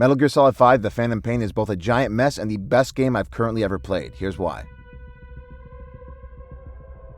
Metal Gear Solid 5: The Phantom Pain is both a giant mess and the best game I've currently ever played. Here's why.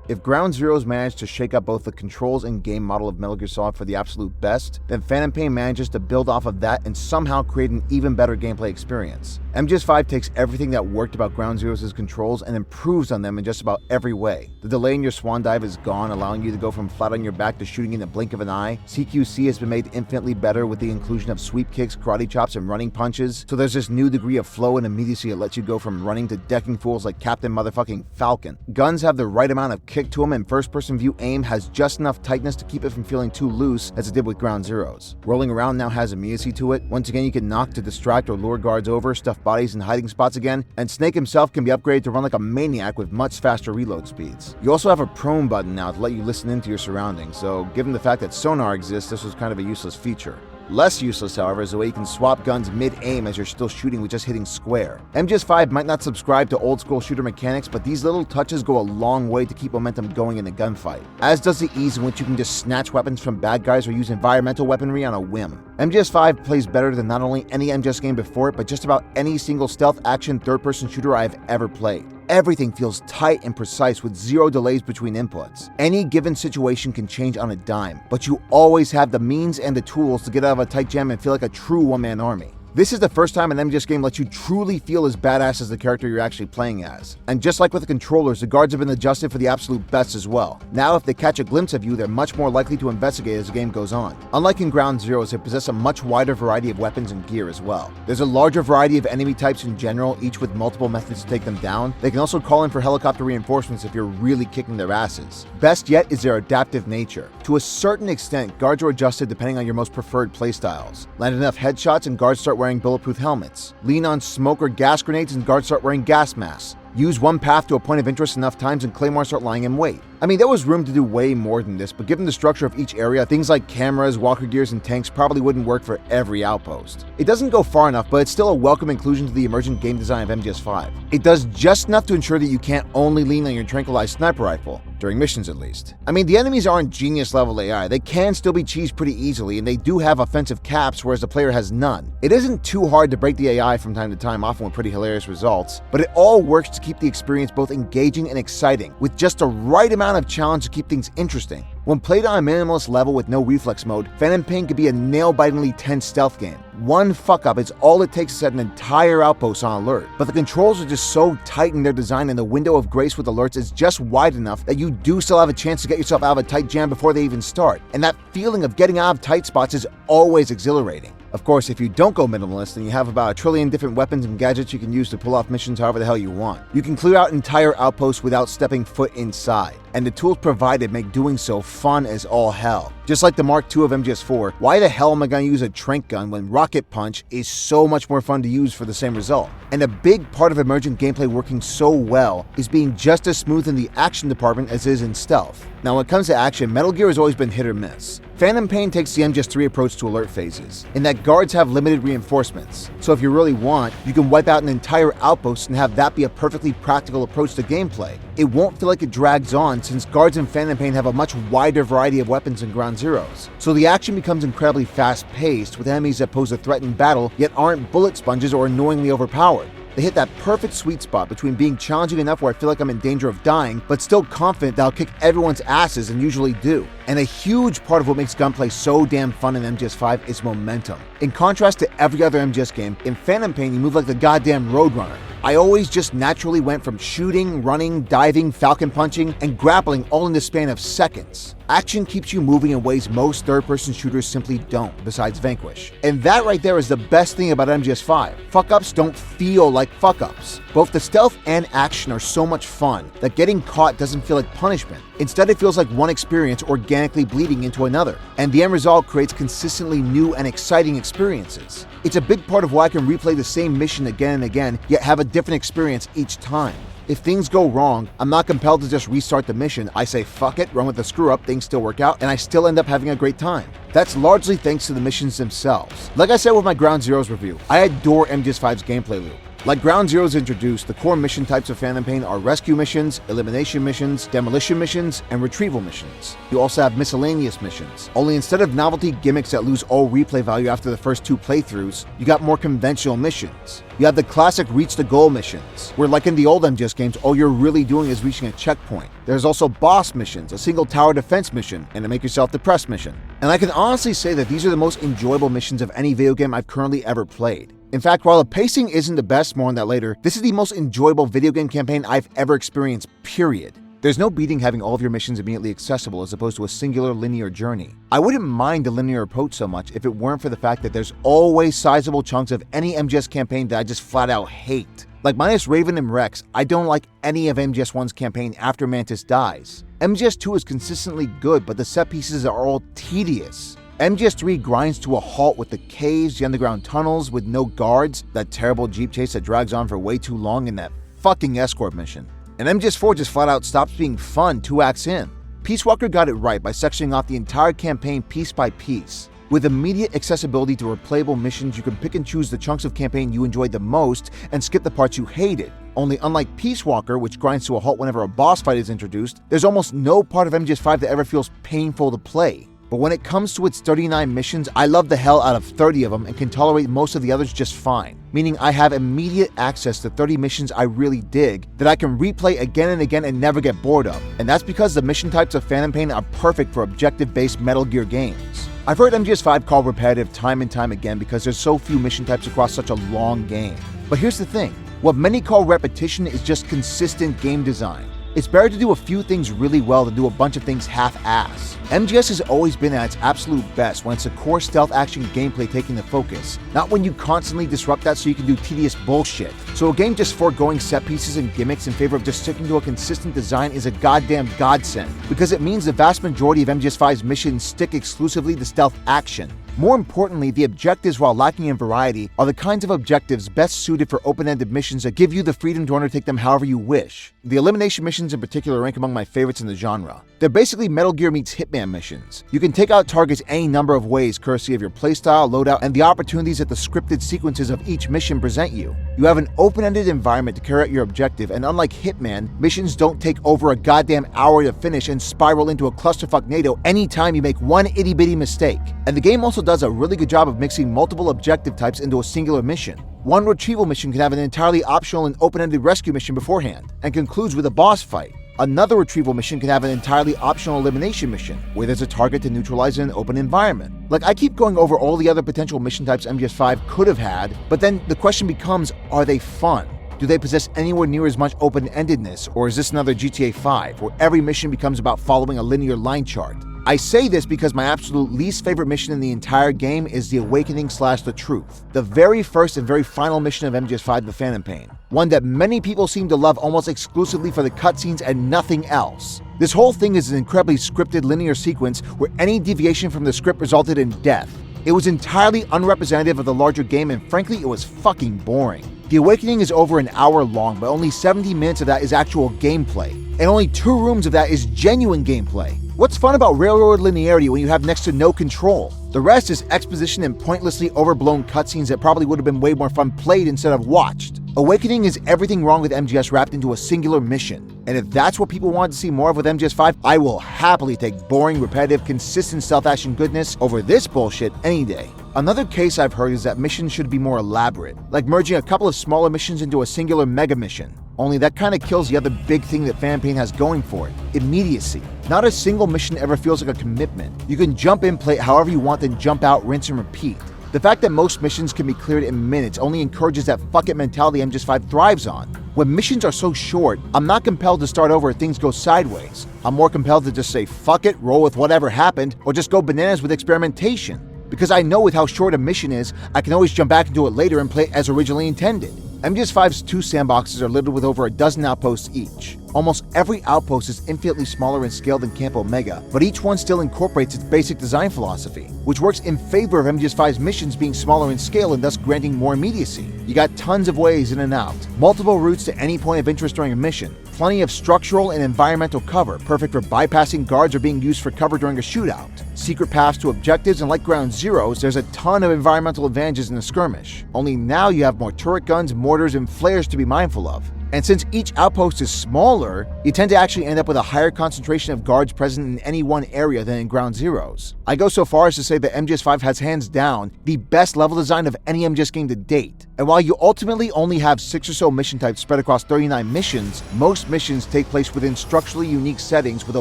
If Ground Zeroes managed to shake up both the controls and game model of Metal Gear Solid for the absolute best, then Phantom Pain manages to build off of that and somehow create an even better gameplay experience. MGS5 takes everything that worked about Ground Zeroes' controls and improves on them in just about every way. The delay in your swan dive is gone, allowing you to go from flat on your back to shooting in the blink of an eye. CQC has been made infinitely better with the inclusion of sweep kicks, karate chops, and running punches, so there's this new degree of flow and immediacy that lets you go from running to decking fools like Captain Motherfucking Falcon. Guns have the right amount of kick to them, and first-person view aim has just enough tightness to keep it from feeling too loose as it did with Ground Zeroes. Rolling around now has immediacy to it. Once again, you can knock to distract or lure guards over, stuff bodies in hiding spots again, and Snake himself can be upgraded to run like a maniac with much faster reload speeds. You also have a prone button now to let you listen into your surroundings, so given the fact that sonar exists, this was kind of a useless feature. Less useless, however, is the way you can swap guns mid-aim as you're still shooting with just hitting square. MGS5 might not subscribe to old-school shooter mechanics, but these little touches go a long way to keep momentum going in a gunfight, as does the ease in which you can just snatch weapons from bad guys or use environmental weaponry on a whim. MGS5 plays better than not only any MGS game before it, but just about any single stealth action third-person shooter I've ever played. Everything feels tight and precise with zero delays between inputs. Any given situation can change on a dime, but you always have the means and the tools to get out of a tight jam and feel like a true one-man army. This is the first time an MGS game lets you truly feel as badass as the character you're actually playing as. And just like with the controllers, the guards have been adjusted for the absolute best as well. Now if they catch a glimpse of you, they're much more likely to investigate as the game goes on. Unlike in Ground Zeroes, they possess a much wider variety of weapons and gear as well. There's a larger variety of enemy types in general, each with multiple methods to take them down. They can also call in for helicopter reinforcements if you're really kicking their asses. Best yet is their adaptive nature. To a certain extent, guards are adjusted depending on your most preferred playstyles. Land enough headshots and guards start wearing bulletproof helmets. Lean on smoke or gas grenades and guards start wearing gas masks. Use one path to a point of interest enough times and claymores start lying in wait. I mean, there was room to do way more than this, but given the structure of each area, things like cameras, walker gears, and tanks probably wouldn't work for every outpost. It doesn't go far enough, but it's still a welcome inclusion to the emergent game design of MGS5. It does just enough to ensure that you can't only lean on your tranquilized sniper rifle, during missions at least. I mean, the enemies aren't genius level AI, they can still be cheesed pretty easily, and they do have offensive caps, whereas the player has none. It isn't too hard to break the AI from time to time, often with pretty hilarious results, but it all works to keep the experience both engaging and exciting, with just the right amount of challenge to keep things interesting. When played on a minimalist level with no reflex mode, Phantom Pain could be a nail-bitingly tense stealth game. One fuck-up is all it takes to set an entire outpost on alert, but the controls are just so tight in their design and the window of grace with alerts is just wide enough that you do still have a chance to get yourself out of a tight jam before they even start, and that feeling of getting out of tight spots is always exhilarating. Of course, if you don't go minimalist, then you have about a trillion different weapons and gadgets you can use to pull off missions however the hell you want. You can clear out entire outposts without stepping foot inside, and the tools provided make doing so fun as all hell. Just like the Mark II of MGS4, why the hell am I going to use a tranq gun when Rocket Punch is so much more fun to use for the same result? And a big part of emergent gameplay working so well is being just as smooth in the action department as it is in stealth. Now when it comes to action, Metal Gear has always been hit or miss. Phantom Pain takes the MGS3 approach to alert phases, in that guards have limited reinforcements, so if you really want, you can wipe out an entire outpost and have that be a perfectly practical approach to gameplay. It won't feel like it drags on since guards in Phantom Pain have a much wider variety of weapons than Ground Zeroes, so the action becomes incredibly fast-paced with enemies that pose a threat in battle yet aren't bullet sponges or annoyingly overpowered. They hit that perfect sweet spot between being challenging enough where I feel like I'm in danger of dying, but still confident that I'll kick everyone's asses and usually do. And a huge part of what makes gunplay so damn fun in MGS5 is momentum. In contrast to every other MGS game, in Phantom Pain you move like the goddamn Roadrunner. I always just naturally went from shooting, running, diving, falcon punching, and grappling all in the span of seconds. Action keeps you moving in ways most third-person shooters simply don't, besides Vanquish. And that right there is the best thing about MGS5. Fuck-ups don't feel like fuck-ups. Both the stealth and action are so much fun that getting caught doesn't feel like punishment. Instead, it feels like one experience organically bleeding into another, and the end result creates consistently new and exciting experiences. It's a big part of why I can replay the same mission again and again, yet have a different experience each time. If things go wrong, I'm not compelled to just restart the mission. I say fuck it, run with the screw up, things still work out, and I still end up having a great time. That's largely thanks to the missions themselves. Like I said with my Ground Zeroes review, I adore MGS5's gameplay loop. Like Ground Zeroes introduced, the core mission types of Phantom Pain are rescue missions, elimination missions, demolition missions, and retrieval missions. You also have miscellaneous missions, only instead of novelty gimmicks that lose all replay value after the first 2 playthroughs, you got more conventional missions. You have the classic reach the goal missions, where like in the old MGS games, all you're really doing is reaching a checkpoint. There's also boss missions, a single tower defense mission, and a make yourself depressed mission. And I can honestly say that these are the most enjoyable missions of any video game I've currently ever played. In fact, while the pacing isn't the best, more on that later, this is the most enjoyable video game campaign I've ever experienced, period. There's no beating having all of your missions immediately accessible as opposed to a singular linear journey. I wouldn't mind the linear approach so much if it weren't for the fact that there's always sizable chunks of any MGS campaign that I just flat out hate. Like minus Raven and Rex, I don't like any of MGS1's campaign after Mantis dies. MGS2 is consistently good, but the set pieces are all tedious. MGS3 grinds to a halt with the caves, the underground tunnels with no guards, that terrible jeep chase that drags on for way too long, and that fucking escort mission. And MGS4 just flat out stops being fun 2 acts in. Peace Walker got it right by sectioning off the entire campaign piece by piece. With immediate accessibility to replayable missions, you can pick and choose the chunks of campaign you enjoyed the most and skip the parts you hated. Only unlike Peace Walker, which grinds to a halt whenever a boss fight is introduced, there's almost no part of MGS5 that ever feels painful to play. But when it comes to its 39 missions, I love the hell out of 30 of them and can tolerate most of the others just fine. Meaning I have immediate access to 30 missions I really dig that I can replay again and again and never get bored of. And that's because the mission types of Phantom Pain are perfect for objective-based Metal Gear games. I've heard MGS5 called repetitive time and time again because there's so few mission types across such a long game. But here's the thing, what many call repetition is just consistent game design. It's better to do a few things really well than do a bunch of things half-ass. MGS has always been at its absolute best when it's a core stealth action gameplay taking the focus, not when you constantly disrupt that so you can do tedious bullshit. So a game just foregoing set pieces and gimmicks in favor of just sticking to a consistent design is a goddamn godsend, because it means the vast majority of MGS5's missions stick exclusively to stealth action. More importantly, the objectives, while lacking in variety, are the kinds of objectives best suited for open-ended missions that give you the freedom to undertake them however you wish. The elimination missions in particular rank among my favorites in the genre. They're basically Metal Gear meets Hitman missions. You can take out targets any number of ways courtesy of your playstyle, loadout, and the opportunities that the scripted sequences of each mission present you. You have an open-ended environment to carry out your objective, and unlike Hitman, missions don't take over a goddamn hour to finish and spiral into a clusterfuck NATO anytime you make one itty-bitty mistake. And the game also does a really good job of mixing multiple objective types into a singular mission. One retrieval mission can have an entirely optional and open-ended rescue mission beforehand, and concludes with a boss fight. Another retrieval mission can have an entirely optional elimination mission, where there's a target to neutralize in an open environment. Like, I keep going over all the other potential mission types MGS5 could have had, but then the question becomes, are they fun? Do they possess anywhere near as much open-endedness, or is this another GTA 5, where every mission becomes about following a linear line chart? I say this because my absolute least favorite mission in the entire game is The Awakening / The Truth, the very first and very final mission of MGS5 The Phantom Pain, one that many people seem to love almost exclusively for the cutscenes and nothing else. This whole thing is an incredibly scripted linear sequence where any deviation from the script resulted in death. It was entirely unrepresentative of the larger game, and frankly, it was fucking boring. The Awakening is over an hour long, but only 70 minutes of that is actual gameplay, and only 2 rooms of that is genuine gameplay. What's fun about railroad linearity when you have next to no control? The rest is exposition and pointlessly overblown cutscenes that probably would have been way more fun played instead of watched. Awakening is everything wrong with MGS wrapped into a singular mission. And if that's what people want to see more of with MGS5, I will happily take boring, repetitive, consistent stealth action goodness over this bullshit any day. Another case I've heard is that missions should be more elaborate, like merging a couple of smaller missions into a singular mega mission. Only that kind of kills the other big thing that Phantom Pain has going for it, immediacy. Not a single mission ever feels like a commitment. You can jump in, play it however you want, then jump out, rinse and repeat. The fact that most missions can be cleared in minutes only encourages that fuck it mentality MGS5 thrives on. When missions are so short, I'm not compelled to start over if things go sideways. I'm more compelled to just say fuck it, roll with whatever happened, or just go bananas with experimentation. Because I know with how short a mission is, I can always jump back into it later and play it as originally intended. MGS5's 2 sandboxes are littered with over a dozen outposts each. Almost every outpost is infinitely smaller in scale than Camp Omega, but each one still incorporates its basic design philosophy, which works in favor of MGS5's missions being smaller in scale and thus granting more immediacy. You got tons of ways in and out, multiple routes to any point of interest during a mission, plenty of structural and environmental cover, perfect for bypassing guards or being used for cover during a shootout. secret paths to objectives, and like Ground Zeroes, there's a ton of environmental advantages in the skirmish. Only now you have more turret guns, mortars, and flares to be mindful of. And since each outpost is smaller, you tend to actually end up with a higher concentration of guards present in any one area than in Ground Zeroes. I go so far as to say that MGS5 has hands down the best level design of any MGS game to date. And while you ultimately only have 6 or so mission types spread across 39 missions, most missions take place within structurally unique settings with a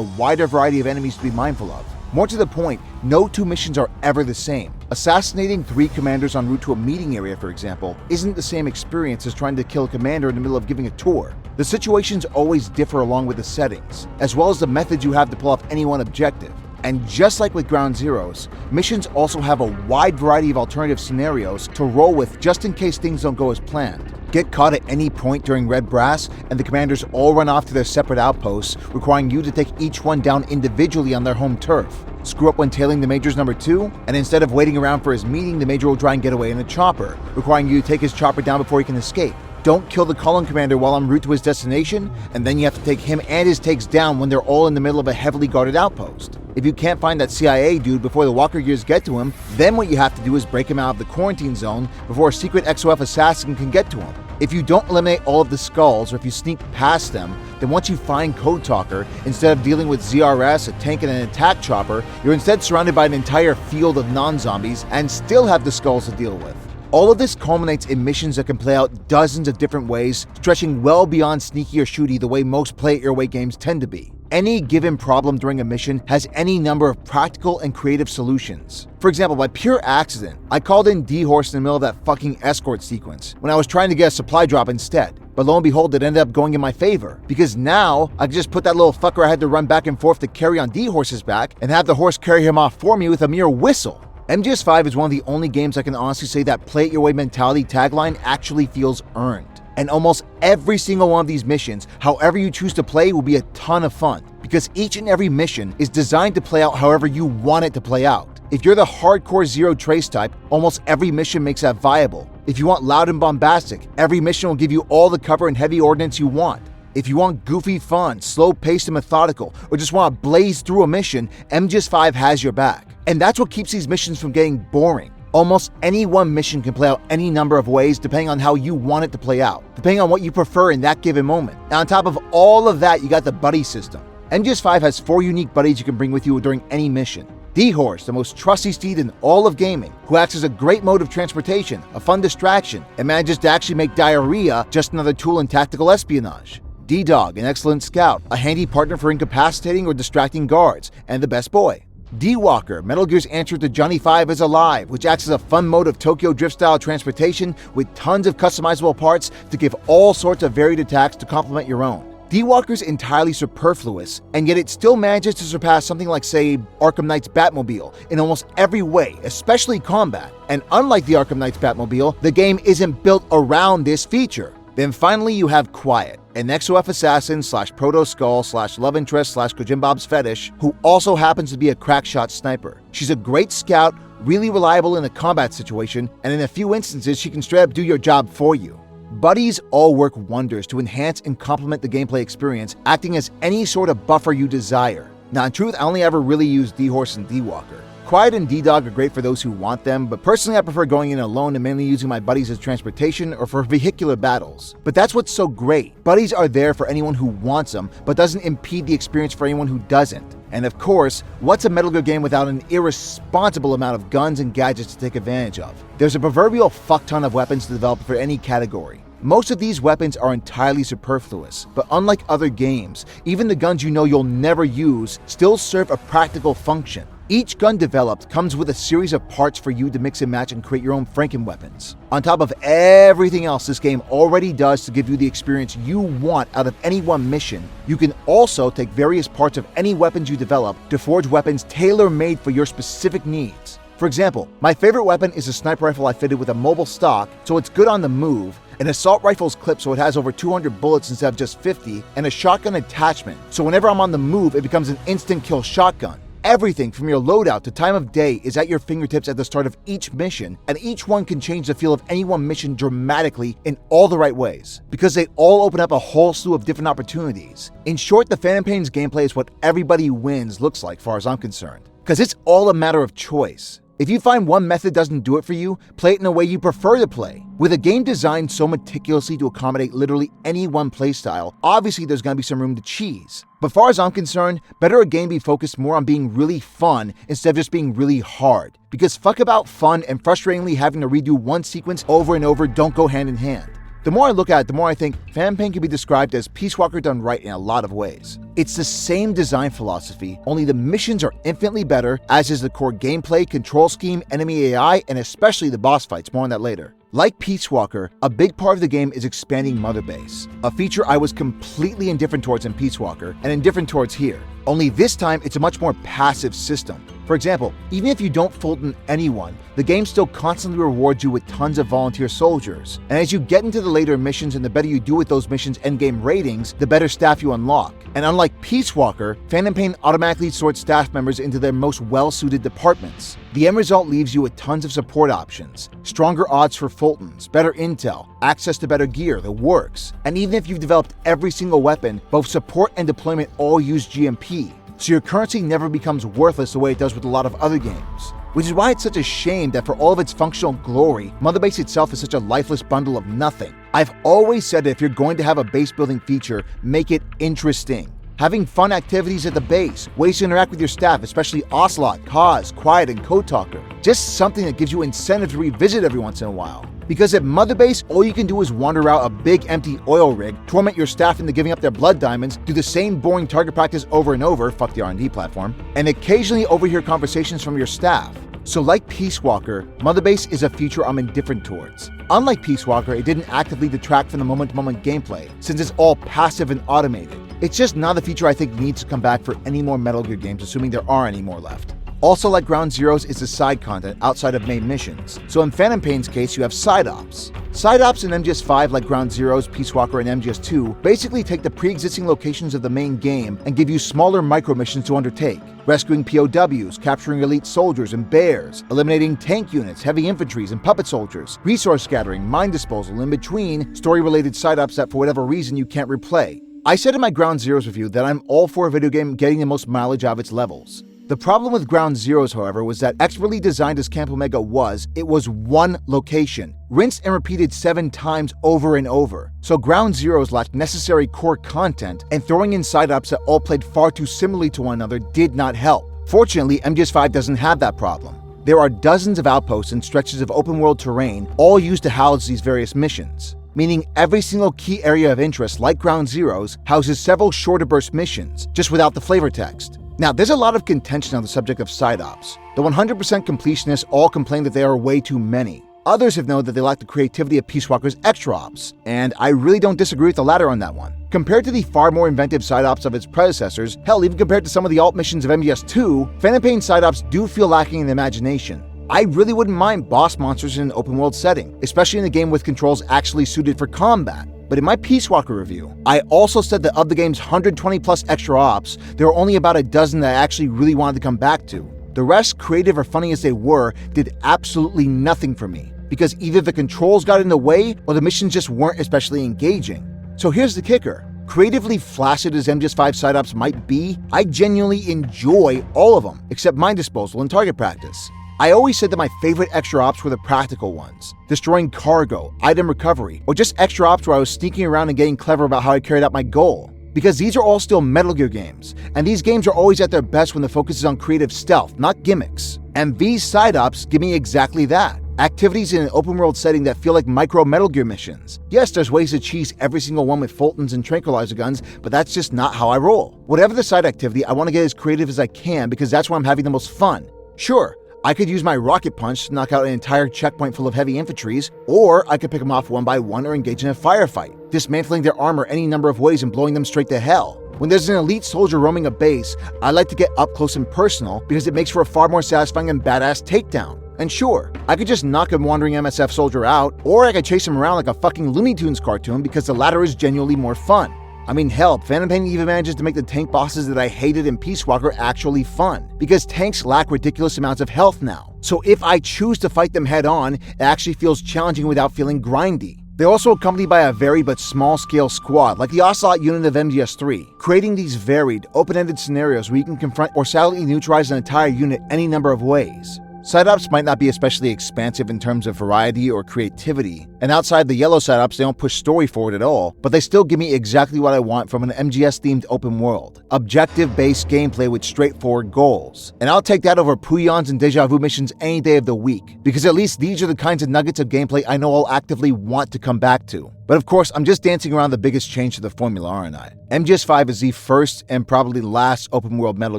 wider variety of enemies to be mindful of. More to the point, no 2 missions are ever the same. Assassinating 3 commanders en route to a meeting area, for example, isn't the same experience as trying to kill a commander in the middle of giving a tour. The situations always differ along with the settings, as well as the methods you have to pull off any one objective. And just like with Ground Zeroes, missions also have a wide variety of alternative scenarios to roll with just in case things don't go as planned. Get caught at any point during Red Brass, and the commanders all run off to their separate outposts, requiring you to take each one down individually on their home turf. Screw up when tailing the Major's number 2, and instead of waiting around for his meeting, the Major will try and get away in a chopper, requiring you to take his chopper down before he can escape. Don't kill the column commander while en route to his destination, and then you have to take him and his takes down when they're all in the middle of a heavily guarded outpost. If you can't find that CIA dude before the Walker Gears get to him, then what you have to do is break him out of the quarantine zone before a secret XOF assassin can get to him. If you don't eliminate all of the skulls, or if you sneak past them, then once you find Code Talker, instead of dealing with ZRS, a tank, and an attack chopper, you're instead surrounded by an entire field of non-zombies and still have the skulls to deal with. All of this culminates in missions that can play out dozens of different ways, stretching well beyond sneaky or shooty the way most play-it-your-way games tend to be. Any given problem during a mission has any number of practical and creative solutions. For example, by pure accident, I called in D-Horse in the middle of that fucking escort sequence when I was trying to get a supply drop instead. But lo and behold, it ended up going in my favor, because now I could just put that little fucker I had to run back and forth to carry on D-Horse's back and have the horse carry him off for me with a mere whistle. MGS5 is one of the only games I can honestly say that play-it-your-way mentality tagline actually feels earned. And almost every single one of these missions, however you choose to play, will be a ton of fun, because each and every mission is designed to play out however you want it to play out. If you're the hardcore Zero Trace type, almost every mission makes that viable. If you want loud and bombastic, every mission will give you all the cover and heavy ordnance you want. If you want goofy fun, slow-paced and methodical, or just want to blaze through a mission, MGS5 has your back. And that's what keeps these missions from getting boring. Almost any one mission can play out any number of ways depending on how you want it to play out, depending on what you prefer in that given moment. And on top of all of that, you got the buddy system. MGS5 has 4 unique buddies you can bring with you during any mission. D-Horse, the most trusty steed in all of gaming, who acts as a great mode of transportation, a fun distraction, and manages to actually make diarrhea just another tool in tactical espionage. D-Dog, an excellent scout, a handy partner for incapacitating or distracting guards, and the best boy. D-Walker, Metal Gear's answer to Johnny 5 is Alive, which acts as a fun mode of Tokyo Drift-style transportation with tons of customizable parts to give all sorts of varied attacks to complement your own. D-Walker's entirely superfluous, and yet it still manages to surpass something like, say, Arkham Knight's Batmobile in almost every way, especially combat. And unlike the Arkham Knight's Batmobile, the game isn't built around this feature. Then finally you have Quiet, an XOF assassin / proto-skull / love interest / Kojimbob's fetish, who also happens to be a crackshot sniper. She's a great scout, really reliable in a combat situation, and in a few instances she can straight up do your job for you. Buddies all work wonders to enhance and complement the gameplay experience, acting as any sort of buffer you desire. Now in truth, I only ever really use D-Horse and D-Walker. Quiet and D-Dog are great for those who want them, but personally I prefer going in alone and mainly using my buddies as transportation or for vehicular battles. But that's what's so great. Buddies are there for anyone who wants them, but doesn't impede the experience for anyone who doesn't. And of course, what's a Metal Gear game without an irresponsible amount of guns and gadgets to take advantage of? There's a proverbial fuck ton of weapons to develop for any category. Most of these weapons are entirely superfluous, but unlike other games, even the guns you know you'll never use still serve a practical function. Each gun developed comes with a series of parts for you to mix and match and create your own Franken-weapons. On top of everything else this game already does to give you the experience you want out of any one mission, you can also take various parts of any weapons you develop to forge weapons tailor-made for your specific needs. For example, my favorite weapon is a sniper rifle I fitted with a mobile stock, so it's good on the move, an assault rifle's clip so it has over 200 bullets instead of just 50, and a shotgun attachment, so whenever I'm on the move it becomes an instant kill shotgun. Everything from your loadout to time of day is at your fingertips at the start of each mission, and each one can change the feel of any one mission dramatically in all the right ways, because they all open up a whole slew of different opportunities. In short, the Phantom Pain's gameplay is what everybody wins looks like, far as I'm concerned. Because it's all a matter of choice. If you find one method doesn't do it for you, play it in a way you prefer to play. With a game designed so meticulously to accommodate literally any one playstyle, obviously there's going to be some room to cheese. But as far as I'm concerned, better a game be focused more on being really fun instead of just being really hard. Because fuck about fun and frustratingly having to redo one sequence over and over don't go hand in hand. The more I look at it, the more I think Phantom Pain can be described as Peace Walker done right in a lot of ways. It's the same design philosophy, only the missions are infinitely better, as is the core gameplay, control scheme, enemy AI, and especially the boss fights. More on that later. Like Peace Walker, a big part of the game is expanding Mother Base, a feature I was completely indifferent towards in Peace Walker and indifferent towards here. Only this time it's a much more passive system. For example, even if you don't Fulton anyone, the game still constantly rewards you with tons of volunteer soldiers. And as you get into the later missions and the better you do with those missions' endgame ratings, the better staff you unlock. And unlike Peace Walker, Phantom Pain automatically sorts staff members into their most well-suited departments. The end result leaves you with tons of support options, stronger odds for Fultons, better intel, access to better gear, the works. And even if you've developed every single weapon, both support and deployment all use GMP. So your currency never becomes worthless the way it does with a lot of other games. Which is why it's such a shame that for all of its functional glory, Mother Base itself is such a lifeless bundle of nothing. I've always said that if you're going to have a base building feature, make it interesting. Having fun activities at the base, ways to interact with your staff, especially Ocelot, Kaz, Quiet, and Code Talker. Just something that gives you incentive to revisit every once in a while. Because at Mother Base, all you can do is wander out a big empty oil rig, torment your staff into giving up their blood diamonds, do the same boring target practice over and over, fuck the R&D platform, and occasionally overhear conversations from your staff. So like Peace Walker, Mother Base is a feature I'm indifferent towards. Unlike Peace Walker, it didn't actively detract from the moment-to-moment gameplay, since it's all passive and automated. It's just not a feature I think needs to come back for any more Metal Gear games, assuming there are any more left. Also like Ground Zeroes is the side content outside of main missions. So in Phantom Pain's case, you have side ops. Side ops in MGS5 like Ground Zeroes, Peace Walker, and MGS2 basically take the pre-existing locations of the main game and give you smaller micro missions to undertake. Rescuing POWs, capturing elite soldiers and bears, eliminating tank units, heavy infantries, and puppet soldiers, resource scattering, mine disposal, in between story-related side ops that for whatever reason you can't replay. I said in my Ground Zeroes review that I'm all for a video game getting the most mileage out of its levels. The problem with Ground Zeroes, however, was that expertly designed as Camp Omega was, it was one location, rinsed and repeated 7 times over and over. So Ground Zeroes lacked necessary core content, and throwing in side ops that all played far too similarly to one another did not help. Fortunately, MGS5 doesn't have that problem. There are dozens of outposts and stretches of open world terrain, all used to house these various missions. Meaning every single key area of interest, like Ground Zeroes, houses several shorter burst missions, just without the flavor text. Now, there's a lot of contention on the subject of side ops. The 100% completionists all complain that there are way too many. Others have noted that they lack the creativity of Peace Walker's extra ops, and I really don't disagree with the latter on that one. Compared to the far more inventive side ops of its predecessors, hell, even compared to some of the alt missions of MGS2, Phantom Pain side ops do feel lacking in imagination. I really wouldn't mind boss monsters in an open world setting, especially in a game with controls actually suited for combat. But in my Peace Walker review, I also said that of the game's 120 plus extra ops, there were only about a dozen that I actually really wanted to come back to. The rest, creative or funny as they were, did absolutely nothing for me, because either the controls got in the way or the missions just weren't especially engaging. So here's the kicker. Creatively flaccid as MGS5 side ops might be, I genuinely enjoy all of them, except mine disposal and target practice. I always said that my favorite extra ops were the practical ones, destroying cargo, item recovery, or just extra ops where I was sneaking around and getting clever about how I carried out my goal. Because these are all still Metal Gear games, and these games are always at their best when the focus is on creative stealth, not gimmicks. And these side ops give me exactly that. Activities in an open world setting that feel like micro Metal Gear missions. Yes, there's ways to cheese every single one with Fultons and tranquilizer guns, but that's just not how I roll. Whatever the side activity, I want to get as creative as I can because that's where I'm having the most fun. Sure, I could use my rocket punch to knock out an entire checkpoint full of heavy infantries, or I could pick them off one by one or engage in a firefight, dismantling their armor any number of ways and blowing them straight to hell. When there's an elite soldier roaming a base, I like to get up close and personal because it makes for a far more satisfying and badass takedown. And sure, I could just knock a wandering MSF soldier out, or I could chase him around like a fucking Looney Tunes cartoon because the latter is genuinely more fun. I mean, hell, Phantom Pain even manages to make the tank bosses that I hated in Peace Walker actually fun, because tanks lack ridiculous amounts of health now. So if I choose to fight them head on, it actually feels challenging without feeling grindy. They're also accompanied by a varied but small-scale squad, like the Ocelot unit of MGS3, creating these varied, open-ended scenarios where you can confront or silently neutralize an entire unit any number of ways. Side-ups might not be especially expansive in terms of variety or creativity, and outside the yellow side-ups they don't push story forward at all, but they still give me exactly what I want from an MGS-themed open world. Objective-based gameplay with straightforward goals. And I'll take that over Puyons and Deja Vu missions any day of the week, because at least these are the kinds of nuggets of gameplay I know I'll actively want to come back to. But of course, I'm just dancing around the biggest change to the formula, aren't I? MGS5 is the first and probably last open-world Metal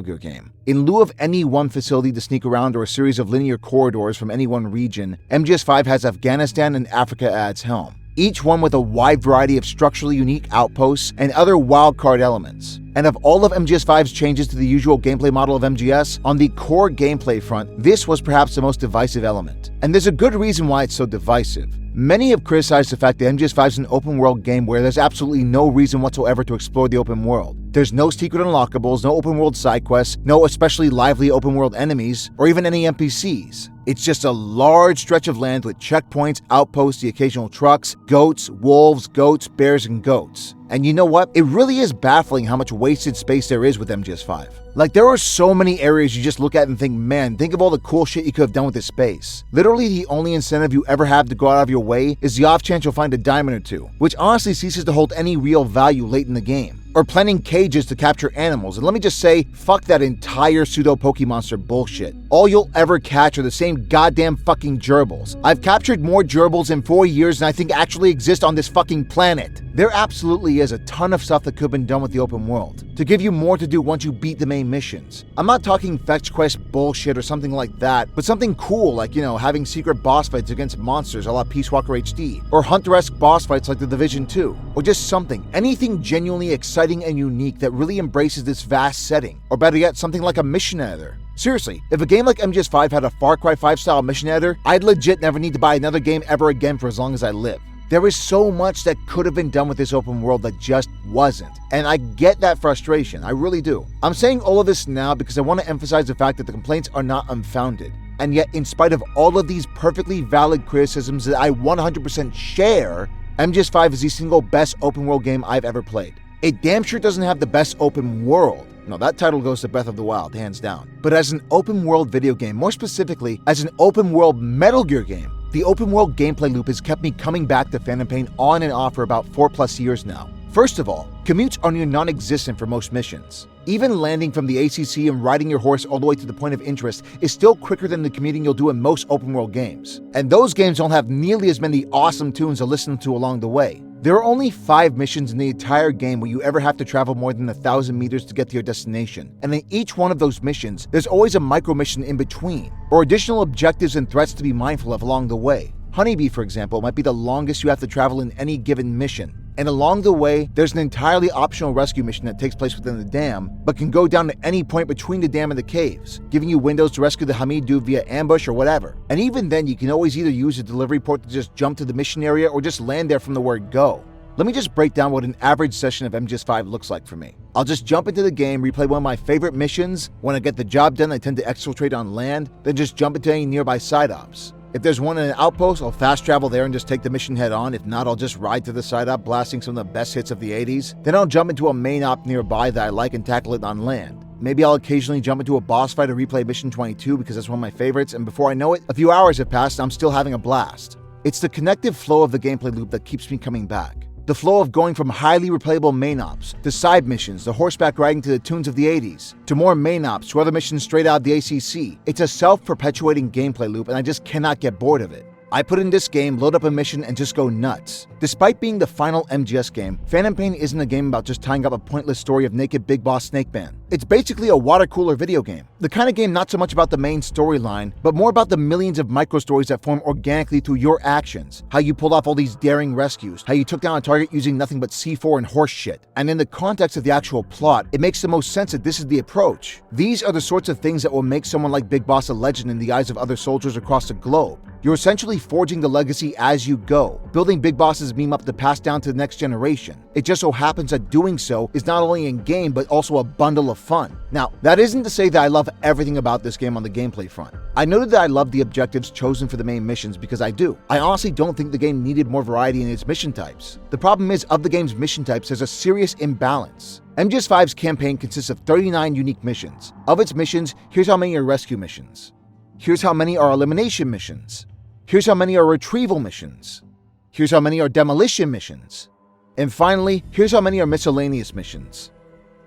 Gear game. In lieu of any one facility to sneak around or a series of linear corridors from any one region, MGS5 has Afghanistan and Africa at its helm, each one with a wide variety of structurally unique outposts and other wildcard elements. And of all of MGS5's changes to the usual gameplay model of MGS, on the core gameplay front, this was perhaps the most divisive element. And there's a good reason why it's so divisive. Many have criticized the fact that MGS5 is an open-world game where there's absolutely no reason whatsoever to explore the open world. There's no secret unlockables, no open-world side quests, no especially lively open-world enemies, or even any NPCs. It's just a large stretch of land with checkpoints, outposts, the occasional trucks, goats, wolves, goats, bears, and goats. And you know what? It really is baffling how much wasted space there is with MGS5. Like, there are so many areas you just look at and think, man, think of all the cool shit you could have done with this space. Literally, the only incentive you ever have to go out of your way is the off chance you'll find a diamond or two, which honestly ceases to hold any real value late in the game. Or planting cages to capture animals, and let me just say, fuck that entire pseudo-Pokemonster bullshit. All you'll ever catch are the same goddamn fucking gerbils. I've captured more gerbils in 4 years than I think actually exist on this fucking planet. There absolutely is a ton of stuff that could have been done with the open world, to give you more to do once you beat the main missions. I'm not talking fetch quest bullshit or something like that, but something cool like, having secret boss fights against monsters a la Peace Walker HD, or Hunter-esque boss fights like The Division 2, or just anything genuinely exciting and unique that really embraces this vast setting, or better yet, something like a mission editor. Seriously, if a game like MGS5 had a Far Cry 5 style mission editor, I'd legit never need to buy another game ever again for as long as I live. There is so much that could have been done with this open world that just wasn't, and I get that frustration, I really do. I'm saying all of this now because I want to emphasize the fact that the complaints are not unfounded. And yet, in spite of all of these perfectly valid criticisms that I 100% share, MGS5 is the single best open world game I've ever played. It damn sure doesn't have the best open world. No, that title goes to Breath of the Wild, hands down. But as an open world video game, more specifically, as an open world Metal Gear game, the open world gameplay loop has kept me coming back to Phantom Pain on and off for about 4+ years now. First of all, commutes are near non-existent for most missions. Even landing from the ACC and riding your horse all the way to the point of interest is still quicker than the commuting you'll do in most open world games. And those games don't have nearly as many awesome tunes to listen to along the way. There are only 5 missions in the entire game where you ever have to travel more than 1,000 meters to get to your destination, and in each one of those missions, there's always a micro mission in between, or additional objectives and threats to be mindful of along the way. Honeybee, for example, might be the longest you have to travel in any given mission. And along the way, there's an entirely optional rescue mission that takes place within the dam, but can go down to any point between the dam and the caves, giving you windows to rescue the Hamid dude via ambush or whatever. And even then, you can always either use a delivery port to just jump to the mission area or just land there from the word go. Let me just break down what an average session of MGS5 looks like for me. I'll just jump into the game, replay one of my favorite missions. When I get the job done, I tend to exfiltrate on land, then just jump into any nearby side ops. If there's one in an outpost, I'll fast travel there and just take the mission head on. If not, I'll just ride to the side op, blasting some of the best hits of the 80s. Then I'll jump into a main op nearby that I like and tackle it on land. Maybe I'll occasionally jump into a boss fight or replay Mission 22 because that's one of my favorites, and before I know it, a few hours have passed and I'm still having a blast. It's the connective flow of the gameplay loop that keeps me coming back. The flow of going from highly replayable main ops, to side missions, to horseback riding to the tunes of the 80s, to more main ops, to other missions straight out of the ACC. It's a self-perpetuating gameplay loop and I just cannot get bored of it. I put in this game, load up a mission, and just go nuts. Despite being the final MGS game, Phantom Pain isn't a game about just tying up a pointless story of naked Big Boss Snake Man. It's basically a water cooler video game. The kind of game not so much about the main storyline, but more about the millions of micro stories that form organically through your actions. How you pulled off all these daring rescues, how you took down a target using nothing but C4 and horse shit. And in the context of the actual plot, it makes the most sense that this is the approach. These are the sorts of things that will make someone like Big Boss a legend in the eyes of other soldiers across the globe. You're essentially forging the legacy as you go, building Big Boss's meme up to pass down to the next generation. It just so happens that doing so is not only in game, but also a bundle of of fun. Now, that isn't to say that I love everything about this game on the gameplay front. I noted that I love the objectives chosen for the main missions because I do. I honestly don't think the game needed more variety in its mission types. The problem is, of the game's mission types, there's a serious imbalance. MGS5's campaign consists of 39 unique missions. Of its missions, here's how many are rescue missions. Here's how many are elimination missions. Here's how many are retrieval missions. Here's how many are demolition missions. And finally, here's how many are miscellaneous missions.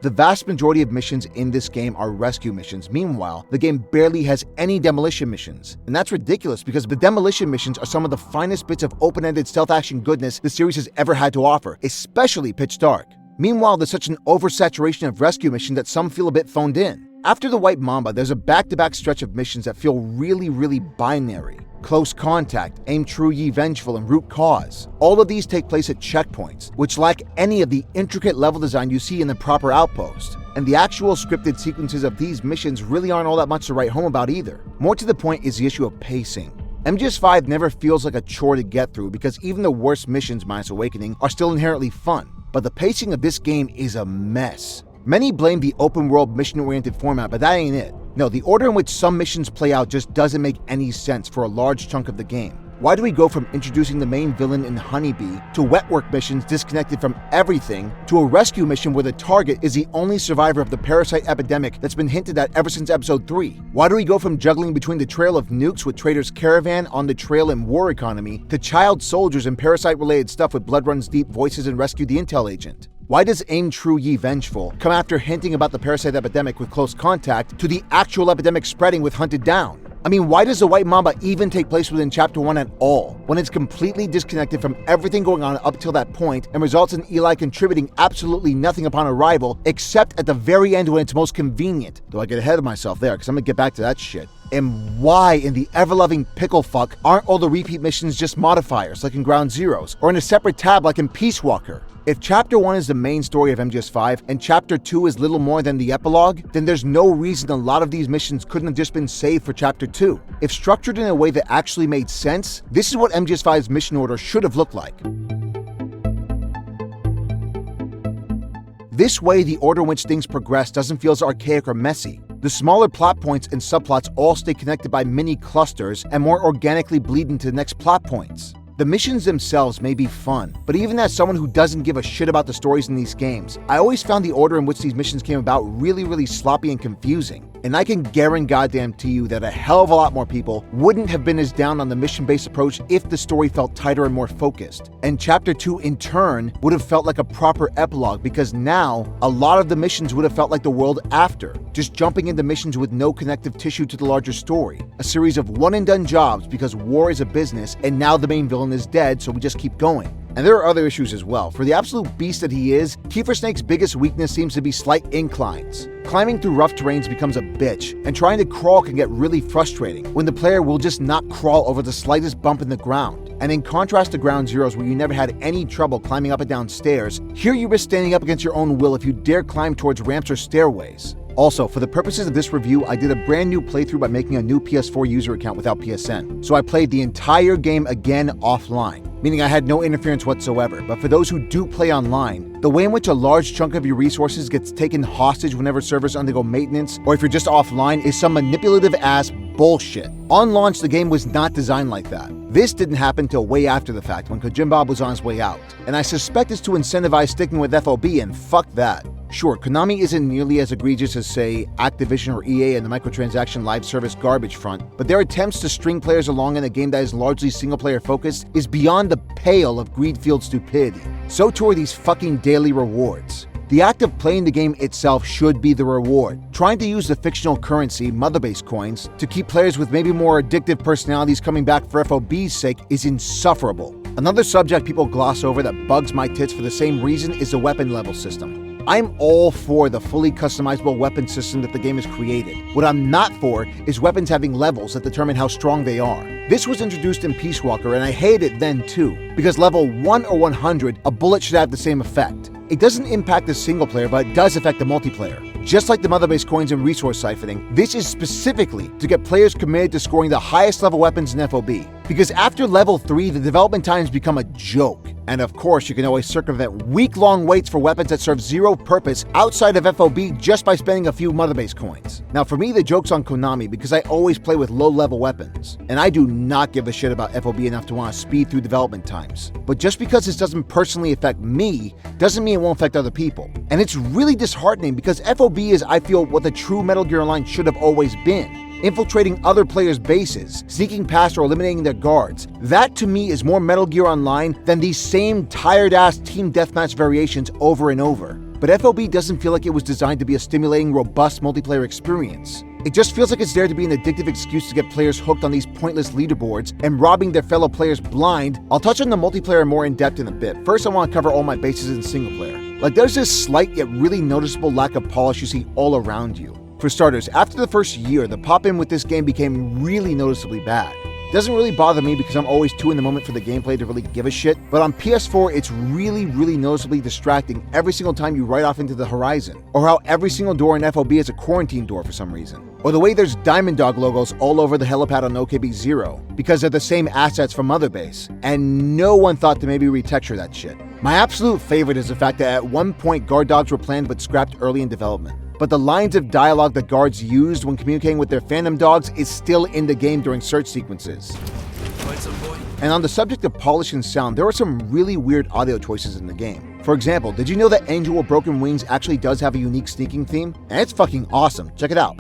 The vast majority of missions in this game are rescue missions. Meanwhile, the game barely has any demolition missions. And that's ridiculous because the demolition missions are some of the finest bits of open-ended stealth action goodness the series has ever had to offer, especially Pitch Dark. Meanwhile, there's such an oversaturation of rescue missions that some feel a bit phoned in. After the White Mamba, there's a back-to-back stretch of missions that feel really binary. Close Contact, Aim True Ye Vengeful, and Root Cause. All of these take place at checkpoints, which lack any of the intricate level design you see in the proper Outpost. And the actual scripted sequences of these missions really aren't all that much to write home about either. More to the point is the issue of pacing. MGS5 never feels like a chore to get through because even the worst missions minus Awakening are still inherently fun, but the pacing of this game is a mess. Many blame the open-world mission-oriented format, but that ain't it. No, the order in which some missions play out just doesn't make any sense for a large chunk of the game. Why do we go from introducing the main villain in Honeybee to wet work missions disconnected from everything to a rescue mission where the target is the only survivor of the parasite epidemic that's been hinted at ever since episode 3? Why do we go from juggling between the trail of nukes with Trader's Caravan, On the Trail, and War Economy to child soldiers and parasite-related stuff with Blood Runs Deep, Voices, and Rescue the Intel Agent? Why does Aim True Ye Vengeful come after hinting about the parasite epidemic with Close Contact to the actual epidemic spreading with Hunted Down? I mean, why does the White Mamba even take place within Chapter 1 at all, when it's completely disconnected from everything going on up till that point and results in Eli contributing absolutely nothing upon arrival, except at the very end when it's most convenient? Though I get ahead of myself there, because I'm gonna get back to that shit. And why in the ever-loving pickle fuck aren't all the repeat missions just modifiers like in Ground Zeroes, or in a separate tab like in Peace Walker? If Chapter 1 is the main story of MGS5 and Chapter 2 is little more than the epilogue, then there's no reason a lot of these missions couldn't have just been saved for Chapter 2. If structured in a way that actually made sense, this is what MGS5's mission order should have looked like. This way, the order in which things progress doesn't feel as archaic or messy. The smaller plot points and subplots all stay connected by mini clusters and more organically bleed into the next plot points. The missions themselves may be fun, but even as someone who doesn't give a shit about the stories in these games, I always found the order in which these missions came about really sloppy and confusing. And I can guarantee you that a hell of a lot more people wouldn't have been as down on the mission-based approach if the story felt tighter and more focused. And Chapter 2, in turn, would have felt like a proper epilogue because now, a lot of the missions would have felt like the world after, just jumping into missions with no connective tissue to the larger story. A series of one-and-done jobs because war is a business and now the main villain is dead, so we just keep going. And there are other issues as well. For the absolute beast that he is, Kiefer Snake's biggest weakness seems to be slight inclines. Climbing through rough terrains becomes a bitch, and trying to crawl can get really frustrating when the player will just not crawl over the slightest bump in the ground. And in contrast to Ground Zeroes, where you never had any trouble climbing up and down stairs, here you risk standing up against your own will if you dare climb towards ramps or stairways. Also, for the purposes of this review, I did a brand new playthrough by making a new PS4 user account without PSN. So I played the entire game again offline, meaning I had no interference whatsoever. But for those who do play online, the way in which a large chunk of your resources gets taken hostage whenever servers undergo maintenance, or if you're just offline, is some manipulative ass bullshit. On launch, the game was not designed like that. This didn't happen till way after the fact, when Kojima Bob was on his way out. And I suspect it's to incentivize sticking with FOB, and fuck that. Sure, Konami isn't nearly as egregious as, say, Activision or EA in the microtransaction live service garbage front, but their attempts to string players along in a game that is largely single-player focused is beyond the pale of greed-fueled stupidity. So too are these fucking daily rewards. The act of playing the game itself should be the reward. Trying to use the fictional currency, Mother-Base coins, to keep players with maybe more addictive personalities coming back for FOB's sake is insufferable. Another subject people gloss over that bugs my tits for the same reason is the weapon level system. I'm all for the fully customizable weapon system that the game has created. What I'm not for is weapons having levels that determine how strong they are. This was introduced in Peace Walker, and I hated it then too, because level 1 or 100, a bullet should have the same effect. It doesn't impact the single player, but it does affect the multiplayer. Just like the Mother-Base coins and resource siphoning, this is specifically to get players committed to scoring the highest level weapons in FOB. Because after level 3, the development times become a joke. And of course, you can always circumvent week-long waits for weapons that serve zero purpose outside of FOB just by spending a few Mother Base coins. Now for me, the joke's on Konami because I always play with low-level weapons. And I do not give a shit about FOB enough to want to speed through development times. But just because this doesn't personally affect me, doesn't mean it won't affect other people. And it's really disheartening because FOB is, I feel, what the true Metal Gear Online should have always been. Infiltrating other players' bases, sneaking past or eliminating their guards. That to me is more Metal Gear Online than these same tired-ass team deathmatch variations over and over. But FOB doesn't feel like it was designed to be a stimulating, robust multiplayer experience. It just feels like it's there to be an addictive excuse to get players hooked on these pointless leaderboards and robbing their fellow players blind. I'll touch on the multiplayer more in depth in a bit. First, I want to cover all my bases in single player. Like, there's this slight yet really noticeable lack of polish you see all around you. For starters, after the first year, the pop-in with this game became really noticeably bad. Doesn't really bother me because I'm always too in the moment for the gameplay to really give a shit, but on PS4 it's really noticeably distracting every single time you ride off into the horizon, or how every single door in FOB is a quarantine door for some reason, or the way there's Diamond Dog logos all over the helipad on OKB0 because they're the same assets from Mother Base, and no one thought to maybe retexture that shit. My absolute favorite is the fact that at one point guard dogs were planned but scrapped early in development. But the lines of dialogue that guards used when communicating with their phantom dogs is still in the game during search sequences. And on the subject of polish and sound, there are some really weird audio choices in the game. For example, did you know that Angel with Broken Wings actually does have a unique sneaking theme? And it's fucking awesome. Check it out.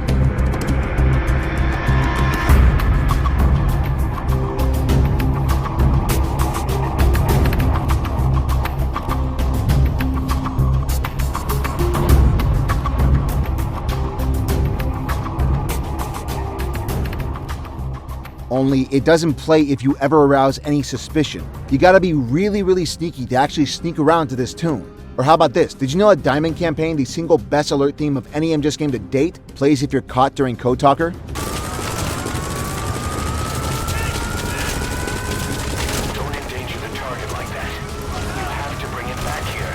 Only it doesn't play if you ever arouse any suspicion. You gotta be really sneaky to actually sneak around to this tune. Or how about this? Did you know that Diamond Campaign, the single best alert theme of any MGS game to date, plays if you're caught during Code Talker? Don't endanger the target like that. You have to bring it back here.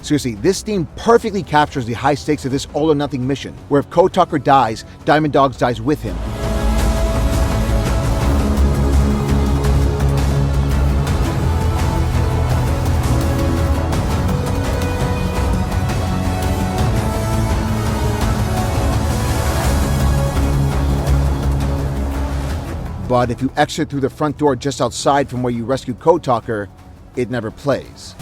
Seriously, this theme perfectly captures the high stakes of this all-or-nothing mission, where if Code Talker dies, Diamond Dogs dies with him. But if you exit through the front door just outside from where you rescued Code Talker, it never plays.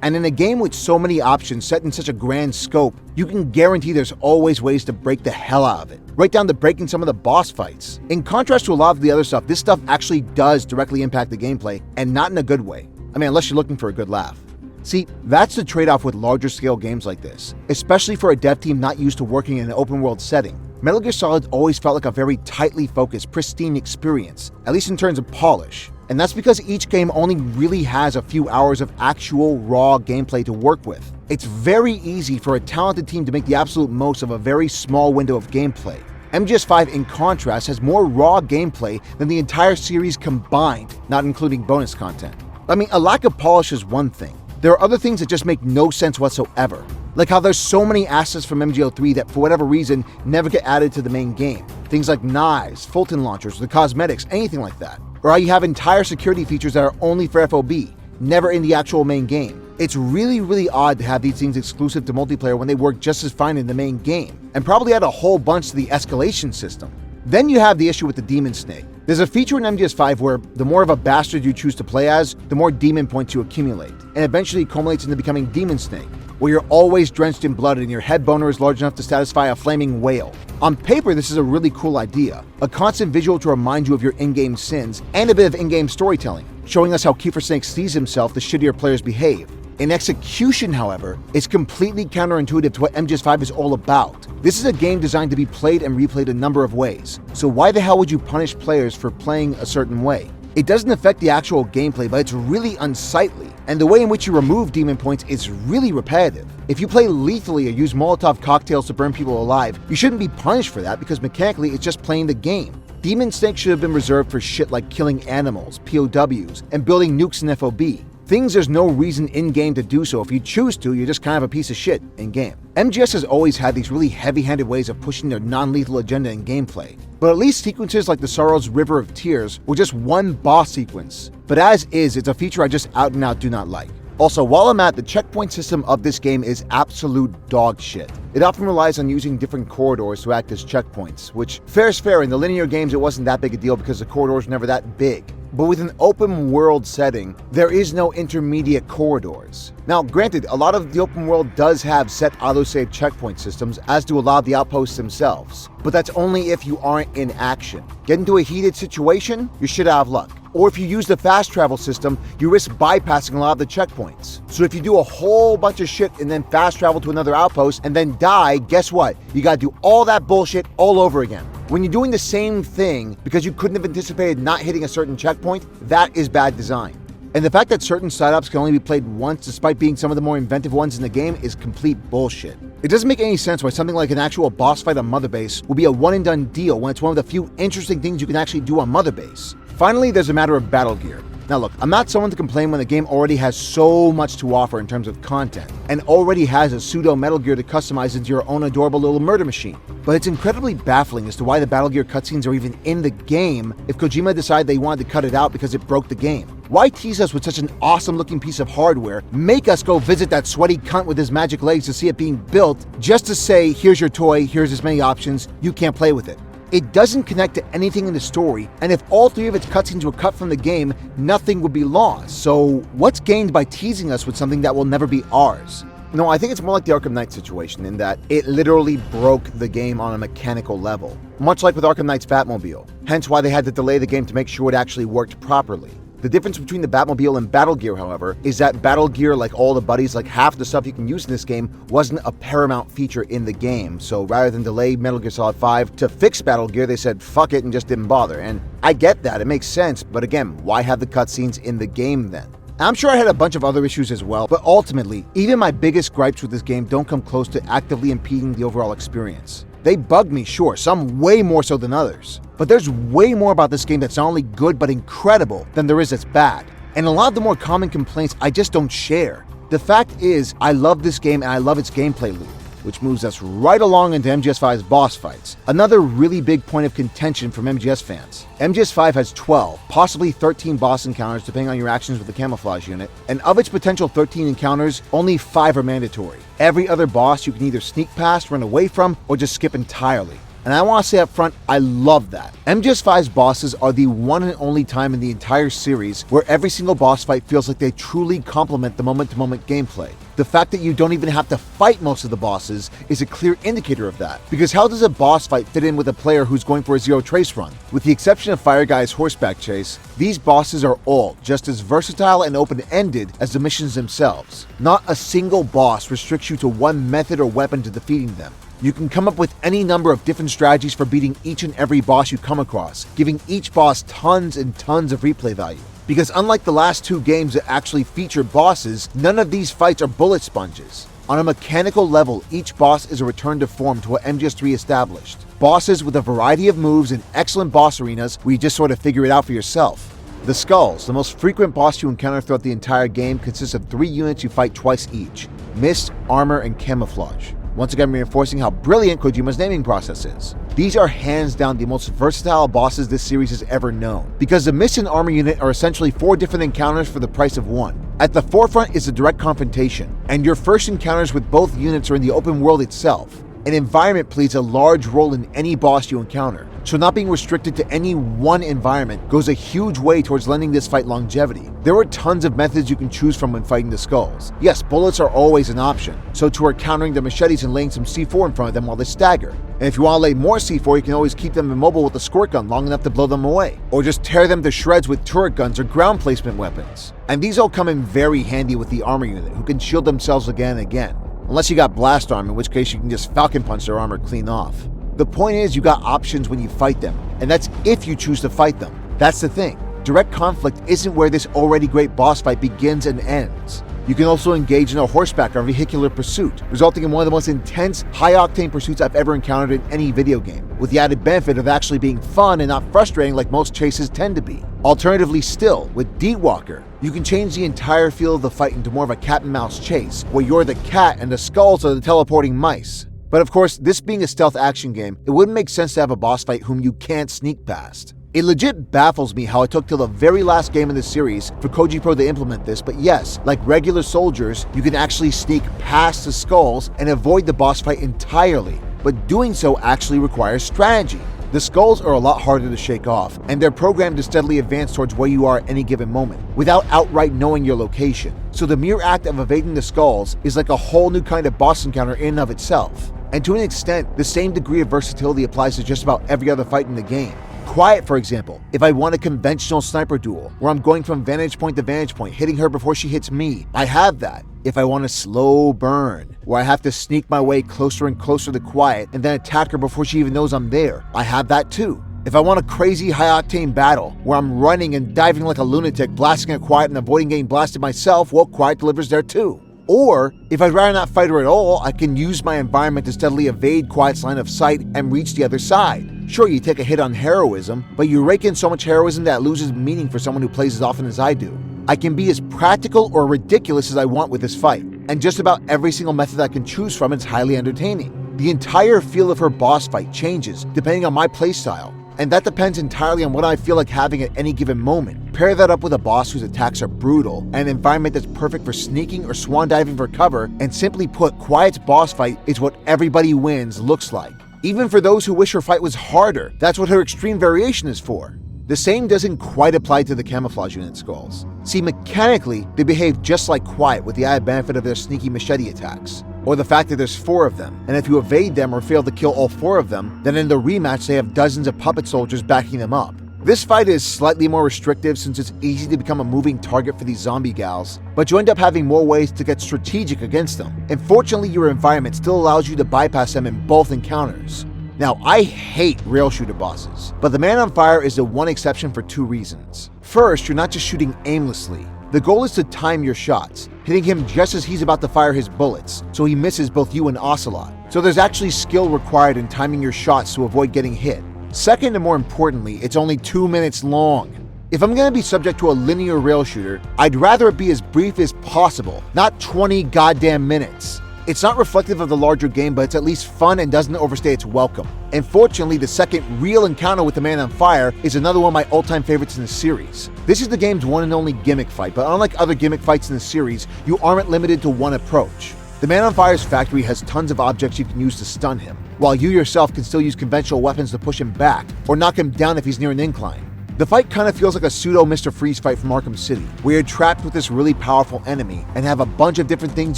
And in a game with so many options set in such a grand scope, you can guarantee there's always ways to break the hell out of it, right down to breaking some of the boss fights. In contrast to a lot of the other stuff, this stuff actually does directly impact the gameplay, and not in a good way. I mean, unless you're looking for a good laugh. See, that's the trade-off with larger scale games like this, especially for a dev team not used to working in an open world setting. Metal Gear Solid always felt like a very tightly focused, pristine experience, at least in terms of polish. And that's because each game only really has a few hours of actual raw gameplay to work with. It's very easy for a talented team to make the absolute most of a very small window of gameplay. MGS5, in contrast, has more raw gameplay than the entire series combined, not including bonus content. I mean, a lack of polish is one thing. There are other things that just make no sense whatsoever. Like how there's so many assets from MGO3 that for whatever reason never get added to the main game. Things like knives, Fulton launchers, the cosmetics, anything like that. Or how you have entire security features that are only for FOB, never in the actual main game. It's really odd to have these things exclusive to multiplayer when they work just as fine in the main game, and probably add a whole bunch to the escalation system. Then you have the issue with the Demon Snake. There's a feature in MGS5 where the more of a bastard you choose to play as, the more demon points you accumulate, and eventually culminates into becoming Demon Snake, where you're always drenched in blood and your head boner is large enough to satisfy a flaming whale. On paper, this is a really cool idea, a constant visual to remind you of your in-game sins, and a bit of in-game storytelling, showing us how Kiefer Snake sees himself the shittier players behave. In execution, however, it's completely counterintuitive to what MGS5 is all about. This is a game designed to be played and replayed a number of ways, so why the hell would you punish players for playing a certain way? It doesn't affect the actual gameplay, but it's really unsightly, and the way in which you remove demon points is really repetitive. If you play lethally or use Molotov cocktails to burn people alive, you shouldn't be punished for that because mechanically it's just playing the game. Demon Snake should have been reserved for shit like killing animals, POWs, and building nukes in FOB. Things there's no reason in-game to do so. If you choose to, you're just kind of a piece of shit in-game. MGS has always had these really heavy-handed ways of pushing their non-lethal agenda in gameplay. But at least sequences like the Sorrow's River of Tears were just one boss sequence. But as is, it's a feature I just out and out do not like. Also, while I'm at, the checkpoint system of this game is absolute dog shit. It often relies on using different corridors to act as checkpoints, which, fair's fair, in the linear games it wasn't that big a deal because the corridors were never that big. But with an open world setting, there is no intermediate corridors. Now, granted, a lot of the open world does have set autosave checkpoint systems, as do a lot of the outposts themselves. But that's only if you aren't in action. Get into a heated situation, you're shit out of luck. Or if you use the fast travel system, you risk bypassing a lot of the checkpoints. So if you do a whole bunch of shit and then fast travel to another outpost and then die, guess what? You gotta do all that bullshit all over again. When you're doing the same thing because you couldn't have anticipated not hitting a certain checkpoint, that is bad design. And the fact that certain side-ups can only be played once despite being some of the more inventive ones in the game is complete bullshit. It doesn't make any sense why something like an actual boss fight on Mother Base will be a one-and-done deal when it's one of the few interesting things you can actually do on Mother Base. Finally, there's a matter of battle gear. Now look, I'm not someone to complain when the game already has so much to offer in terms of content, and already has a pseudo Metal Gear to customize into your own adorable little murder machine. But it's incredibly baffling as to why the Battle Gear cutscenes are even in the game if Kojima decided they wanted to cut it out because it broke the game. Why tease us with such an awesome looking piece of hardware, make us go visit that sweaty cunt with his magic legs to see it being built, just to say, here's your toy, here's as many options, you can't play with it. It doesn't connect to anything in the story, and if all three of its cutscenes were cut from the game, nothing would be lost. So what's gained by teasing us with something that will never be ours? No, I think it's more like the Arkham Knight situation in that it literally broke the game on a mechanical level. Much like with Arkham Knight's Batmobile, hence why they had to delay the game to make sure it actually worked properly. The difference between the Batmobile and Battle Gear, however, is that Battle Gear, like all the buddies, like half the stuff you can use in this game, wasn't a paramount feature in the game. So rather than delay Metal Gear Solid 5 to fix Battle Gear, they said fuck it and just didn't bother. And I get that, it makes sense, but again, why have the cutscenes in the game then? I'm sure I had a bunch of other issues as well, but ultimately, even my biggest gripes with this game don't come close to actively impeding the overall experience. They bug me, sure, some way more so than others. But there's way more about this game that's not only good but incredible than there is that's bad. And a lot of the more common complaints I just don't share. The fact is, I love this game and I love its gameplay loop, which moves us right along into MGS5's boss fights. Another really big point of contention from MGS fans. MGS5 has 12, possibly 13 boss encounters depending on your actions with the camouflage unit, and of its potential 13 encounters, only 5 are mandatory. Every other boss you can either sneak past, run away from, or just skip entirely. And I want to say up front, I love that. MGS5's bosses are the one and only time in the entire series where every single boss fight feels like they truly complement the moment-to-moment gameplay. The fact that you don't even have to fight most of the bosses is a clear indicator of that, because how does a boss fight fit in with a player who's going for a zero trace run? With the exception of Fire Guy's horseback chase, these bosses are all just as versatile and open-ended as the missions themselves. Not a single boss restricts you to one method or weapon to defeating them. You can come up with any number of different strategies for beating each and every boss you come across, giving each boss tons and tons of replay value. Because unlike the last 2 games that actually feature bosses, none of these fights are bullet sponges. On a mechanical level, each boss is a return to form to what MGS3 established. Bosses with a variety of moves and excellent boss arenas where you just sort of figure it out for yourself. The Skulls, the most frequent boss you encounter throughout the entire game, consists of 3 units you fight twice each: Mist, Armor, and Camouflage. Once again reinforcing how brilliant Kojima's naming process is. These are hands down the most versatile bosses this series has ever known, because the Mist and Armor unit are essentially 4 different encounters for the price of 1. At the forefront is a direct confrontation, and your first encounters with both units are in the open world itself. An environment plays a large role in any boss you encounter, so not being restricted to any one environment goes a huge way towards lending this fight longevity. There are tons of methods you can choose from when fighting the Skulls. Yes, bullets are always an option, so too are countering their machetes and laying some C4 in front of them while they stagger. And if you want to lay more C4, you can always keep them immobile with a squirt gun long enough to blow them away, or just tear them to shreds with turret guns or ground placement weapons. And these all come in very handy with the Armor unit, who can shield themselves again and again. Unless you got Blast Arm, in which case you can just Falcon Punch their armor clean off. The point is, you got options when you fight them, and that's if you choose to fight them. That's the thing. direct conflict isn't where this already great boss fight begins and ends. You can also engage in a horseback or vehicular pursuit, resulting in one of the most intense, high-octane pursuits I've ever encountered in any video game, with the added benefit of actually being fun and not frustrating like most chases tend to be. Alternatively still, with Deed Walker, you can change the entire feel of the fight into more of a cat and mouse chase, where you're the cat and the skulls are the teleporting mice. But of course, this being a stealth action game, it wouldn't make sense to have a boss fight whom you can't sneak past. It legit baffles me how it took till the very last game in the series for Koji Pro to implement this, but yes, like regular soldiers, you can actually sneak past the skulls and avoid the boss fight entirely, but doing so actually requires strategy. The skulls are a lot harder to shake off, and they're programmed to steadily advance towards where you are at any given moment, without outright knowing your location. So the mere act of evading the skulls is like a whole new kind of boss encounter in and of itself. And to an extent, the same degree of versatility applies to just about every other fight in the game. Quiet, for example, if I want a conventional sniper duel, where I'm going from vantage point to vantage point, hitting her before she hits me, I have that. If I want a slow burn, where I have to sneak my way closer and closer to Quiet and then attack her before she even knows I'm there, I have that too. If I want a crazy high-octane battle, where I'm running and diving like a lunatic, blasting at Quiet and avoiding getting blasted myself, well, Quiet delivers there too. Or, if I'd rather not fight her at all, I can use my environment to steadily evade Quiet's line of sight and reach the other side. Sure, you take a hit on heroism, but you rake in so much heroism that it loses meaning for someone who plays as often as I do. I can be as practical or ridiculous as I want with this fight, and just about every single method I can choose from is highly entertaining. The entire feel of her boss fight changes depending on my playstyle, and that depends entirely on what I feel like having at any given moment. Pair that up with a boss whose attacks are brutal, and an environment that's perfect for sneaking or swan diving for cover, and simply put, Quiet's boss fight is what everybody wins looks like. Even for those who wish her fight was harder, that's what her extreme variation is for. The same doesn't quite apply to the camouflage unit skulls. See, mechanically, they behave just like Quiet with the added benefit of their sneaky machete attacks, or the fact that there's 4 of them, and if you evade them or fail to kill all 4 of them, then in the rematch they have dozens of puppet soldiers backing them up. This fight is slightly more restrictive since it's easy to become a moving target for these zombie gals, but you end up having more ways to get strategic against them, and fortunately your environment still allows you to bypass them in both encounters. Now, I hate rail shooter bosses, but the Man on Fire is the one exception for 2 reasons. First, you're not just shooting aimlessly. The goal is to time your shots, hitting him just as he's about to fire his bullets, so he misses both you and Ocelot. So there's actually skill required in timing your shots to avoid getting hit. Second, and more importantly, it's only 2 minutes long. If I'm going to be subject to a linear rail shooter, I'd rather it be as brief as possible, not 20 goddamn minutes. It's not reflective of the larger game, but it's at least fun and doesn't overstay its welcome. And fortunately, the second real encounter with the Man on Fire is another one of my all-time favorites in the series. This is the game's one and only gimmick fight, but unlike other gimmick fights in the series, you aren't limited to one approach. The Man on Fire's factory has tons of objects you can use to stun him, while you yourself can still use conventional weapons to push him back, or knock him down if he's near an incline. The fight kind of feels like a pseudo Mr. Freeze fight from Arkham City, where you're trapped with this really powerful enemy and have a bunch of different things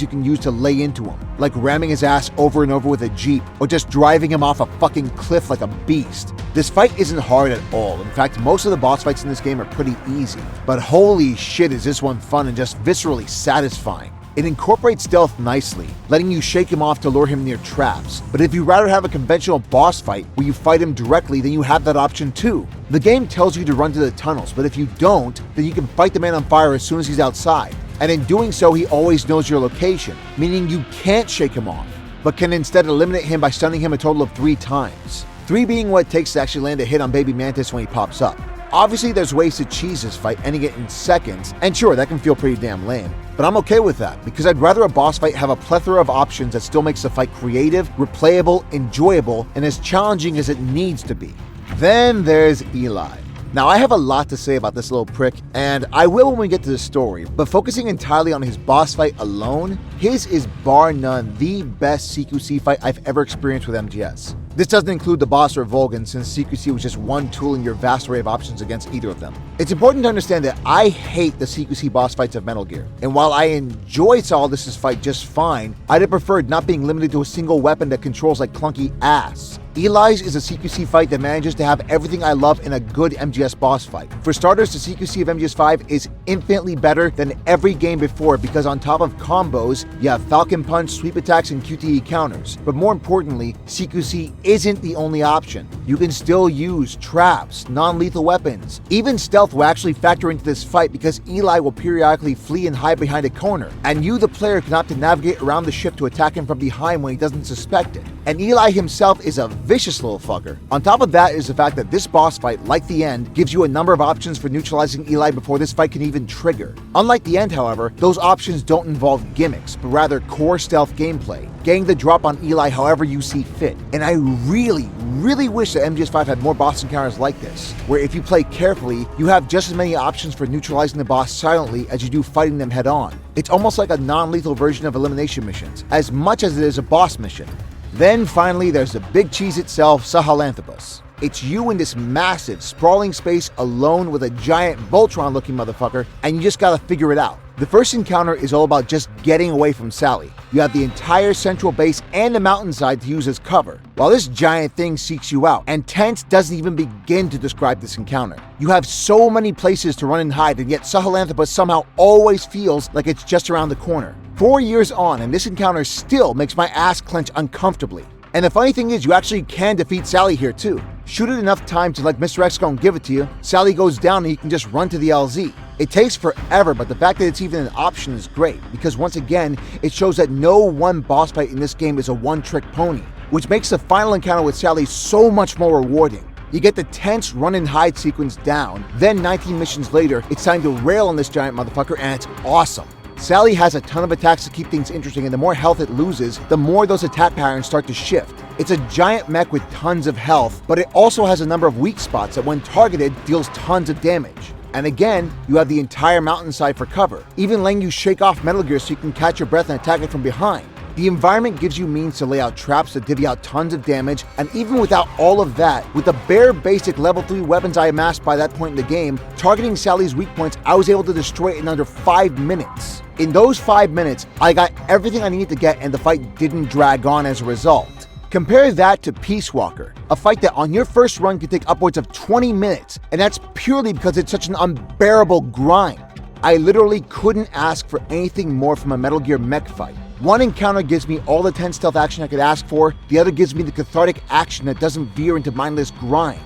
you can use to lay into him, like ramming his ass over and over with a jeep, or just driving him off a fucking cliff like a beast. This fight isn't hard at all. In fact, most of the boss fights in this game are pretty easy, but holy shit is this one fun and just viscerally satisfying. It incorporates stealth nicely, letting you shake him off to lure him near traps. But if you'd rather have a conventional boss fight where you fight him directly, then you have that option too. The game tells you to run to the tunnels, but if you don't, then you can fight the Man on Fire as soon as he's outside. And in doing so, he always knows your location, meaning you can't shake him off, but can instead eliminate him by stunning him a total of 3 times. 3 being what it takes to actually land a hit on Baby Mantis when he pops up. Obviously, there's ways to cheese this fight, ending it in seconds, and sure, that can feel pretty damn lame. But I'm okay with that, because I'd rather a boss fight have a plethora of options that still makes the fight creative, replayable, enjoyable, and as challenging as it needs to be. Then there's Eli. Now, I have a lot to say about this little prick, and I will when we get to the story, but focusing entirely on his boss fight alone, his is bar none the best CQC fight I've ever experienced with MGS. This doesn't include the boss or Volgin, since CQC was just one tool in your vast array of options against either of them. It's important to understand that I hate the CQC boss fights of Metal Gear, and while I enjoy Solidus's fight just fine, I'd have preferred not being limited to a single weapon that controls like clunky ass. Eli's is a CQC fight that manages to have everything I love in a good MGS boss fight. For starters, the CQC of MGS5 is infinitely better than every game before because on top of combos, you have Falcon Punch, sweep attacks, and QTE counters. But more importantly, CQC isn't the only option. You can still use traps, non-lethal weapons, even stealth stealth will actually factor into this fight because Eli will periodically flee and hide behind a corner, and you, the player, can opt to navigate around the ship to attack him from behind when he doesn't suspect it. And Eli himself is a vicious little fucker. On top of that is the fact that this boss fight, like the end, gives you a number of options for neutralizing Eli before this fight can even trigger. Unlike the end, however, those options don't involve gimmicks, but rather core stealth gameplay, getting the drop on Eli however you see fit. And I really wish that MGS5 had more boss encounters like this, where if you play carefully, you have just as many options for neutralizing the boss silently as you do fighting them head on. It's almost like a non-lethal version of elimination missions, as much as it is a boss mission. Then finally, there's the big cheese itself, Sahelanthropus. It's you in this massive, sprawling space alone with a giant Voltron-looking motherfucker, and you just gotta figure it out. The first encounter is all about just getting away from Sally. You have the entire central base and the mountainside to use as cover, while this giant thing seeks you out, and tense doesn't even begin to describe this encounter. You have so many places to run and hide, and yet Sahelanthropus somehow always feels like it's just around the corner. 4 years on, and this encounter still makes my ass clench uncomfortably. And the funny thing is, you actually can defeat Sally here too. Shoot it enough times to let Mr. X go and give it to you, Sally goes down and you can just run to the LZ. It takes forever, but the fact that it's even an option is great, because once again, it shows that no one boss fight in this game is a one-trick pony, which makes the final encounter with Sally so much more rewarding. You get the tense run and hide sequence down, then 19 missions later, it's time to rail on this giant motherfucker, and it's awesome. Sally has a ton of attacks to keep things interesting, and the more health it loses, the more those attack patterns start to shift. It's a giant mech with tons of health, but it also has a number of weak spots that when targeted deals tons of damage. And again, you have the entire mountainside for cover, even letting you shake off Metal Gear so you can catch your breath and attack it from behind. The environment gives you means to lay out traps that divvy out tons of damage, and even without all of that, with the bare basic level 3 weapons I amassed by that point in the game, targeting Sally's weak points, I was able to destroy it in under 5 minutes. In those 5 minutes, I got everything I needed to get, and the fight didn't drag on as a result. Compare that to Peace Walker, a fight that on your first run can take upwards of 20 minutes, and that's purely because it's such an unbearable grind. I literally couldn't ask for anything more from a Metal Gear mech fight. One encounter gives me all the tense stealth action I could ask for, the other gives me the cathartic action that doesn't veer into mindless grind.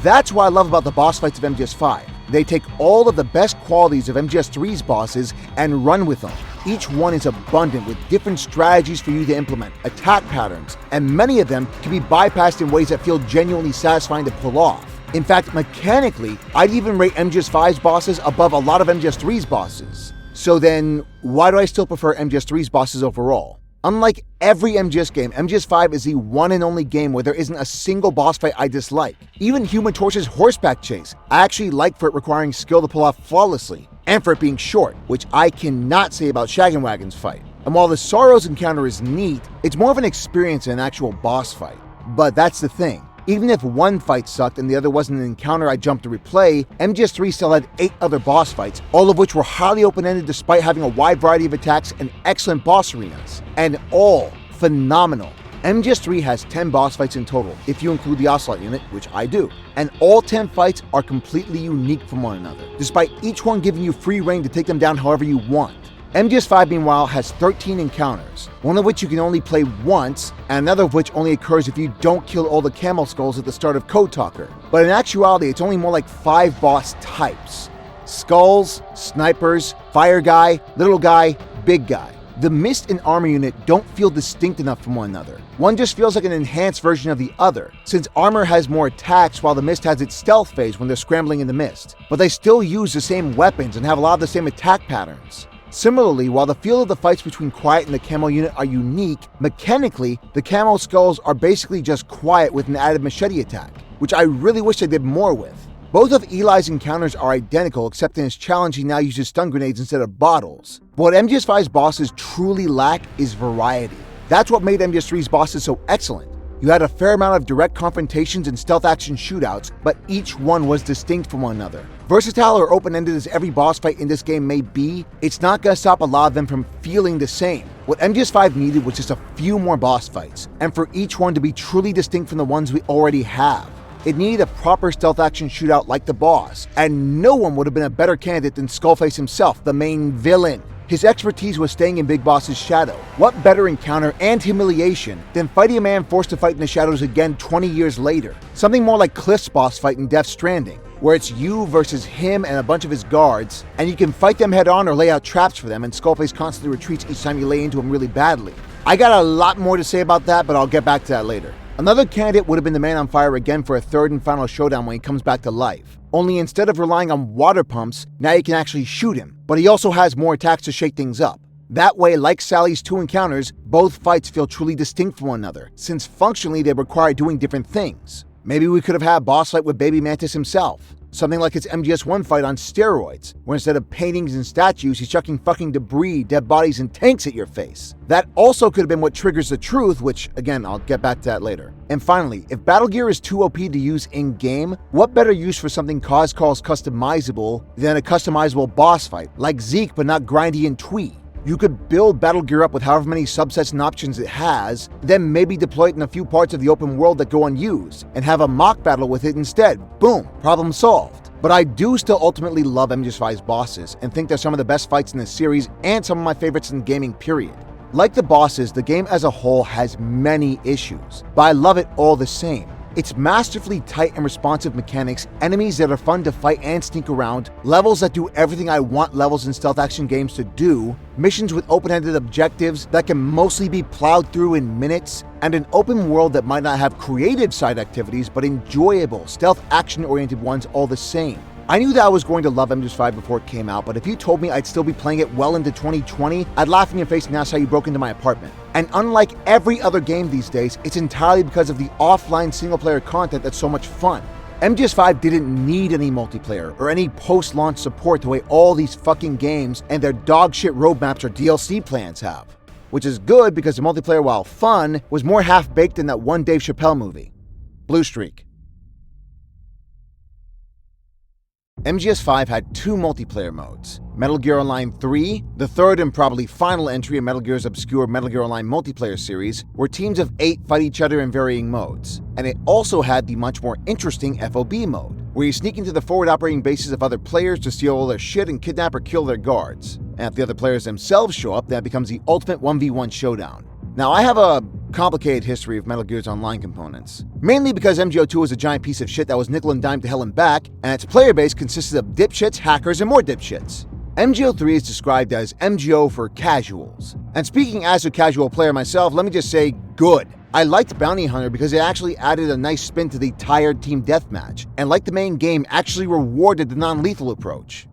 That's what I love about the boss fights of MGS5. They take all of the best qualities of MGS3's bosses and run with them. Each one is abundant with different strategies for you to implement, attack patterns, and many of them can be bypassed in ways that feel genuinely satisfying to pull off. In fact, mechanically, I'd even rate MGS5's bosses above a lot of MGS3's bosses. So then, why do I still prefer MGS3's bosses overall? Unlike every MGS game, MGS5 is the one and only game where there isn't a single boss fight I dislike. Even Human Torch's horseback chase, I actually like for it requiring skill to pull off flawlessly, and for it being short, which I cannot say about Shaggin' Wagon's fight. And while the Sorrows encounter is neat, it's more of an experience than an actual boss fight. But that's the thing. Even if one fight sucked and the other wasn't an encounter I jumped to replay, MGS3 still had 8 other boss fights, all of which were highly open-ended despite having a wide variety of attacks and excellent boss arenas. And all phenomenal. MGS3 has 10 boss fights in total, if you include the Ocelot unit, which I do. And all 10 fights are completely unique from one another, despite each one giving you free reign to take them down however you want. MGS5, meanwhile, has 13 encounters, one of which you can only play once, and another of which only occurs if you don't kill all the camel skulls at the start of Code Talker. But in actuality, it's only more like 5 boss types. Skulls, snipers, fire guy, little guy, big guy. The Mist and Armor unit don't feel distinct enough from one another. One just feels like an enhanced version of the other, since Armor has more attacks while the Mist has its stealth phase when they're scrambling in the mist. But they still use the same weapons and have a lot of the same attack patterns. Similarly, while the feel of the fights between Quiet and the Camo unit are unique, mechanically, the Camo skulls are basically just Quiet with an added machete attack, which I really wish they did more with. Both of Eli's encounters are identical, except in his challenge he now uses stun grenades instead of bottles. But what MGS5's bosses truly lack is variety. That's what made MGS3's bosses so excellent. You had a fair amount of direct confrontations and stealth action shootouts, but each one was distinct from one another. Versatile or open-ended as every boss fight in this game may be, it's not gonna stop a lot of them from feeling the same. What MGS5 needed was just a few more boss fights, and for each one to be truly distinct from the ones we already have. It needed a proper stealth action shootout like the boss, and no one would have been a better candidate than Skullface himself, the main villain. His expertise was staying in Big Boss's shadow. What better encounter and humiliation than fighting a man forced to fight in the shadows again 20 years later? Something more like Cliff's boss fight in Death Stranding. where it's you versus him and a bunch of his guards, and you can fight them head on or lay out traps for them, and Skullface constantly retreats each time you lay into him really badly. I got a lot more to say about that, but I'll get back to that later. Another candidate would have been the Man on Fire again for a third and final showdown when he comes back to life. Only instead of relying on water pumps, now you can actually shoot him, but he also has more attacks to shake things up. That way, like Sally's 2 encounters, both fights feel truly distinct from one another, since functionally they require doing different things. Maybe we could have had a boss fight with Baby Mantis himself. Something like his MGS1 fight on steroids, where instead of paintings and statues, he's chucking fucking debris, dead bodies, and tanks at your face. That also could have been what triggers the truth, which, again, I'll get back to that later. And finally, if Battle Gear is too OP to use in-game, what better use for something Kaz calls customizable than a customizable boss fight, like Zeke but not grindy and twee? You could build Battle Gear up with however many subsets and options it has, then maybe deploy it in a few parts of the open world that go unused, and have a mock battle with it instead. Boom, problem solved. But I do still ultimately love MGS5's bosses, and think they're some of the best fights in the series, and some of my favorites in gaming period. Like the bosses, the game as a whole has many issues, but I love it all the same. It's masterfully tight and responsive mechanics, enemies that are fun to fight and sneak around, levels that do everything I want levels in stealth action games to do, missions with open-ended objectives that can mostly be plowed through in minutes, and an open world that might not have creative side activities but enjoyable, stealth action-oriented ones all the same. I knew that I was going to love MGS5 before it came out, but if you told me I'd still be playing it well into 2020, I'd laugh in your face and ask how you broke into my apartment. And unlike every other game these days, it's entirely because of the offline single-player content that's so much fun. MGS5 didn't need any multiplayer or any post-launch support the way all these fucking games and their dogshit roadmaps or DLC plans have. Which is good because the multiplayer, while fun, was more half-baked than that one Dave Chappelle movie, Blue Streak. MGS5 had 2 multiplayer modes, Metal Gear Online 3, the third and probably final entry in Metal Gear's obscure Metal Gear Online multiplayer series, where teams of 8 fight each other in varying modes. And it also had the much more interesting FOB mode, where you sneak into the forward operating bases of other players to steal all their shit and kidnap or kill their guards. And if the other players themselves show up, that becomes the ultimate 1v1 showdown. Now, I have a complicated history of Metal Gear's online components, mainly because MGO2 was a giant piece of shit that was nickel and dime to hell and back, and its player base consisted of dipshits, hackers, and more dipshits. MGO3 is described as MGO for casuals. And speaking as a casual player myself, let me just say, good. I liked Bounty Hunter because it actually added a nice spin to the tired team deathmatch, and like the main game, actually rewarded the non-lethal approach.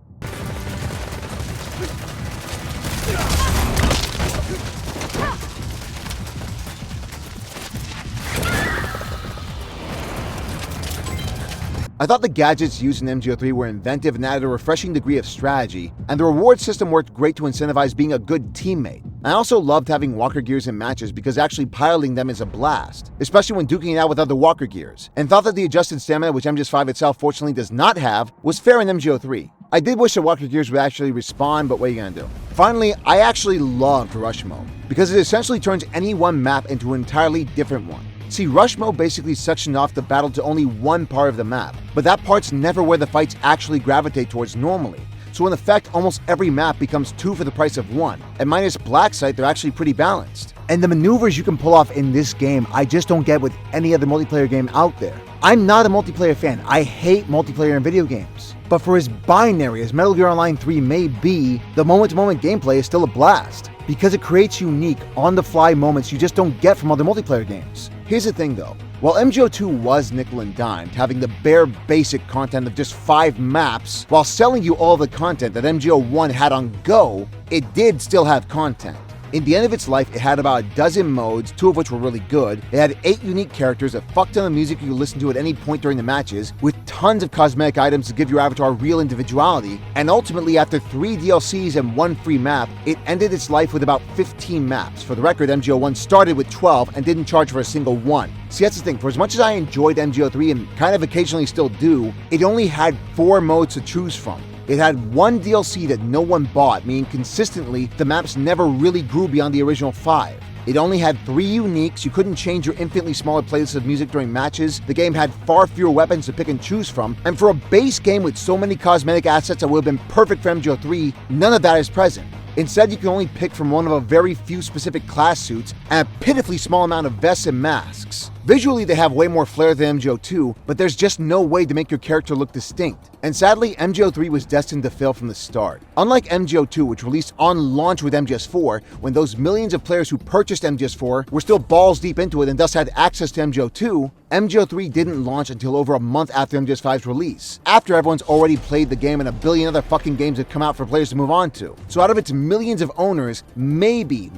I thought the gadgets used in MGO3 were inventive and added a refreshing degree of strategy, and the reward system worked great to incentivize being a good teammate. I also loved having Walker Gears in matches because actually piloting them is a blast, especially when duking it out with other Walker Gears, and thought that the adjusted stamina, which MGS5 itself fortunately does not have, was fair in MGO3. I did wish that Walker Gears would actually respawn, but what are you gonna do? Finally, I actually loved Rush Mode, because it essentially turns any one map into an entirely different one. See, Rush Mode basically sectioned off the battle to only one part of the map, but that part's never where the fights actually gravitate towards normally. So in effect, almost every map becomes 2 for the price of 1, and minus Black Site, they're actually pretty balanced. And the maneuvers you can pull off in this game, I just don't get with any other multiplayer game out there. I'm not a multiplayer fan, I hate multiplayer in video games. But for as binary as Metal Gear Online 3 may be, the moment-to-moment gameplay is still a blast, because it creates unique, on-the-fly moments you just don't get from other multiplayer games. Here's the thing though, while MGO2 was nickel and dimed, having the bare basic content of just 5 maps, while selling you all the content that MGO1 had on go, it did still have content. In the end of its life, it had about a dozen modes, 2 of which were really good. It had 8 unique characters, a fuck ton of music you could listen to at any point during the matches, with tons of cosmetic items to give your avatar real individuality, and ultimately after 3 DLCs and 1 free map, it ended its life with about 15 maps. For the record, MGO1 started with 12 and didn't charge for a single one. See, that's the thing, for as much as I enjoyed MGO3 and kind of occasionally still do, it only had 4 modes to choose from. It had 1 DLC that no one bought, meaning consistently, the maps never really grew beyond the original 5. It only had 3 uniques, you couldn't change your infinitely smaller playlists of music during matches, the game had far fewer weapons to pick and choose from, and for a base game with so many cosmetic assets that would have been perfect for MGO3, none of that is present. Instead, you can only pick from one of a very few specific class suits and a pitifully small amount of vests and masks. Visually, they have way more flair than MGO2, but there's just no way to make your character look distinct. And sadly, MGO3 was destined to fail from the start. Unlike MGO2, which released on launch with MGS4, when those millions of players who purchased MGS4 were still balls deep into it and thus had access to MGO2, MGO3 didn't launch until over a month after MGS5's release, after everyone's already played the game and a billion other fucking games have come out for players to move on to. So out of its millions of owners, maybe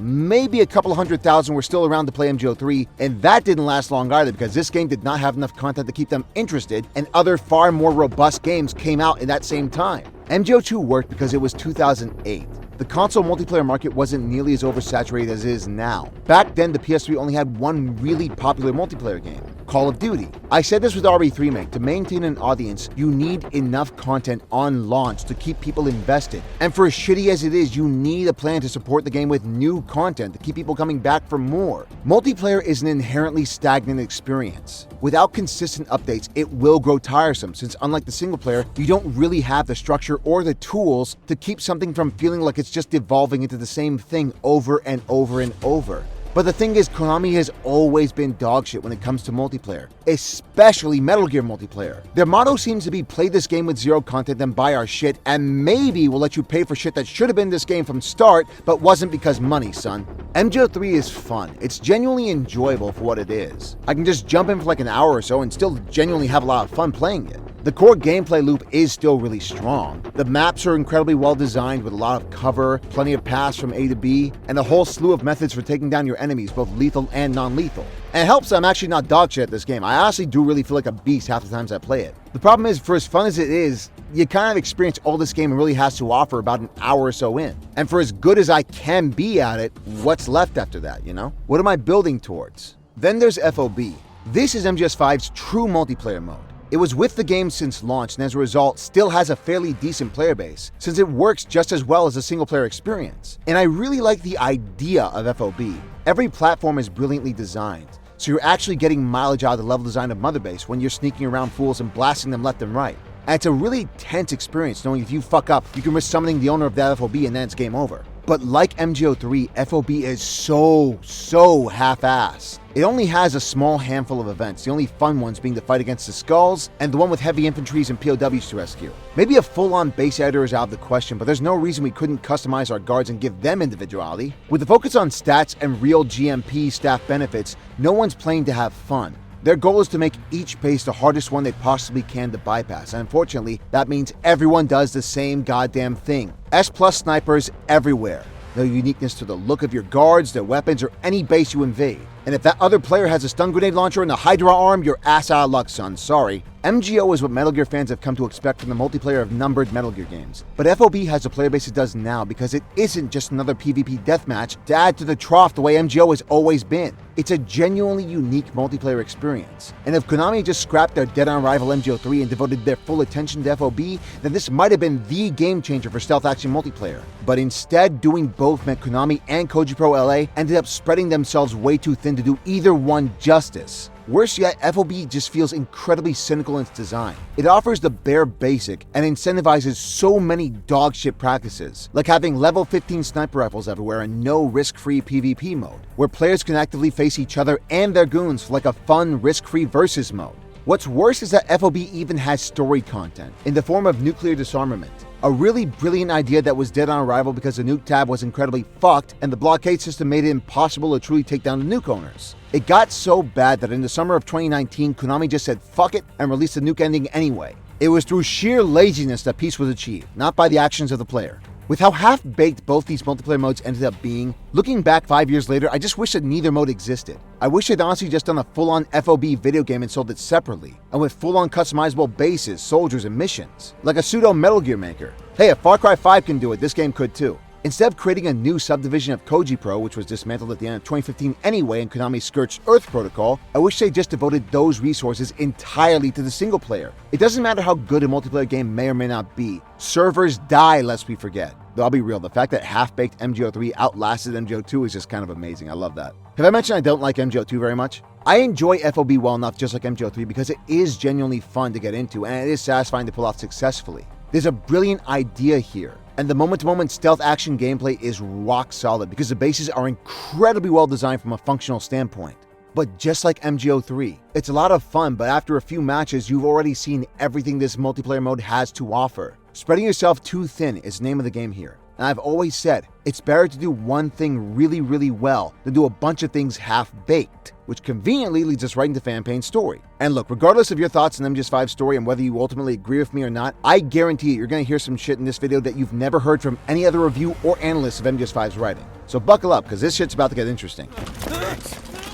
a couple 100,000 were still around to play MGO3, and that didn't last long either because this game did not have enough content to keep them interested, and other far more robust games came out in that same time. MGO2 worked because it was 2008. The console multiplayer market wasn't nearly as oversaturated as it is now. Back then, the PS3 only had one really popular multiplayer game, Call of Duty. I said this with RE3 Remake, to maintain an audience, you need enough content on launch to keep people invested. And for as shitty as it is, you need a plan to support the game with new content to keep people coming back for more. Multiplayer is an inherently stagnant experience. Without consistent updates, it will grow tiresome, since unlike the single player, you don't really have the structure or the tools to keep something from feeling like it's just evolving into the same thing over and over and over. But the thing is, Konami has always been dogshit when it comes to multiplayer, especially Metal Gear multiplayer. Their motto seems to be play this game with zero content, then buy our shit, and maybe we'll let you pay for shit that should have been this game from start, but wasn't because money, son. MGO3 is fun. It's genuinely enjoyable for what it is. I can just jump in for like an hour or so and still genuinely have a lot of fun playing it. The core gameplay loop is still really strong. The maps are incredibly well designed with a lot of cover, plenty of paths from A to B, and a whole slew of methods for taking down your enemies, both lethal and non-lethal. And it helps that I'm actually not dogshit at this game. I honestly do really feel like a beast half the times I play it. The problem is, for as fun as it is, you kind of experience all this game really has to offer about an hour or so in. And for as good as I can be at it, what's left after that, you know? What am I building towards? Then there's FOB. This is MGS5's true multiplayer mode. It was with the game since launch, and as a result, still has a fairly decent player base, since it works just as well as a single-player experience. And I really like the idea of FOB. Every platform is brilliantly designed, so you're actually getting mileage out of the level design of Mother Base when you're sneaking around fools and blasting them left and right. And it's a really tense experience knowing if you fuck up, you can risk summoning the owner of that FOB and then it's game over. But like MGO3, FOB is so half-assed. It only has a small handful of events, the only fun ones being the fight against the Skulls and the one with heavy infantries and POWs to rescue. Maybe a full-on base editor is out of the question, but there's no reason we couldn't customize our guards and give them individuality. With the focus on stats and real GMP staff benefits, no one's playing to have fun. Their goal is to make each base the hardest one they possibly can to bypass, and unfortunately, that means everyone does the same goddamn thing. S+ snipers everywhere. No uniqueness to the look of your guards, their weapons, or any base you invade. And if that other player has a stun grenade launcher and a Hydra arm, you're ass out of luck, son. Sorry. MGO is what Metal Gear fans have come to expect from the multiplayer of numbered Metal Gear games. But FOB has the player base it does now because it isn't just another PvP deathmatch to add to the trough the way MGO has always been. It's a genuinely unique multiplayer experience. And if Konami just scrapped their dead-on-arrival MGO3 and devoted their full attention to FOB, then this might have been the game changer for stealth action multiplayer. But instead, doing both meant Konami and Koji Pro LA ended up spreading themselves way too thin to do either one justice. Worse yet, FOB just feels incredibly cynical in its design. It offers the bare basic and incentivizes so many dogshit practices, like having level 15 sniper rifles everywhere and no risk-free PvP mode, where players can actively face each other and their goons for like a fun risk-free versus mode. What's worse is that FOB even has story content, in the form of nuclear disarmament. A really brilliant idea that was dead on arrival because the nuke tab was incredibly fucked and the blockade system made it impossible to truly take down the nuke owners. It got so bad that in the summer of 2019, Konami just said fuck it and released the nuke ending anyway. It was through sheer laziness that peace was achieved, not by the actions of the player. With how half-baked both these multiplayer modes ended up being, looking back 5 years later, I just wish that neither mode existed. I wish they'd honestly just done a full-on FOB video game and sold it separately, and with full-on customizable bases, soldiers, and missions. Like a pseudo Metal Gear maker. Hey, if Far Cry 5 can do it, this game could too. Instead of creating a new subdivision of Koji Pro, which was dismantled at the end of 2015 anyway in Konami's Scorched Earth protocol, I wish they just devoted those resources entirely to the single player. It doesn't matter how good a multiplayer game may or may not be. Servers die lest we forget. Though I'll be real, the fact that half-baked MGO3 outlasted MGO2 is just kind of amazing. I love that. Have I mentioned I don't like MGO2 very much? I enjoy FOB well enough just like MGO3 because it is genuinely fun to get into and it is satisfying to pull off successfully. There's a brilliant idea here. And the moment-to-moment stealth action gameplay is rock solid because the bases are incredibly well designed from a functional standpoint. but just like MGO3. It's a lot of fun, but after a few matches, you've already seen everything this multiplayer mode has to offer. Spreading yourself too thin is the name of the game here. And I've always said, it's better to do one thing really, really well than do a bunch of things half-baked, which conveniently leads us right into Phantom story. And look, regardless of your thoughts on MGS5 story and whether you ultimately agree with me or not, I guarantee you're going to hear some shit in this video that you've never heard from any other review or analyst of MGS5's writing. So buckle up, because this shit's about to get interesting.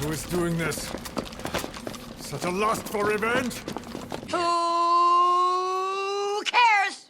Who is doing this? Such a lust for revenge? Who cares?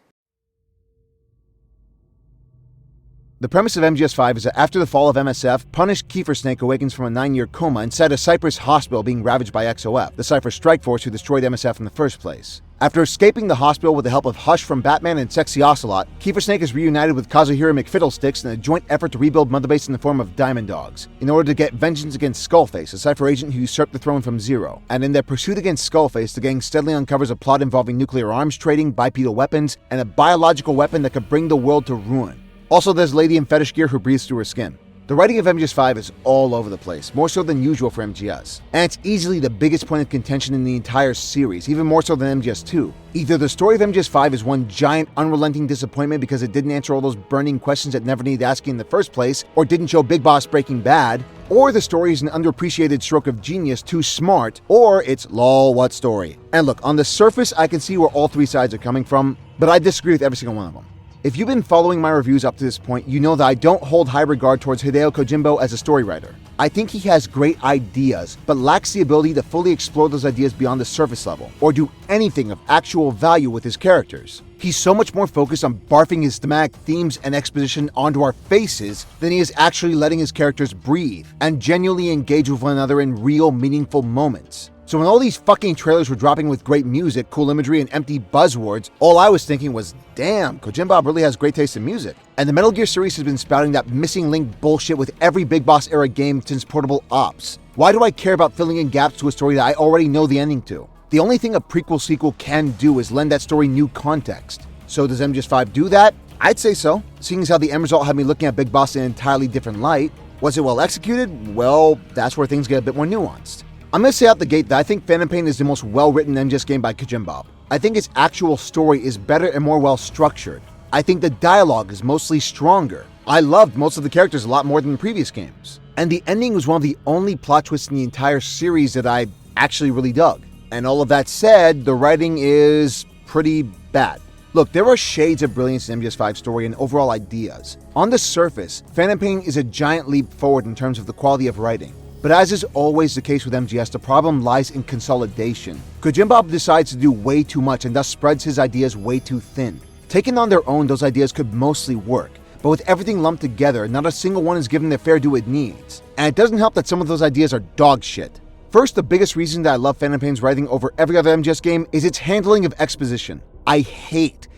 The premise of MGS5 is that after the fall of MSF, punished Kiefer Snake awakens from a 9-year coma inside a Cyprus hospital being ravaged by XOF, the Cypher strike force who destroyed MSF in the first place. After escaping the hospital with the help of Hush from Batman and Sexy Ocelot, Kiefer Snake is reunited with Kazuhira McFiddlesticks in a joint effort to rebuild Mother Base in the form of Diamond Dogs, in order to get vengeance against Skullface, a Cypher agent who usurped the throne from Zero. And in their pursuit against Skullface, the gang steadily uncovers a plot involving nuclear arms trading, bipedal weapons, and a biological weapon that could bring the world to ruin. Also, there's Lady in fetish gear who breathes through her skin. The writing of MGS5 is all over the place, more so than usual for MGS. And it's easily the biggest point of contention in the entire series, even more so than MGS2. Either the story of MGS5 is one giant, unrelenting disappointment because it didn't answer all those burning questions that never needed asking in the first place, or didn't show Big Boss Breaking Bad, or the story is an underappreciated stroke of genius too smart, or it's lol, what story? And look, on the surface, I can see where all three sides are coming from, but I disagree with every single one of them. If you've been following my reviews up to this point, you know that I don't hold high regard towards Hideo Kojimbo as a story writer. I think he has great ideas, but lacks the ability to fully explore those ideas beyond the surface level, or do anything of actual value with his characters. He's so much more focused on barfing his thematic themes and exposition onto our faces than he is actually letting his characters breathe and genuinely engage with one another in real, meaningful moments. So when all these fucking trailers were dropping with great music, cool imagery, and empty buzzwords, all I was thinking was, damn, Kojimbo really has great taste in music. And the Metal Gear series has been spouting that missing link bullshit with every Big Boss era game since Portable Ops. Why do I care about filling in gaps to a story that I already know the ending to? The only thing a prequel sequel can do is lend that story new context. So does MGS5 do that? I'd say so, seeing as how the end result had me looking at Big Boss in an entirely different light. Was it well executed? Well, that's where things get a bit more nuanced. I'm going to say out the gate that I think Phantom Pain is the most well-written MGS game by Kojimbo. I think its actual story is better and more well-structured. I think the dialogue is mostly stronger. I loved most of the characters a lot more than the previous games. And the ending was one of the only plot twists in the entire series that I actually really dug. And all of that said, the writing is pretty bad. Look, there are shades of brilliance in MGS5's story and overall ideas. On the surface, Phantom Pain is a giant leap forward in terms of the quality of writing. But as is always the case with MGS, the problem lies in consolidation. Kojimbo decides to do way too much and thus spreads his ideas way too thin. Taken on their own, those ideas could mostly work, but with everything lumped together, not a single one is given the fair due it needs. And it doesn't help that some of those ideas are dog shit. First, the biggest reason that I love Phantom Pain's writing over every other MGS game is its handling of exposition. I hate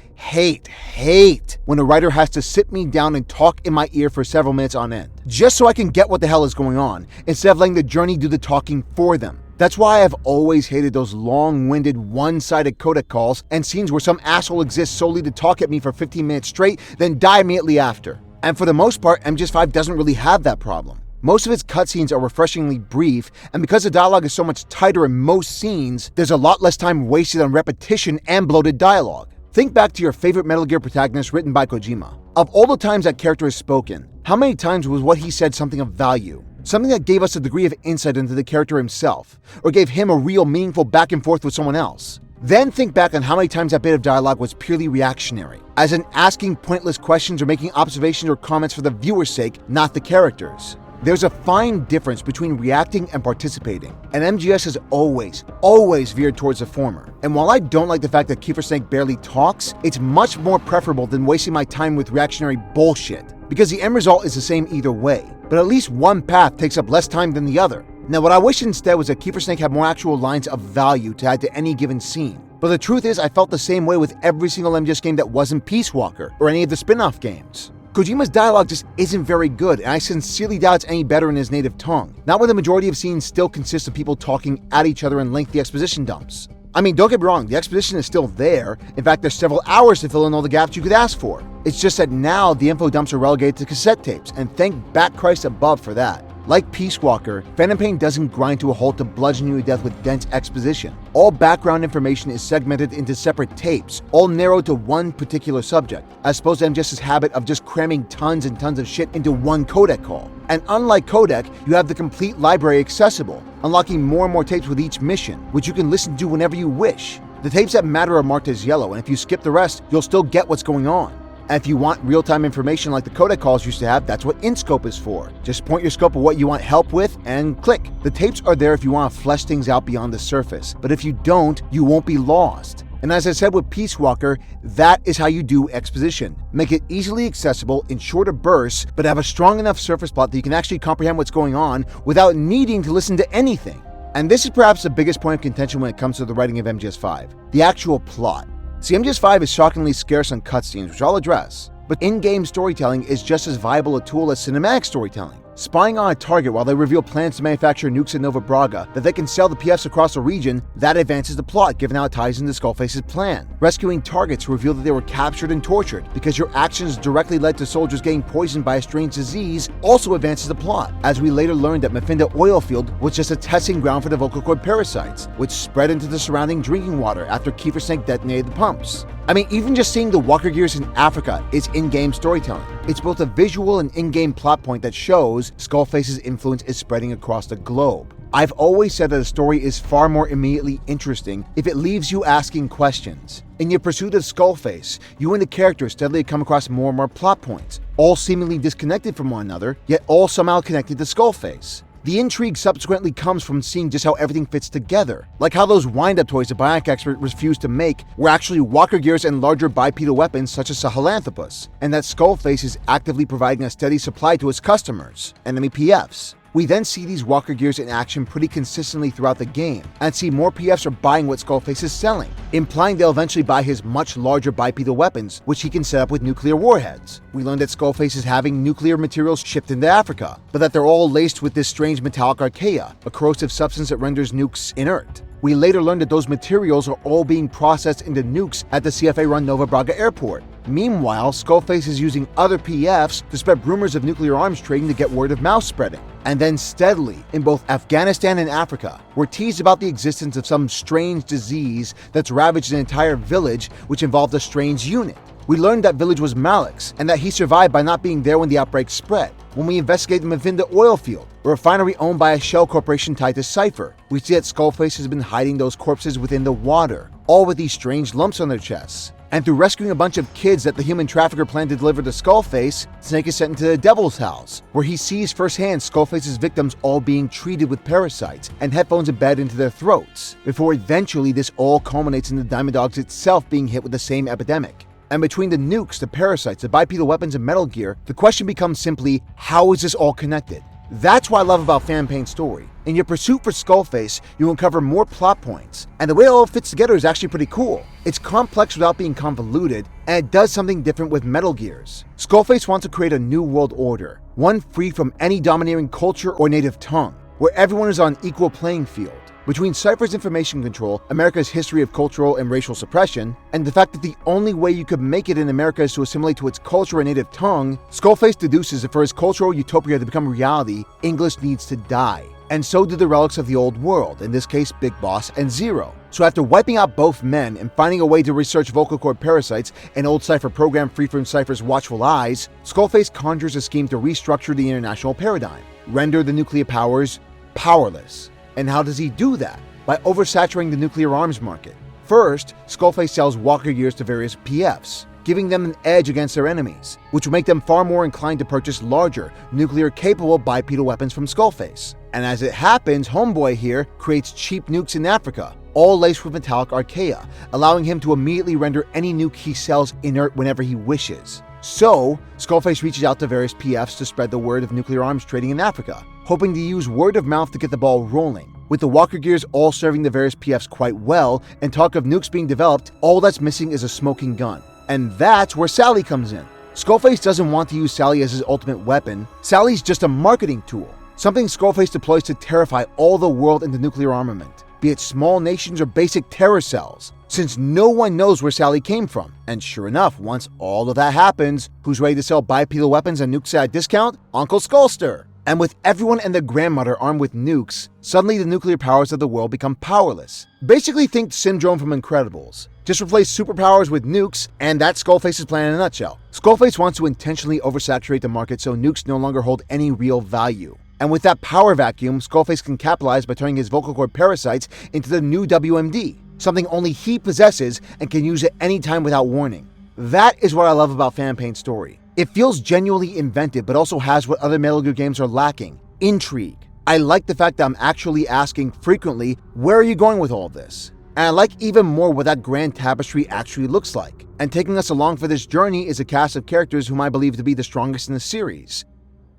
when a writer has to sit me down and talk in my ear for several minutes on end, just so I can get what the hell is going on, instead of letting the journey do the talking for them. That's why I've always hated those long-winded, one-sided codec calls and scenes where some asshole exists solely to talk at me for 15 minutes straight, then die immediately after. And for the most part, MGS5 doesn't really have that problem. Most of its cutscenes are refreshingly brief, and because the dialogue is so much tighter in most scenes, there's a lot less time wasted on repetition and bloated dialogue. Think back to your favorite Metal Gear protagonist written by Kojima. Of all the times that character has spoken, how many times was what he said something of value? Something that gave us a degree of insight into the character himself, or gave him a real meaningful back and forth with someone else. Then think back on how many times that bit of dialogue was purely reactionary, as in asking pointless questions or making observations or comments for the viewer's sake, not the character's. There's a fine difference between reacting and participating, and MGS has always veered towards the former. And while I don't like the fact that Kiefer Snake barely talks, it's much more preferable than wasting my time with reactionary bullshit, because the end result is the same either way, but at least one path takes up less time than the other. Now, what I wish instead was that Kiefer Snake had more actual lines of value to add to any given scene. But the truth is, I felt the same way with every single MGS game that wasn't Peace Walker, or any of the spin-off games. Kojima's dialogue just isn't very good, and I sincerely doubt it's any better in his native tongue. Not when the majority of scenes still consist of people talking at each other in lengthy exposition dumps. I mean, don't get me wrong, the exposition is still there. In fact, there's several hours to fill in all the gaps you could ask for. It's just that now the info dumps are relegated to cassette tapes, and thank back Christ above for that. Like Peace Walker, Phantom Pain doesn't grind to a halt to bludgeon you to death with dense exposition. All background information is segmented into separate tapes, all narrowed to one particular subject, as opposed to MGS's habit of just cramming tons and tons of shit into one codec call. And unlike Codec, you have the complete library accessible, unlocking more and more tapes with each mission, which you can listen to whenever you wish. The tapes that matter are marked as yellow, and if you skip the rest, you'll still get what's going on. And if you want real-time information like the codec calls used to have, that's what InScope is for. Just point your scope at what you want help with and click. The tapes are there if you want to flesh things out beyond the surface, but if you don't, you won't be lost. And as I said with Peace Walker, that is how you do exposition. Make it easily accessible in shorter bursts, but have a strong enough surface plot that you can actually comprehend what's going on without needing to listen to anything. And this is perhaps the biggest point of contention when it comes to the writing of MGS5, the actual plot. See, MGS5 is shockingly scarce on cutscenes, which I'll address, but in-game storytelling is just as viable a tool as cinematic storytelling. Spying on a target while they reveal plans to manufacture nukes in Nova Braga that they can sell to PFs across the region, that advances the plot given how it ties into Skullface's plan. Rescuing targets who reveal that they were captured and tortured because your actions directly led to soldiers getting poisoned by a strange disease also advances the plot, as we later learned that Mephinda Oilfield was just a testing ground for the vocal cord parasites, which spread into the surrounding drinking water after Kiefer Snake detonated the pumps. I mean, even just seeing the Walker Gears in Africa is in-game storytelling. It's both a visual and in-game plot point that shows Skullface's influence is spreading across the globe. I've always said that a story is far more immediately interesting if it leaves you asking questions. In your pursuit of Skullface, you and the character steadily come across more and more plot points, all seemingly disconnected from one another, yet all somehow connected to Skullface. The intrigue subsequently comes from seeing just how everything fits together, like how those wind-up toys the Bionic Expert refused to make were actually Walker Gears and larger bipedal weapons such as Sahelanthropus, and that Skullface is actively providing a steady supply to its customers, enemy PFs. We then see these Walker Gears in action pretty consistently throughout the game, and see more PFs are buying what Skullface is selling, implying they'll eventually buy his much larger bipedal weapons, which he can set up with nuclear warheads. We learned that Skullface is having nuclear materials shipped into Africa, but that they're all laced with this strange metallic archaea, a corrosive substance that renders nukes inert. We later learned that those materials are all being processed into nukes at the CFA-run Nova Braga airport. Meanwhile, Skullface is using other PFs to spread rumors of nuclear arms trading to get word of mouth spreading. And then steadily, in both Afghanistan and Africa, we're teased about the existence of some strange disease that's ravaged an entire village which involved a strange unit. We learned that village was Malik's, and that he survived by not being there when the outbreak spread. When we investigate the Mephinda Oilfield, a refinery owned by a shell corporation tied to Cypher, we see that Skullface has been hiding those corpses within the water, all with these strange lumps on their chests. And through rescuing a bunch of kids that the human trafficker planned to deliver to Skullface, Snake is sent into the Devil's House, where he sees firsthand Skullface's victims all being treated with parasites and headphones embedded into their throats, before eventually this all culminates in the Diamond Dogs itself being hit with the same epidemic. And between the nukes, the parasites, the bipedal weapons, and Metal Gear, the question becomes simply, how is this all connected? That's what I love about Phantom Pain's story. In your pursuit for Skullface, you uncover more plot points, and the way it all fits together is actually pretty cool. It's complex without being convoluted, and it does something different with Metal Gears. Skullface wants to create a new world order, one free from any domineering culture or native tongue, where everyone is on an equal playing field. Between Cypher's information control, America's history of cultural and racial suppression, and the fact that the only way you could make it in America is to assimilate to its culture and native tongue, Skullface deduces that for his cultural utopia to become reality, English needs to die. And so do the relics of the old world, in this case Big Boss and Zero. So after wiping out both men and finding a way to research vocal cord parasites, an old Cypher program free from Cypher's watchful eyes, Skullface conjures a scheme to restructure the international paradigm, render the nuclear powers powerless. And how does he do that? By oversaturating the nuclear arms market. First, Skullface sells Walker Gears to various PFs, giving them an edge against their enemies, which will make them far more inclined to purchase larger, nuclear-capable bipedal weapons from Skullface. And as it happens, Homeboy here creates cheap nukes in Africa, all laced with metallic archaea, allowing him to immediately render any nuke he sells inert whenever he wishes. So, Skullface reaches out to various PFs to spread the word of nuclear arms trading in Africa, hoping to use word of mouth to get the ball rolling. With the Walker Gears all serving the various PFs quite well, and talk of nukes being developed, all that's missing is a smoking gun. And that's where Sally comes in. Skullface doesn't want to use Sally as his ultimate weapon. Sally's just a marketing tool, something Skullface deploys to terrify all the world into nuclear armament, be it small nations or basic terror cells, since no one knows where Sally came from. And sure enough, once all of that happens, who's ready to sell bipedal weapons and nukes at a discount? Uncle Skullster. And with everyone and their grandmother armed with nukes, suddenly the nuclear powers of the world become powerless. Basically think Syndrome from Incredibles. Just replace superpowers with nukes, and that's Skullface's plan in a nutshell. Skullface wants to intentionally oversaturate the market so nukes no longer hold any real value. And with that power vacuum, Skullface can capitalize by turning his vocal cord parasites into the new WMD, something only he possesses and can use at any time without warning. That is what I love about Phantom Pain's story. It feels genuinely inventive, but also has what other Metal Gear games are lacking: intrigue. I like the fact that I'm actually asking frequently, where are you going with all this? And I like even more what that grand tapestry actually looks like. And taking us along for this journey is a cast of characters whom I believe to be the strongest in the series.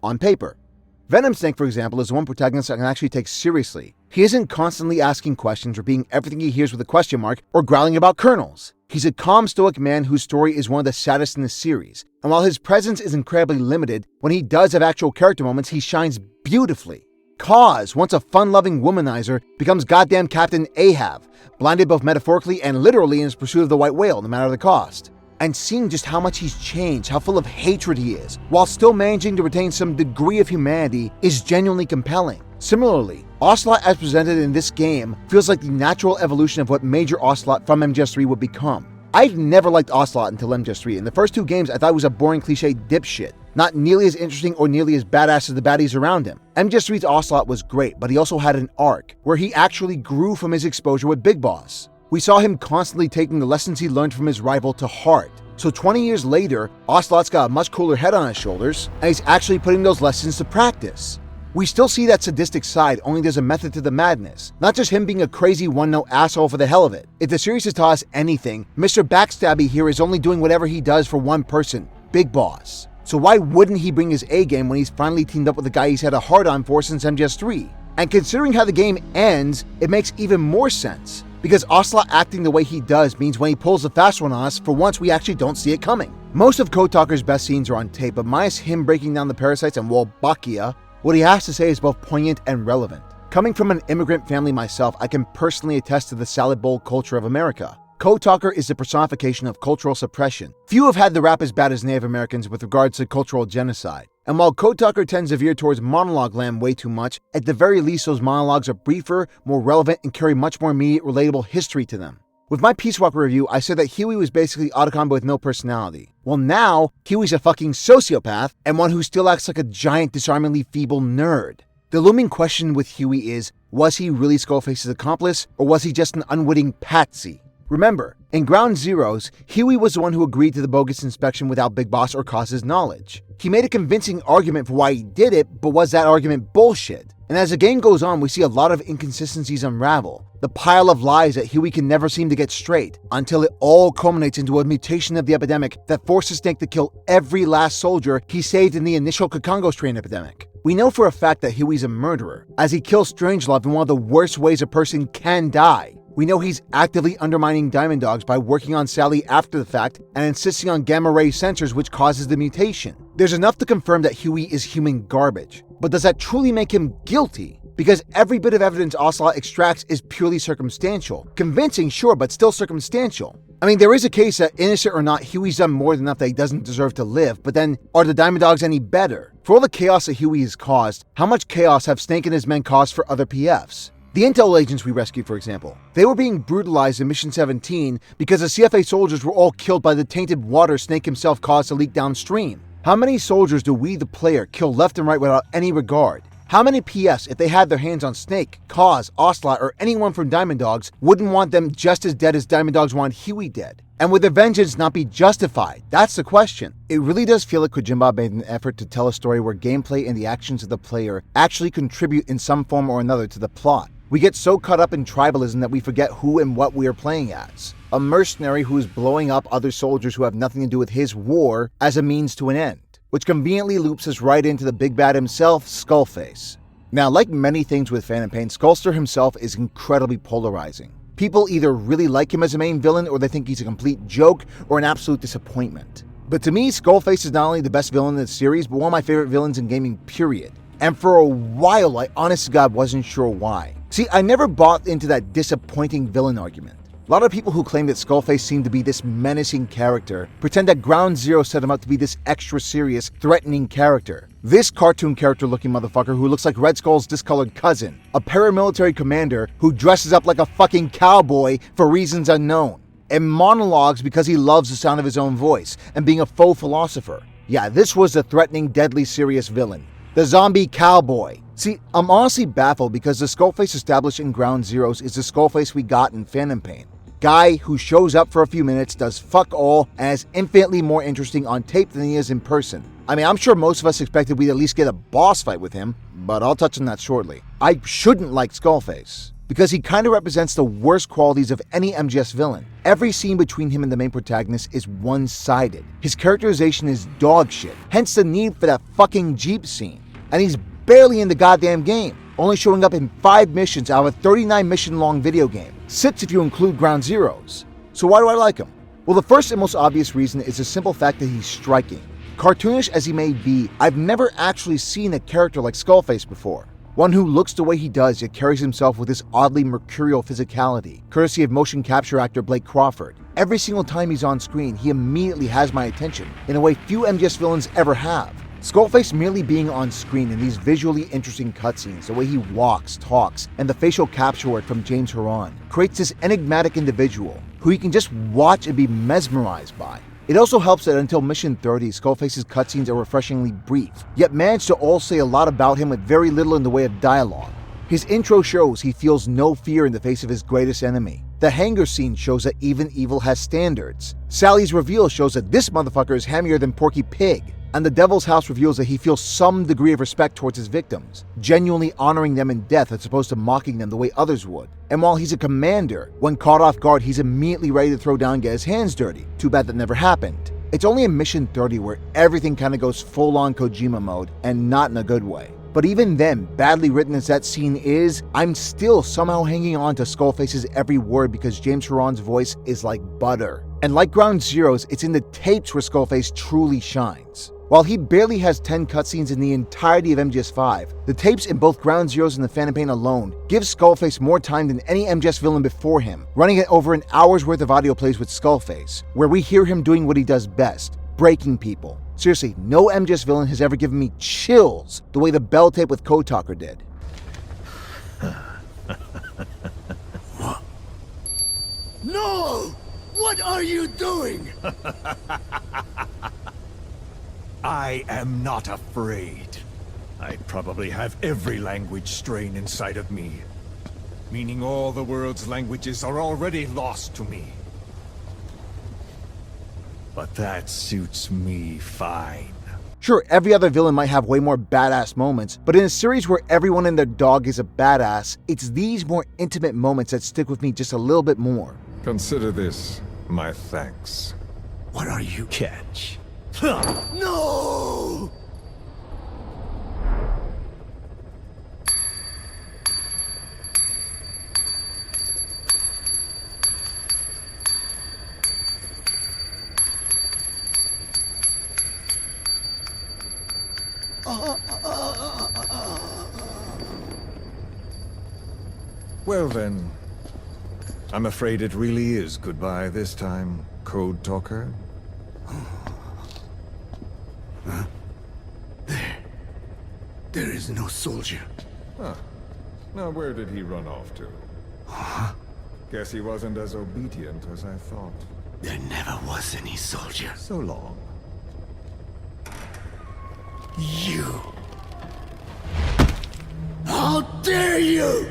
On paper. Venom Snake, for example, is the one protagonist I can actually take seriously. He isn't constantly asking questions, repeating everything he hears with a question mark, or growling about kernels. He's a calm, stoic man whose story is one of the saddest in the series. And while his presence is incredibly limited, when he does have actual character moments, he shines beautifully. Kaz, once a fun-loving womanizer, becomes goddamn Captain Ahab, blinded both metaphorically and literally in his pursuit of the white whale, no matter the cost. And seeing just how much he's changed, how full of hatred he is, while still managing to retain some degree of humanity, is genuinely compelling. Similarly, Ocelot as presented in this game feels like the natural evolution of what Major Ocelot from MGS3 would become. I'd never liked Ocelot until MGS3. In the first two games, I thought he was a boring cliche dipshit, not nearly as interesting or nearly as badass as the baddies around him. MGS3's Ocelot was great, but he also had an arc, where he actually grew from his exposure with Big Boss. We saw him constantly taking the lessons he learned from his rival to heart. So 20 years later, Ocelot's got a much cooler head on his shoulders, and he's actually putting those lessons to practice. We still see that sadistic side, only there's a method to the madness. Not just him being a crazy one-note asshole for the hell of it. If the series has taught us anything, Mr. Backstabby here is only doing whatever he does for one person, Big Boss. So why wouldn't he bring his A game when he's finally teamed up with the guy he's had a hard-on for since MGS3? And considering how the game ends, it makes even more sense. Because Ocelot acting the way he does means when he pulls the fast one on us, for once we actually don't see it coming. Most of Code Talker's best scenes are on tape, but minus him breaking down the parasites and Wolbachia, what he has to say is both poignant and relevant. Coming from an immigrant family myself, I can personally attest to the salad bowl culture of America. Code Talker is the personification of cultural suppression. Few have had the rap as bad as Native Americans with regards to cultural genocide. And while Code Talker tends to veer towards monologue land way too much, at the very least those monologues are briefer, more relevant, and carry much more immediate, relatable history to them. With my Peace Walker review, I said that Huey was basically Otacon with no personality. Well now, Huey's a fucking sociopath, and one who still acts like a giant, disarmingly feeble nerd. The looming question with Huey is, was he really Skullface's accomplice, or was he just an unwitting patsy? Remember, in Ground Zeroes, Huey was the one who agreed to the bogus inspection without Big Boss or Kaz's knowledge. He made a convincing argument for why he did it, but was that argument bullshit? And as the game goes on, we see a lot of inconsistencies unravel. The pile of lies that Huey can never seem to get straight, until it all culminates into a mutation of the epidemic that forces Snake to kill every last soldier he saved in the initial Kakongo strain epidemic. We know for a fact that Huey's a murderer, as he kills Strangelove in one of the worst ways a person can die. We know he's actively undermining Diamond Dogs by working on Sally after the fact and insisting on gamma ray sensors, which causes the mutation. There's enough to confirm that Huey is human garbage. But does that truly make him guilty? Because every bit of evidence Ocelot extracts is purely circumstantial. Convincing, sure, but still circumstantial. I mean, there is a case that, innocent or not, Huey's done more than enough that he doesn't deserve to live, but then, are the Diamond Dogs any better? For all the chaos that Huey has caused, how much chaos have Snake and his men caused for other PFs? The intel agents we rescued, for example, they were being brutalized in Mission 17 because the CFA soldiers were all killed by the tainted water Snake himself caused to leak downstream. How many soldiers do we, the player, kill left and right without any regard? How many PFs, if they had their hands on Snake, Kaz, Ocelot, or anyone from Diamond Dogs, wouldn't want them just as dead as Diamond Dogs want Huey dead? And would their vengeance not be justified? That's the question. It really does feel like Kojima made an effort to tell a story where gameplay and the actions of the player actually contribute in some form or another to the plot. We get so caught up in tribalism that we forget who and what we are playing as. A mercenary who is blowing up other soldiers who have nothing to do with his war as a means to an end, which conveniently loops us right into the big bad himself, Skullface. Now, like many things with Phantom Pain, Skullster himself is incredibly polarizing. People either really like him as a main villain, or they think he's a complete joke or an absolute disappointment. But to me, Skullface is not only the best villain in the series, but one of my favorite villains in gaming, period. And for a while, I honest to God wasn't sure why. See, I never bought into that disappointing villain argument. A lot of people who claim that Skullface seemed to be this menacing character pretend that Ground Zero set him up to be this extra serious, threatening character. This cartoon character looking motherfucker who looks like Red Skull's discolored cousin, a paramilitary commander who dresses up like a fucking cowboy for reasons unknown, and monologues because he loves the sound of his own voice and being a faux philosopher. Yeah, this was the threatening, deadly, serious villain. The zombie cowboy. See, I'm honestly baffled because the Skullface established in Ground Zeroes is the Skullface we got in Phantom Pain. Guy who shows up for a few minutes, does fuck all, and is infinitely more interesting on tape than he is in person. I mean, I'm sure most of us expected we'd at least get a boss fight with him, but I'll touch on that shortly. I shouldn't like Skullface, because he kind of represents the worst qualities of any MGS villain. Every scene between him and the main protagonist is one-sided. His characterization is dog shit, hence the need for that fucking Jeep scene. And he's barely in the goddamn game, only showing up in 5 missions out of a 39 mission long video game, 6 if you include Ground Zeroes. So why do I like him? Well, the first and most obvious reason is the simple fact that he's striking. Cartoonish as he may be, I've never actually seen a character like Skullface before. One who looks the way he does yet carries himself with this oddly mercurial physicality, courtesy of motion capture actor Blake Crawford. Every single time he's on screen, he immediately has my attention, in a way few MGS villains ever have. Skullface merely being on screen in these visually interesting cutscenes, the way he walks, talks, and the facial capture work from James Horan creates this enigmatic individual who you can just watch and be mesmerized by. It also helps that until Mission 30, Skullface's cutscenes are refreshingly brief, yet manage to all say a lot about him with very little in the way of dialogue. His intro shows he feels no fear in the face of his greatest enemy. The hangar scene shows that even evil has standards. Sally's reveal shows that this motherfucker is hammier than Porky Pig. And the Devil's House reveals that he feels some degree of respect towards his victims, genuinely honoring them in death as opposed to mocking them the way others would. And while he's a commander, when caught off guard, he's immediately ready to throw down and get his hands dirty. Too bad that never happened. It's only in Mission 30 where everything kind of goes full-on Kojima mode, and not in a good way. But even then, badly written as that scene is, I'm still somehow hanging on to Skullface's every word because James Horan's voice is like butter. And like Ground Zeroes, it's in the tapes where Skullface truly shines. While he barely has 10 cutscenes in the entirety of MGS5, the tapes in both Ground Zeroes and the Phantom Pain alone give Skullface more time than any MGS villain before him, running at over an hour's worth of audio plays with Skullface, where we hear him doing what he does best, breaking people. Seriously, no MGS villain has ever given me chills the way the Bell tape with Code Talker did. No! What are you doing? I am not afraid. I probably have every language strain inside of me, meaning all the world's languages are already lost to me. But that suits me fine. Sure, every other villain might have way more badass moments, but in a series where everyone and their dog is a badass, it's these more intimate moments that stick with me just a little bit more. Consider this my thanks. What are you? Catch. No! Well then, I'm afraid it really is goodbye this time, Code Talker. There is no soldier. Huh. Now where did he run off to? Guess he wasn't as obedient as I thought. There never was any soldier. So long. You! How dare you!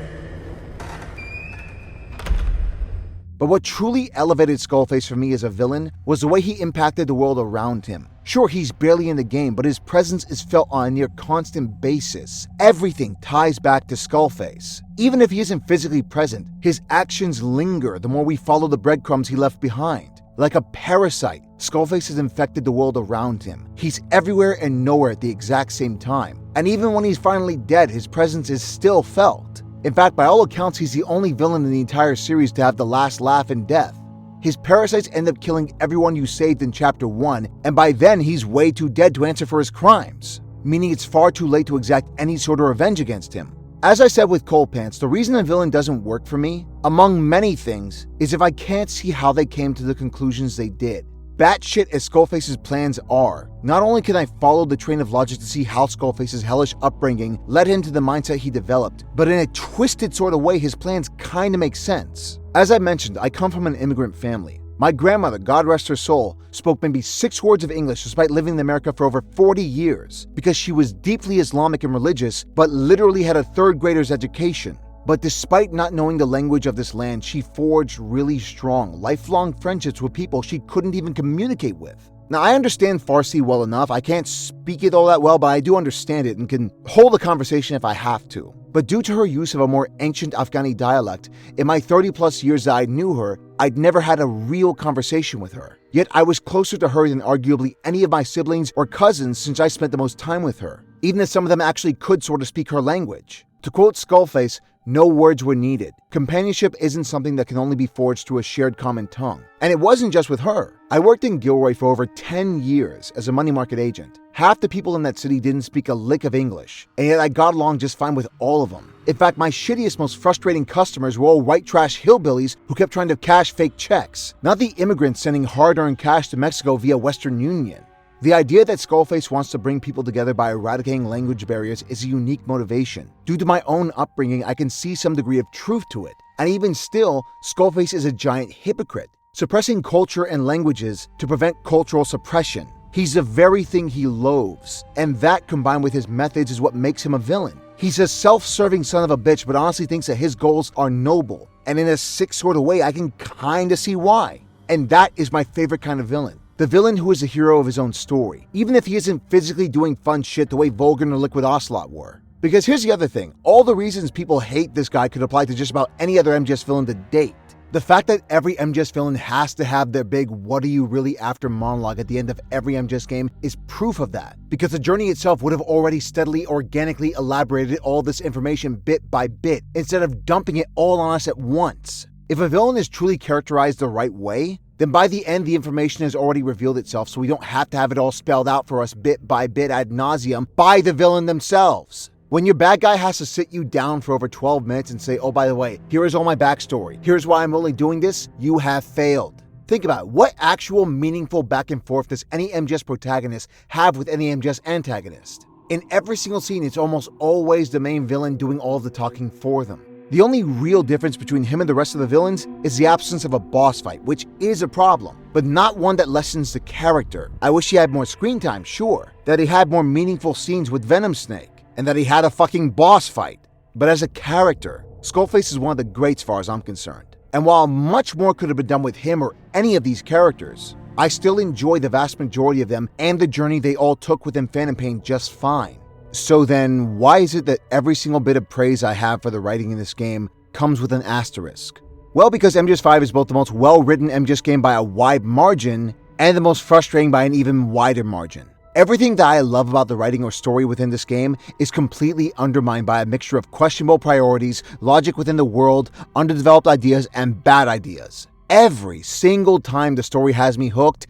But what truly elevated Skullface for me as a villain was the way he impacted the world around him. Sure, he's barely in the game, but his presence is felt on a near constant basis. Everything ties back to Skullface. Even if he isn't physically present, his actions linger the more we follow the breadcrumbs he left behind. Like a parasite, Skullface has infected the world around him. He's everywhere and nowhere at the exact same time. And even when he's finally dead, his presence is still felt. In fact, by all accounts, he's the only villain in the entire series to have the last laugh in death. His parasites end up killing everyone you saved in Chapter 1, and by then he's way too dead to answer for his crimes, meaning it's far too late to exact any sort of revenge against him. As I said with Cold Pants, the reason a villain doesn't work for me, among many things, is if I can't see how they came to the conclusions they did. Batshit as Skullface's plans are, not only can I follow the train of logic to see how Skullface's hellish upbringing led him to the mindset he developed, but in a twisted sort of way his plans kinda make sense. As I mentioned, I come from an immigrant family. My grandmother, God rest her soul, spoke maybe 6 words of English despite living in America for over 40 years because she was deeply Islamic and religious, but literally had a 3rd grader's education. But despite not knowing the language of this land, she forged really strong, lifelong friendships with people she couldn't even communicate with. Now, I understand Farsi well enough. I can't speak it all that well, but I do understand it and can hold a conversation if I have to. But due to her use of a more ancient Afghani dialect, in my 30+ years that I knew her, I'd never had a real conversation with her. Yet I was closer to her than arguably any of my siblings or cousins since I spent the most time with her, even as some of them actually could sort of speak her language. To quote Skullface, no words were needed. Companionship isn't something that can only be forged through a shared common tongue. And it wasn't just with her. I worked in Gilroy for over 10 years as a money market agent. Half the people in that city didn't speak a lick of English, and yet I got along just fine with all of them. In fact, my shittiest, most frustrating customers were all white trash hillbillies who kept trying to cash fake checks, not the immigrants sending hard-earned cash to Mexico via Western Union. The idea that Skullface wants to bring people together by eradicating language barriers is a unique motivation. Due to my own upbringing, I can see some degree of truth to it. And even still, Skullface is a giant hypocrite, suppressing culture and languages to prevent cultural suppression. He's the very thing he loathes, and that combined with his methods is what makes him a villain. He's a self-serving son of a bitch, but honestly thinks that his goals are noble. And in a sick sort of way, I can kinda see why. And that is my favorite kind of villain. The villain who is the hero of his own story, even if he isn't physically doing fun shit the way Volgren or Liquid Ocelot were. Because here's the other thing, all the reasons people hate this guy could apply to just about any other MGS villain to date. The fact that every MGS villain has to have their big "what are you really after" monologue at the end of every MGS game is proof of that, because the journey itself would have already steadily, organically elaborated all this information bit by bit, instead of dumping it all on us at once. If a villain is truly characterized the right way, then by the end the information has already revealed itself, so we don't have to have it all spelled out for us bit by bit ad nauseum by the villain themselves. When your bad guy has to sit you down for over 12 minutes and say, oh, by the way, here is all my backstory, here's why I'm only doing this, you have failed. Think about it. What actual meaningful back and forth does any MGS protagonist have with any MGS antagonist? In every single scene, it's almost always the main villain doing all of the talking for them. The only real difference between him and the rest of the villains is the absence of a boss fight, which is a problem, but not one that lessens the character. I wish he had more screen time, sure, that he had more meaningful scenes with Venom Snake, and that he had a fucking boss fight. But as a character, Skullface is one of the greats as far as I'm concerned. And while much more could have been done with him or any of these characters, I still enjoy the vast majority of them and the journey they all took within Phantom Pain just fine. So then, why is it that every single bit of praise I have for the writing in this game comes with an asterisk? Well, because MGS5 is both the most well-written MGS game by a wide margin and the most frustrating by an even wider margin. Everything that I love about the writing or story within this game is completely undermined by a mixture of questionable priorities, logic within the world, underdeveloped ideas, and bad ideas. Every single time the story has me hooked,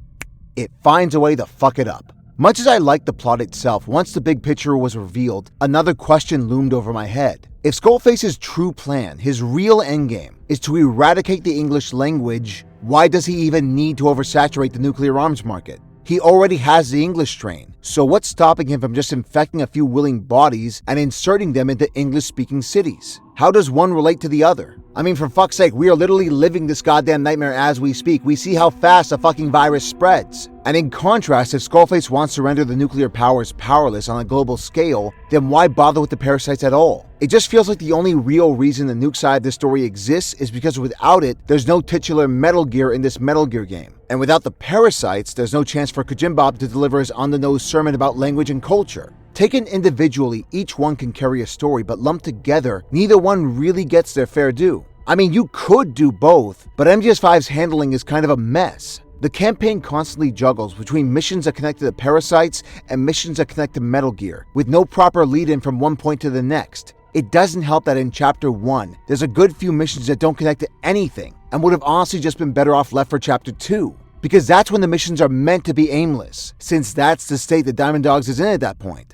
it finds a way to fuck it up. Much as I liked the plot itself, once the big picture was revealed, another question loomed over my head. If Skullface's true plan, his real endgame, is to eradicate the English language, why does he even need to oversaturate the nuclear arms market? He already has the English strain, so what's stopping him from just infecting a few willing bodies and inserting them into English-speaking cities? How does one relate to the other? I mean, for fuck's sake, we are literally living this goddamn nightmare as we speak. We see how fast a fucking virus spreads. And in contrast, if Skullface wants to render the nuclear powers powerless on a global scale, then why bother with the parasites at all? It just feels like the only real reason the nuke side of this story exists is because without it, there's no titular Metal Gear in this Metal Gear game. And without the parasites, there's no chance for Kojimbob to deliver his on-the-nose sermon about language and culture. Taken individually, each one can carry a story, but lumped together, neither one really gets their fair due. I mean, you could do both, but MGS5's handling is kind of a mess. The campaign constantly juggles between missions that connect to the parasites and missions that connect to Metal Gear, with no proper lead-in from one point to the next. It doesn't help that in Chapter 1, there's a good few missions that don't connect to anything, and would have honestly just been better off left for Chapter 2. Because that's when the missions are meant to be aimless, since that's the state that Diamond Dogs is in at that point.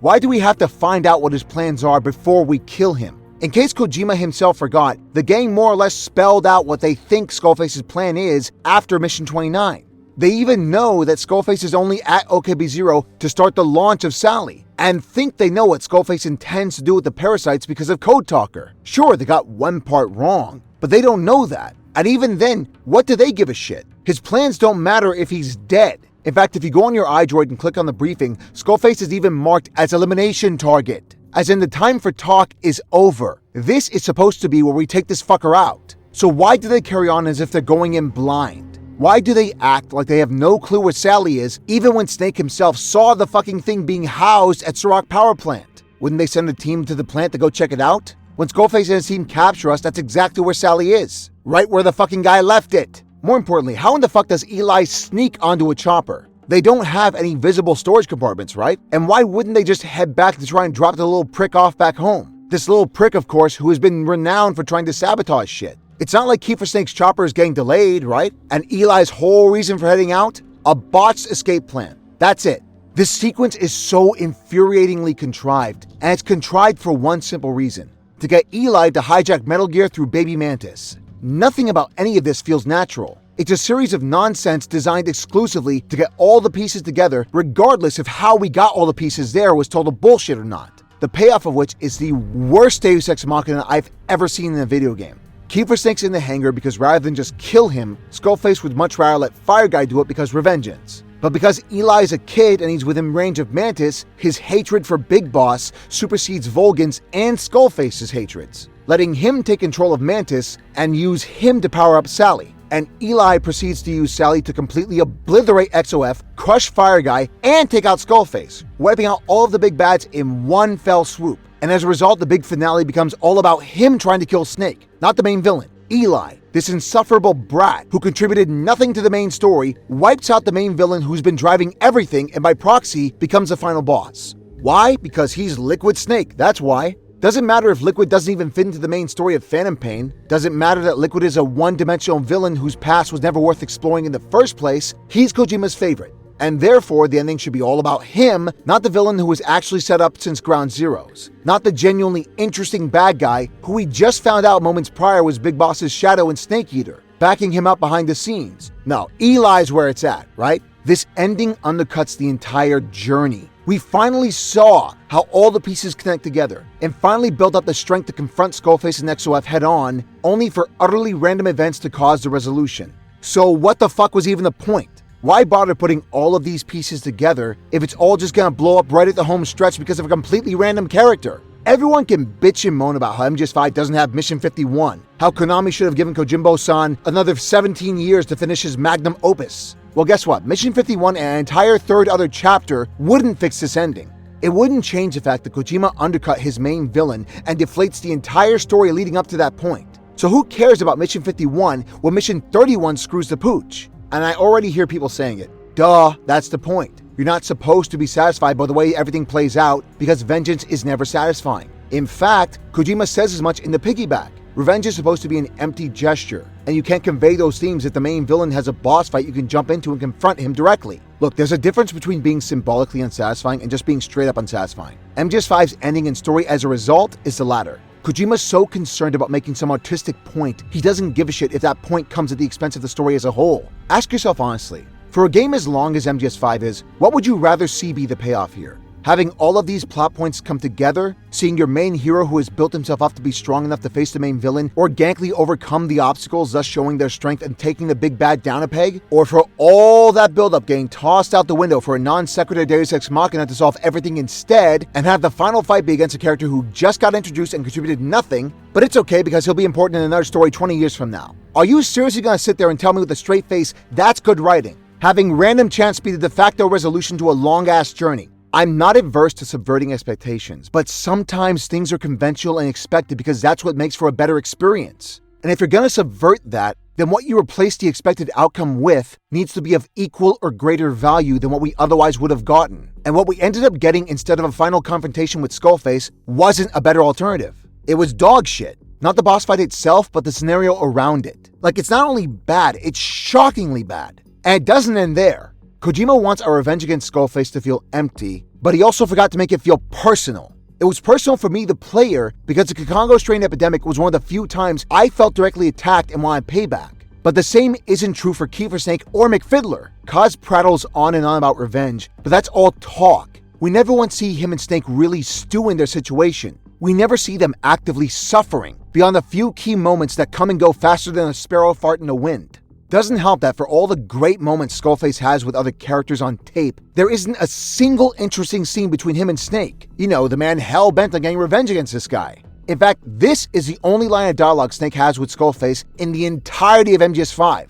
Why do we have to find out what his plans are before we kill him? In case Kojima himself forgot, the game more or less spelled out what they think Skullface's plan is after Mission 29. They even know that Skullface is only at OKB-0 to start the launch of Sally, and think they know what Skullface intends to do with the parasites because of Code Talker. Sure, they got one part wrong, but they don't know that. And even then, what do they give a shit? His plans don't matter if he's dead. In fact, if you go on your iDroid and click on the briefing, Skullface is even marked as elimination target. As in, the time for talk is over. This is supposed to be where we take this fucker out. So why do they carry on as if they're going in blind? Why do they act like they have no clue where Sally is, even when Snake himself saw the fucking thing being housed at Sirach Power Plant? Wouldn't they send a team to the plant to go check it out? When Skullface and his team capture us, that's exactly where Sally is. Right where the fucking guy left it. More importantly, how in the fuck does Eli sneak onto a chopper? They don't have any visible storage compartments, right? And why wouldn't they just head back to try and drop the little prick off back home? This little prick, of course, who has been renowned for trying to sabotage shit. It's not like Kiefer Snake's chopper is getting delayed, right? And Eli's whole reason for heading out? A botched escape plan. That's it. This sequence is so infuriatingly contrived, and it's contrived for one simple reason: to get Eli to hijack Metal Gear through Baby Mantis. Nothing about any of this feels natural. It's a series of nonsense designed exclusively to get all the pieces together, regardless of how we got all the pieces there was total bullshit or not. The payoff of which is the worst Deus Ex Machina I've ever seen in a video game. Kiefer Snake's in the hangar because rather than just kill him, Skullface would much rather let Fire Guy do it because revengeance. But because Eli's a kid and he's within range of Mantis, his hatred for Big Boss supersedes Volgin's and Skullface's hatreds, letting him take control of Mantis and use him to power up Sally. And Eli proceeds to use Sally to completely obliterate XOF, crush Fire Guy, and take out Skullface, wiping out all of the big bads in one fell swoop. And as a result, the big finale becomes all about him trying to kill Snake, not the main villain. Eli, this insufferable brat who contributed nothing to the main story, wipes out the main villain who's been driving everything and by proxy becomes the final boss. Why? Because he's Liquid Snake, that's why. Doesn't matter if Liquid doesn't even fit into the main story of Phantom Pain. Doesn't matter that Liquid is a one-dimensional villain whose past was never worth exploring in the first place. He's Kojima's favorite. And therefore, the ending should be all about him, not the villain who was actually set up since Ground Zeroes. Not the genuinely interesting bad guy who we just found out moments prior was Big Boss's shadow and Snake Eater, backing him up behind the scenes. No, Eli's where it's at, right? This ending undercuts the entire journey. We finally saw how all the pieces connect together, and finally built up the strength to confront Skullface and XOF head-on, only for utterly random events to cause the resolution. So what the fuck was even the point? Why bother putting all of these pieces together if it's all just gonna blow up right at the home stretch because of a completely random character? Everyone can bitch and moan about how MGS5 doesn't have Mission 51, how Konami should have given Kojimbo-san another 17 years to finish his magnum opus. Well, guess what? Mission 51 and an entire third other chapter wouldn't fix this ending. It wouldn't change the fact that Kojima undercut his main villain and deflates the entire story leading up to that point. So who cares about Mission 51 when Mission 31 screws the pooch? And I already hear people saying it. Duh, that's the point. You're not supposed to be satisfied by the way everything plays out because vengeance is never satisfying. In fact, Kojima says as much in the piggyback. Revenge is supposed to be an empty gesture, and you can't convey those themes if the main villain has a boss fight you can jump into and confront him directly. Look, there's a difference between being symbolically unsatisfying and just being straight up unsatisfying. MGS5's ending and story as a result is the latter. Kojima's so concerned about making some artistic point, he doesn't give a shit if that point comes at the expense of the story as a whole. Ask yourself honestly, for a game as long as MGS5 is, what would you rather see be the payoff here? Having all of these plot points come together, seeing your main hero who has built himself up to be strong enough to face the main villain organically overcome the obstacles, thus showing their strength and taking the big bad down a peg, or for all that buildup getting tossed out the window for a non-sequitur Deus Ex Machina to solve everything instead, and have the final fight be against a character who just got introduced and contributed nothing, but it's okay because he'll be important in another story 20 years from now. Are you seriously gonna sit there and tell me with a straight face that's good writing? Having random chance be the de facto resolution to a long-ass journey. I'm not adverse to subverting expectations, but sometimes things are conventional and expected because that's what makes for a better experience. And if you're gonna subvert that, then what you replace the expected outcome with needs to be of equal or greater value than what we otherwise would have gotten. And what we ended up getting instead of a final confrontation with Skullface wasn't a better alternative. It was dog shit. Not the boss fight itself, but the scenario around it. Like, it's not only bad, it's shockingly bad. And it doesn't end there. Kojima wants our revenge against Skullface to feel empty, but he also forgot to make it feel personal. It was personal for me, the player, because the Kikongo strain epidemic was one of the few times I felt directly attacked and wanted payback. But the same isn't true for Kiefer Snake or McFiddler. Kaz prattles on and on about revenge, but that's all talk. We never once see him and Snake really stew in their situation. We never see them actively suffering, beyond a few key moments that come and go faster than a sparrow fart in the wind. Doesn't help that for all the great moments Skullface has with other characters on tape, there isn't a single interesting scene between him and Snake. You know, the man hell-bent on getting revenge against this guy. In fact, this is the only line of dialogue Snake has with Skullface in the entirety of MGS5.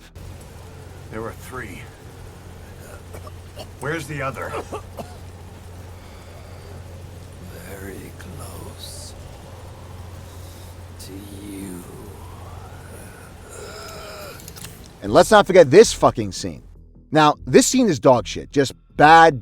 There were 3. Where's the other? Very close to you. And let's not forget this fucking scene. Now, this scene is dog shit. Just bad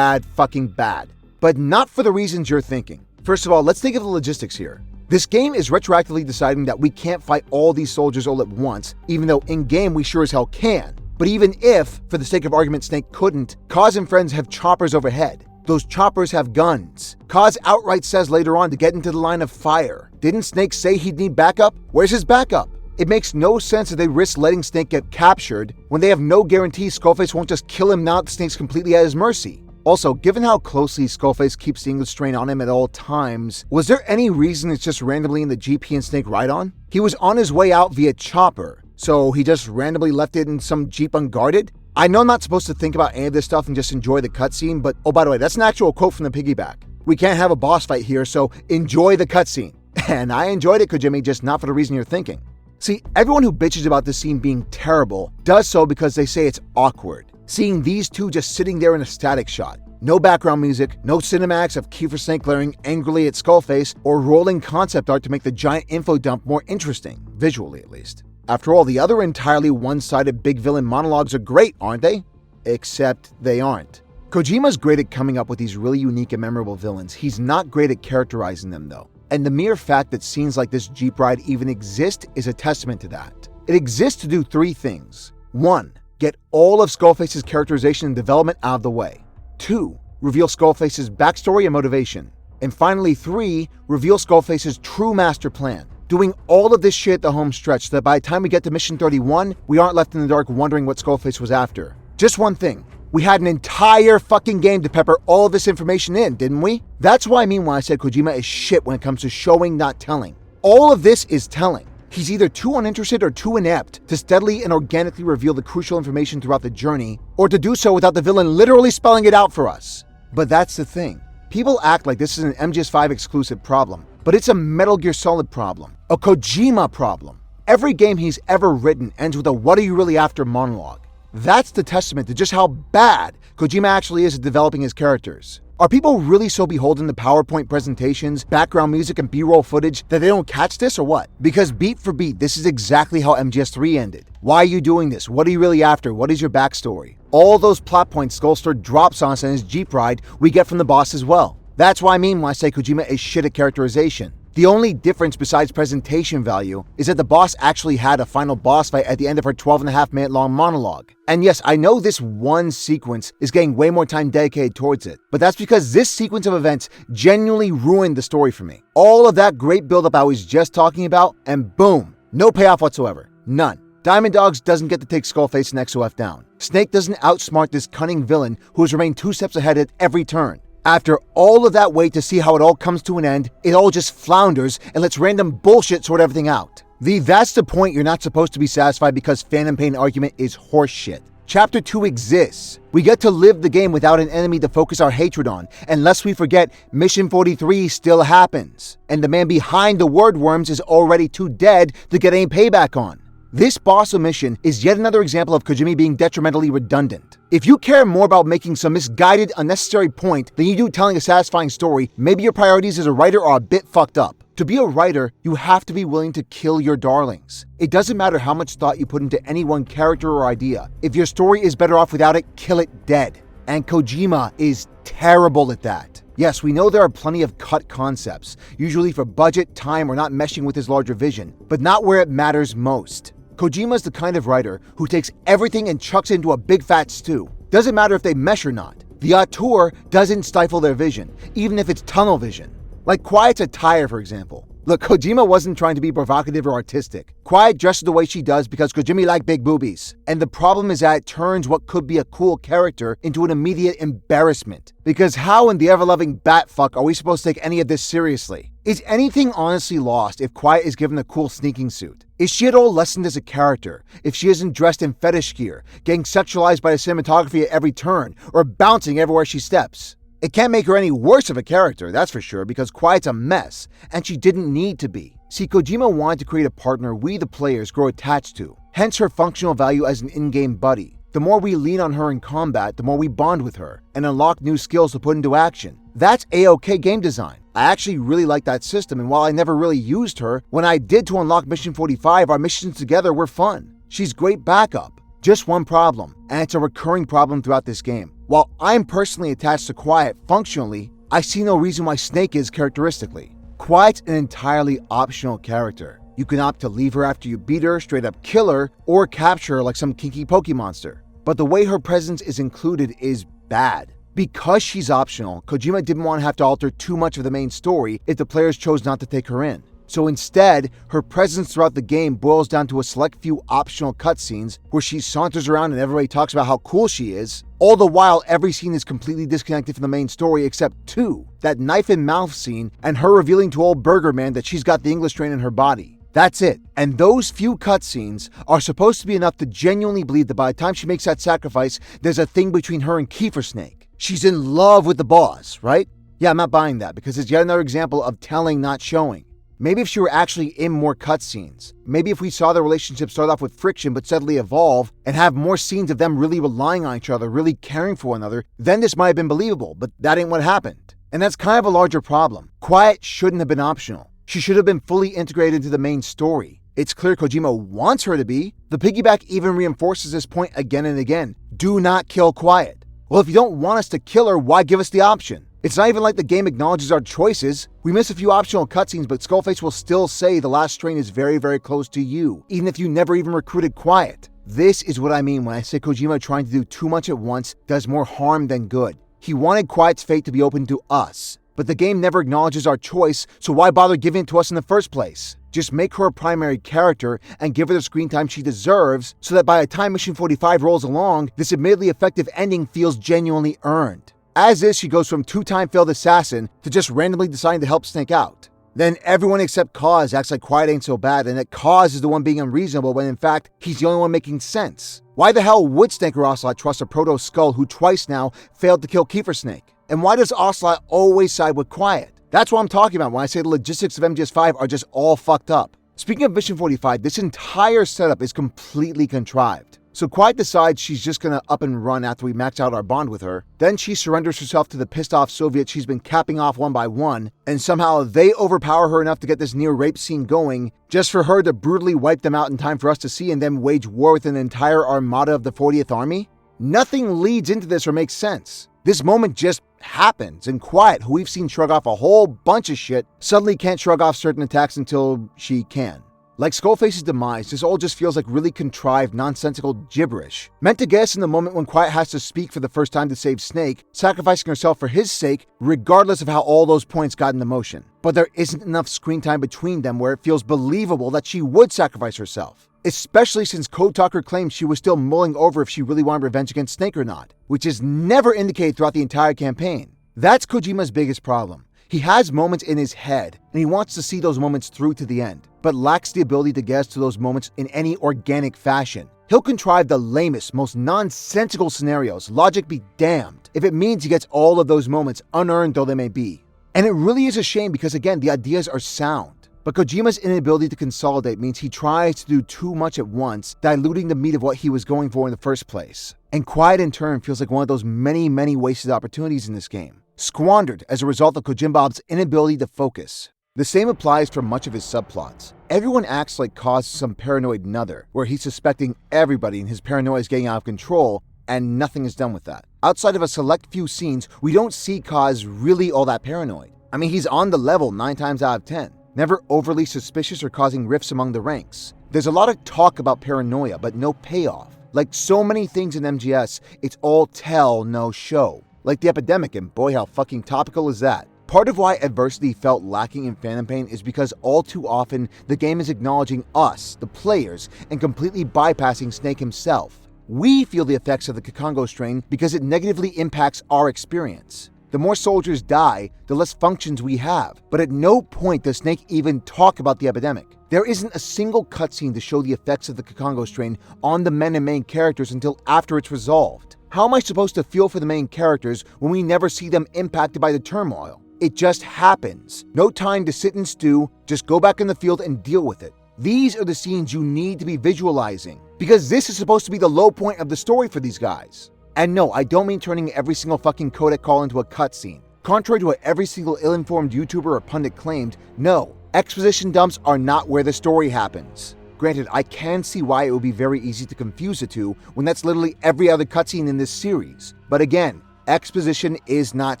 fucking bad. But not for the reasons you're thinking. First of all, let's think of the logistics here. This game is retroactively deciding that we can't fight all these soldiers all at once, even though in-game we sure as hell can. But even if, for the sake of argument, Snake couldn't, Kaz and friends have choppers overhead. Those choppers have guns. Kaz outright says later on to get into the line of fire. Didn't Snake say he'd need backup? Where's his backup? It makes no sense that they risk letting Snake get captured when they have no guarantee Skullface won't just kill him now that Snake's completely at his mercy. Also, given how closely Skullface keeps the English strain on him at all times, was there any reason it's just randomly in the GP and Snake ride-on? He was on his way out via chopper, so he just randomly left it in some Jeep unguarded? I know I'm not supposed to think about any of this stuff and just enjoy the cutscene, but oh, by the way, that's an actual quote from the piggyback. We can't have a boss fight here, so enjoy the cutscene. And I enjoyed it, Kojima, just not for the reason you're thinking. See, everyone who bitches about this scene being terrible does so because they say it's awkward. Seeing these two just sitting there in a static shot. No background music, no cinematics of Kiefer Snake glaring angrily at Skullface, or rolling concept art to make the giant info dump more interesting, visually at least. After all, the other entirely one-sided big villain monologues are great, aren't they? Except they aren't. Kojima's great at coming up with these really unique and memorable villains. He's not great at characterizing them, though. And the mere fact that scenes like this Jeep ride even exist is a testament to that. It exists to do 3 things. 1. Get all of Skullface's characterization and development out of the way. 2. Reveal Skullface's backstory and motivation. And finally 3. Reveal Skullface's true master plan. Doing all of this shit at the home stretch so that by the time we get to mission 31, we aren't left in the dark wondering what Skullface was after. Just one thing. We had an entire fucking game to pepper all of this information in, didn't we? That's what I mean when I said Kojima is shit when it comes to showing, not telling. All of this is telling. He's either too uninterested or too inept to steadily and organically reveal the crucial information throughout the journey, or to do so without the villain literally spelling it out for us. But that's the thing. People act like this is an MGS5 exclusive problem, but it's a Metal Gear Solid problem, a Kojima problem. Every game he's ever written ends with a "what are you really after" monologue. That's the testament to just how bad Kojima actually is at developing his characters. Are people really so beholden to PowerPoint presentations, background music, and B-roll footage that they don't catch this or what? Because beat for beat, this is exactly how MGS3 ended. Why are you doing this? What are you really after? What is your backstory? All those plot points Skullstar drops on us in his Jeep ride, we get from the boss as well. That's what I mean when I say Kojima is shit at characterization. The only difference besides presentation value is that the boss actually had a final boss fight at the end of her 12.5-minute long monologue. And yes, I know this one sequence is getting way more time dedicated towards it, but that's because this sequence of events genuinely ruined the story for me. All of that great buildup I was just talking about, and boom, no payoff whatsoever. None. Diamond Dogs doesn't get to take Skullface and XOF down. Snake doesn't outsmart this cunning villain who has remained 2 steps ahead at every turn. After all of that wait to see how it all comes to an end, it all just flounders and lets random bullshit sort everything out. That's the point you're not supposed to be satisfied because Phantom Pain argument is horseshit. Chapter 2 exists. We get to live the game without an enemy to focus our hatred on, and lest we forget, Mission 43 still happens. And the man behind the word worms is already too dead to get any payback on. This boss omission is yet another example of Kojima being detrimentally redundant. If you care more about making some misguided, unnecessary point than you do telling a satisfying story, maybe your priorities as a writer are a bit fucked up. To be a writer, you have to be willing to kill your darlings. It doesn't matter how much thought you put into any one character or idea. If your story is better off without it, kill it dead. And Kojima is terrible at that. Yes, we know there are plenty of cut concepts, usually for budget, time, or not meshing with his larger vision, but not where it matters most. Kojima's the kind of writer who takes everything and chucks it into a big fat stew. Doesn't matter if they mesh or not. The auteur doesn't stifle their vision, even if it's tunnel vision. Like Quiet's attire, for example. Look, Kojima wasn't trying to be provocative or artistic. Quiet dresses the way she does because Kojima likes big boobies. And the problem is that it turns what could be a cool character into an immediate embarrassment. Because how in the ever-loving batfuck are we supposed to take any of this seriously? Is anything honestly lost if Quiet is given a cool sneaking suit? Is she at all lessened as a character if she isn't dressed in fetish gear, getting sexualized by the cinematography at every turn, or bouncing everywhere she steps? It can't make her any worse of a character, that's for sure, because Quiet's a mess, and she didn't need to be. See, Kojima wanted to create a partner we, the players, grow attached to, hence her functional value as an in-game buddy. The more we lean on her in combat, the more we bond with her, and unlock new skills to put into action. That's A-OK game design. I actually really like that system, and while I never really used her, when I did to unlock Mission 45, our missions together were fun. She's great backup. Just one problem, and it's a recurring problem throughout this game. While I'm personally attached to Quiet functionally, I see no reason why Snake is characteristically. Quiet's an entirely optional character. You can opt to leave her after you beat her, straight up kill her, or capture her like some kinky Pokemonster. But the way her presence is included is bad. Because she's optional, Kojima didn't want to have to alter too much of the main story if the players chose not to take her in. So instead, her presence throughout the game boils down to a select few optional cutscenes where she saunters around and everybody talks about how cool she is. All the while, every scene is completely disconnected from the main story except two, that knife and mouth scene and her revealing to old Burger Man that she's got the English strain in her body. That's it. And those few cutscenes are supposed to be enough to genuinely believe that by the time she makes that sacrifice, there's a thing between her and Kiefer Snake. She's in love with the boss, right? Yeah, I'm not buying that because it's yet another example of telling, not showing. Maybe if she were actually in more cutscenes. Maybe if we saw the relationship start off with friction but steadily evolve and have more scenes of them really relying on each other, really caring for one another, then this might have been believable, but that ain't what happened. And that's kind of a larger problem. Quiet shouldn't have been optional. She should have been fully integrated into the main story. It's clear Kojima wants her to be. The piggyback even reinforces this point again and again. Do not kill Quiet. Well, if you don't want us to kill her, why give us the option? It's not even like the game acknowledges our choices. We miss a few optional cutscenes, but Skullface will still say the last strain is very, very close to you, even if you never even recruited Quiet. This is what I mean when I say Kojima trying to do too much at once does more harm than good. He wanted Quiet's fate to be open to us, but the game never acknowledges our choice, so why bother giving it to us in the first place? Just make her a primary character and give her the screen time she deserves so that by the time Mission 45 rolls along, this admittedly effective ending feels genuinely earned. As is, she goes from two-time failed assassin to just randomly deciding to help Snake out. Then everyone except Kaz acts like Quiet ain't so bad and that Kaz is the one being unreasonable when in fact, he's the only one making sense. Why the hell would Snake or Ocelot trust a Proto-Skull who twice now failed to kill Kiefer Snake? And why does Ocelot always side with Quiet? That's what I'm talking about when I say the logistics of MGS5 are just all fucked up. Speaking of Mission 45, this entire setup is completely contrived. So Quiet decides she's just gonna up and run after we max out our bond with her. Then she surrenders herself to the pissed off Soviets she's been capping off one by one, and somehow they overpower her enough to get this near rape scene going, just for her to brutally wipe them out in time for us to see and then wage war with an entire armada of the 40th Army? Nothing leads into this or makes sense. This moment just happens, and Quiet, who we've seen shrug off a whole bunch of shit, suddenly can't shrug off certain attacks until she can. Like Skullface's demise, this all just feels like really contrived, nonsensical gibberish. Meant to get us in the moment when Quiet has to speak for the first time to save Snake, sacrificing herself for his sake, regardless of how all those points got into motion. But there isn't enough screen time between them where it feels believable that she would sacrifice herself. Especially since Code Talker claims she was still mulling over if she really wanted revenge against Snake or not, which is never indicated throughout the entire campaign. That's Kojima's biggest problem. He has moments in his head, and he wants to see those moments through to the end, but lacks the ability to get us to those moments in any organic fashion. He'll contrive the lamest, most nonsensical scenarios, logic be damned, if it means he gets all of those moments, unearned though they may be. And it really is a shame because again, the ideas are sound. But Kojima's inability to consolidate means he tries to do too much at once, diluting the meat of what he was going for in the first place. And Quiet in turn feels like one of those many, many wasted opportunities in this game, squandered as a result of Kojima Bob's inability to focus. The same applies for much of his subplots. Everyone acts like Kaz is some paranoid nuther, where he's suspecting everybody and his paranoia is getting out of control, and nothing is done with that. Outside of a select few scenes, we don't see Kaz really all that paranoid. I mean, he's on the level 9 times out of 10. never overly suspicious or causing rifts among the ranks. There's a lot of talk about paranoia, but no payoff. Like so many things in MGS, it's all tell, no show. Like the epidemic, and boy how fucking topical is that. Part of why adversity felt lacking in Phantom Pain is because all too often the game is acknowledging us, the players, and completely bypassing Snake himself. We feel the effects of the Kikongo strain because it negatively impacts our experience. The more soldiers die, the less functions we have, but at no point does Snake even talk about the epidemic. There isn't a single cutscene to show the effects of the Kikongo strain on the men and main characters until after it's resolved. How am I supposed to feel for the main characters when we never see them impacted by the turmoil? It just happens. No time to sit and stew, just go back in the field and deal with it. These are the scenes you need to be visualizing, because this is supposed to be the low point of the story for these guys. And no, I don't mean turning every single fucking codec call into a cutscene. Contrary to what every single ill-informed YouTuber or pundit claimed, no, exposition dumps are not where the story happens. Granted, I can see why it would be very easy to confuse the two when that's literally every other cutscene in this series. But again, exposition is not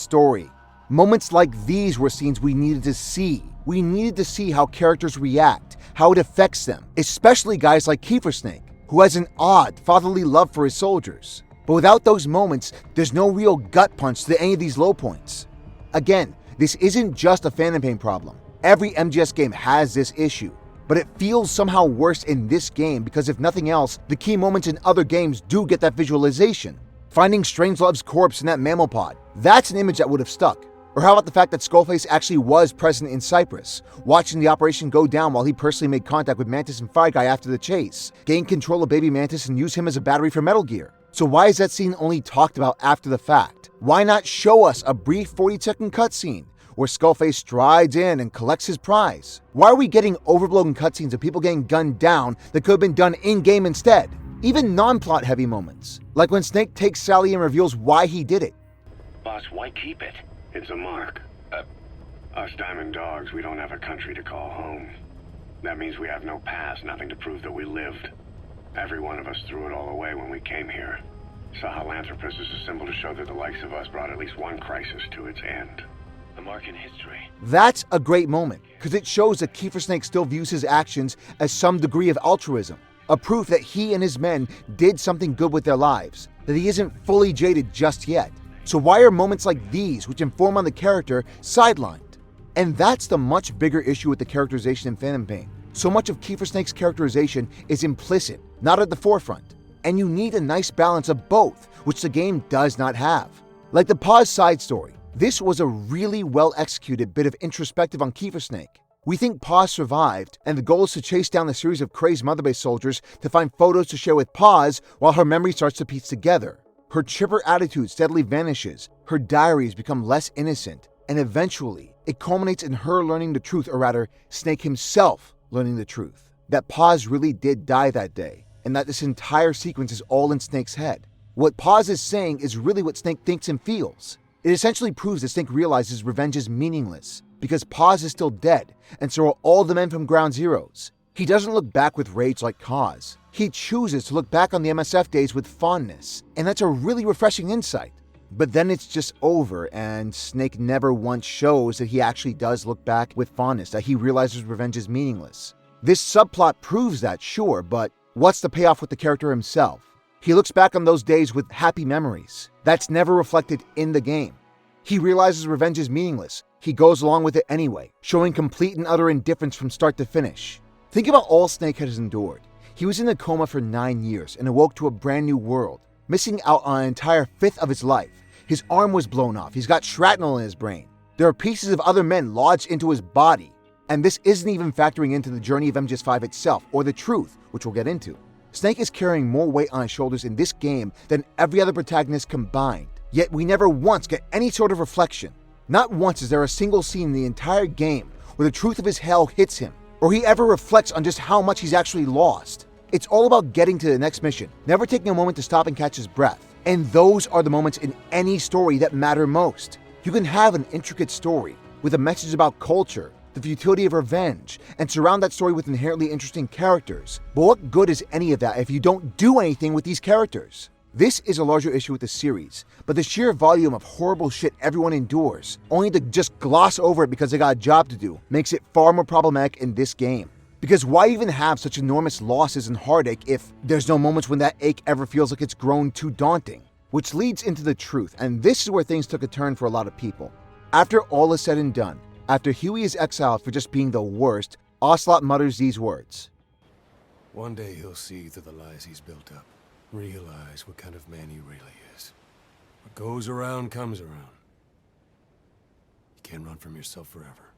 story. Moments like these were scenes we needed to see. We needed to see how characters react, how it affects them, especially guys like Kiefer Snake, who has an odd, fatherly love for his soldiers. But without those moments, there's no real gut punch to any of these low points. Again, this isn't just a Phantom Pain problem. Every MGS game has this issue, but it feels somehow worse in this game because if nothing else, the key moments in other games do get that visualization. Finding Strangelove's corpse in that mammal pod, that's an image that would have stuck. Or how about the fact that Skullface actually was present in Cyprus, watching the operation go down while he personally made contact with Mantis and Fire Guy after the chase, gained control of Baby Mantis and used him as a battery for Metal Gear. So why is that scene only talked about after the fact? Why not show us a brief 40-second cutscene where Skullface strides in and collects his prize? Why are we getting overblown cutscenes of people getting gunned down that could have been done in-game instead? Even non-plot heavy moments, like when Snake takes Sally and reveals why he did it. Boss, why keep it? It's a mark. Us Diamond Dogs, we don't have a country to call home. That means we have no past, nothing to prove that we lived. Every one of us threw it all away when we came here. Sahelanthropus is a symbol to show that the likes of us brought at least one crisis to its end. A mark in history. That's a great moment, because it shows that Kiefer Snake still views his actions as some degree of altruism, a proof that he and his men did something good with their lives, that he isn't fully jaded just yet. So why are moments like these, which inform on the character, sidelined? And that's the much bigger issue with the characterization in Phantom Pain. So much of Kiefer Snake's characterization is implicit, not at the forefront. And you need a nice balance of both, which the game does not have. Like the Paz side story, this was a really well-executed bit of introspective on Kiefer Snake. We think Paz survived, and the goal is to chase down the series of crazed Mother Base soldiers to find photos to share with Paz while her memory starts to piece together. Her chipper attitude steadily vanishes, her diaries become less innocent, and eventually, it culminates in her learning the truth, or rather, Snake himself learning the truth. That Paz really did die that day, and that this entire sequence is all in Snake's head. What Paz is saying is really what Snake thinks and feels. It essentially proves that Snake realizes revenge is meaningless, because Paz is still dead, and so are all the men from Ground Zeroes. He doesn't look back with rage like Kaz. He chooses to look back on the MSF days with fondness, and that's a really refreshing insight. But then it's just over, and Snake never once shows that he actually does look back with fondness, that he realizes revenge is meaningless. This subplot proves that, sure, but what's the payoff with the character himself? He looks back on those days with happy memories. That's never reflected in the game. He realizes revenge is meaningless. He goes along with it anyway, showing complete and utter indifference from start to finish. Think about all Snake has endured. He was in a coma for 9 years and awoke to a brand new world, missing out on an entire fifth of his life. His arm was blown off, he's got shrapnel in his brain. There are pieces of other men lodged into his body. And this isn't even factoring into the journey of MGS5 itself, or the truth, which we'll get into. Snake is carrying more weight on his shoulders in this game than every other protagonist combined. Yet we never once get any sort of reflection. Not once is there a single scene in the entire game where the truth of his hell hits him, or he ever reflects on just how much he's actually lost. It's all about getting to the next mission, never taking a moment to stop and catch his breath. And those are the moments in any story that matter most. You can have an intricate story with a message about culture, the futility of revenge, and surround that story with inherently interesting characters. But what good is any of that if you don't do anything with these characters? This is a larger issue with the series, but the sheer volume of horrible shit everyone endures, only to just gloss over it because they got a job to do, makes it far more problematic in this game. Because why even have such enormous losses and heartache if there's no moments when that ache ever feels like it's grown too daunting? Which leads into the truth, and this is where things took a turn for a lot of people. After all is said and done, after Huey is exiled for just being the worst, Ocelot mutters these words. One day he'll see through the lies he's built up. Realize what kind of man he really is. What goes around comes around. You can't run from yourself forever.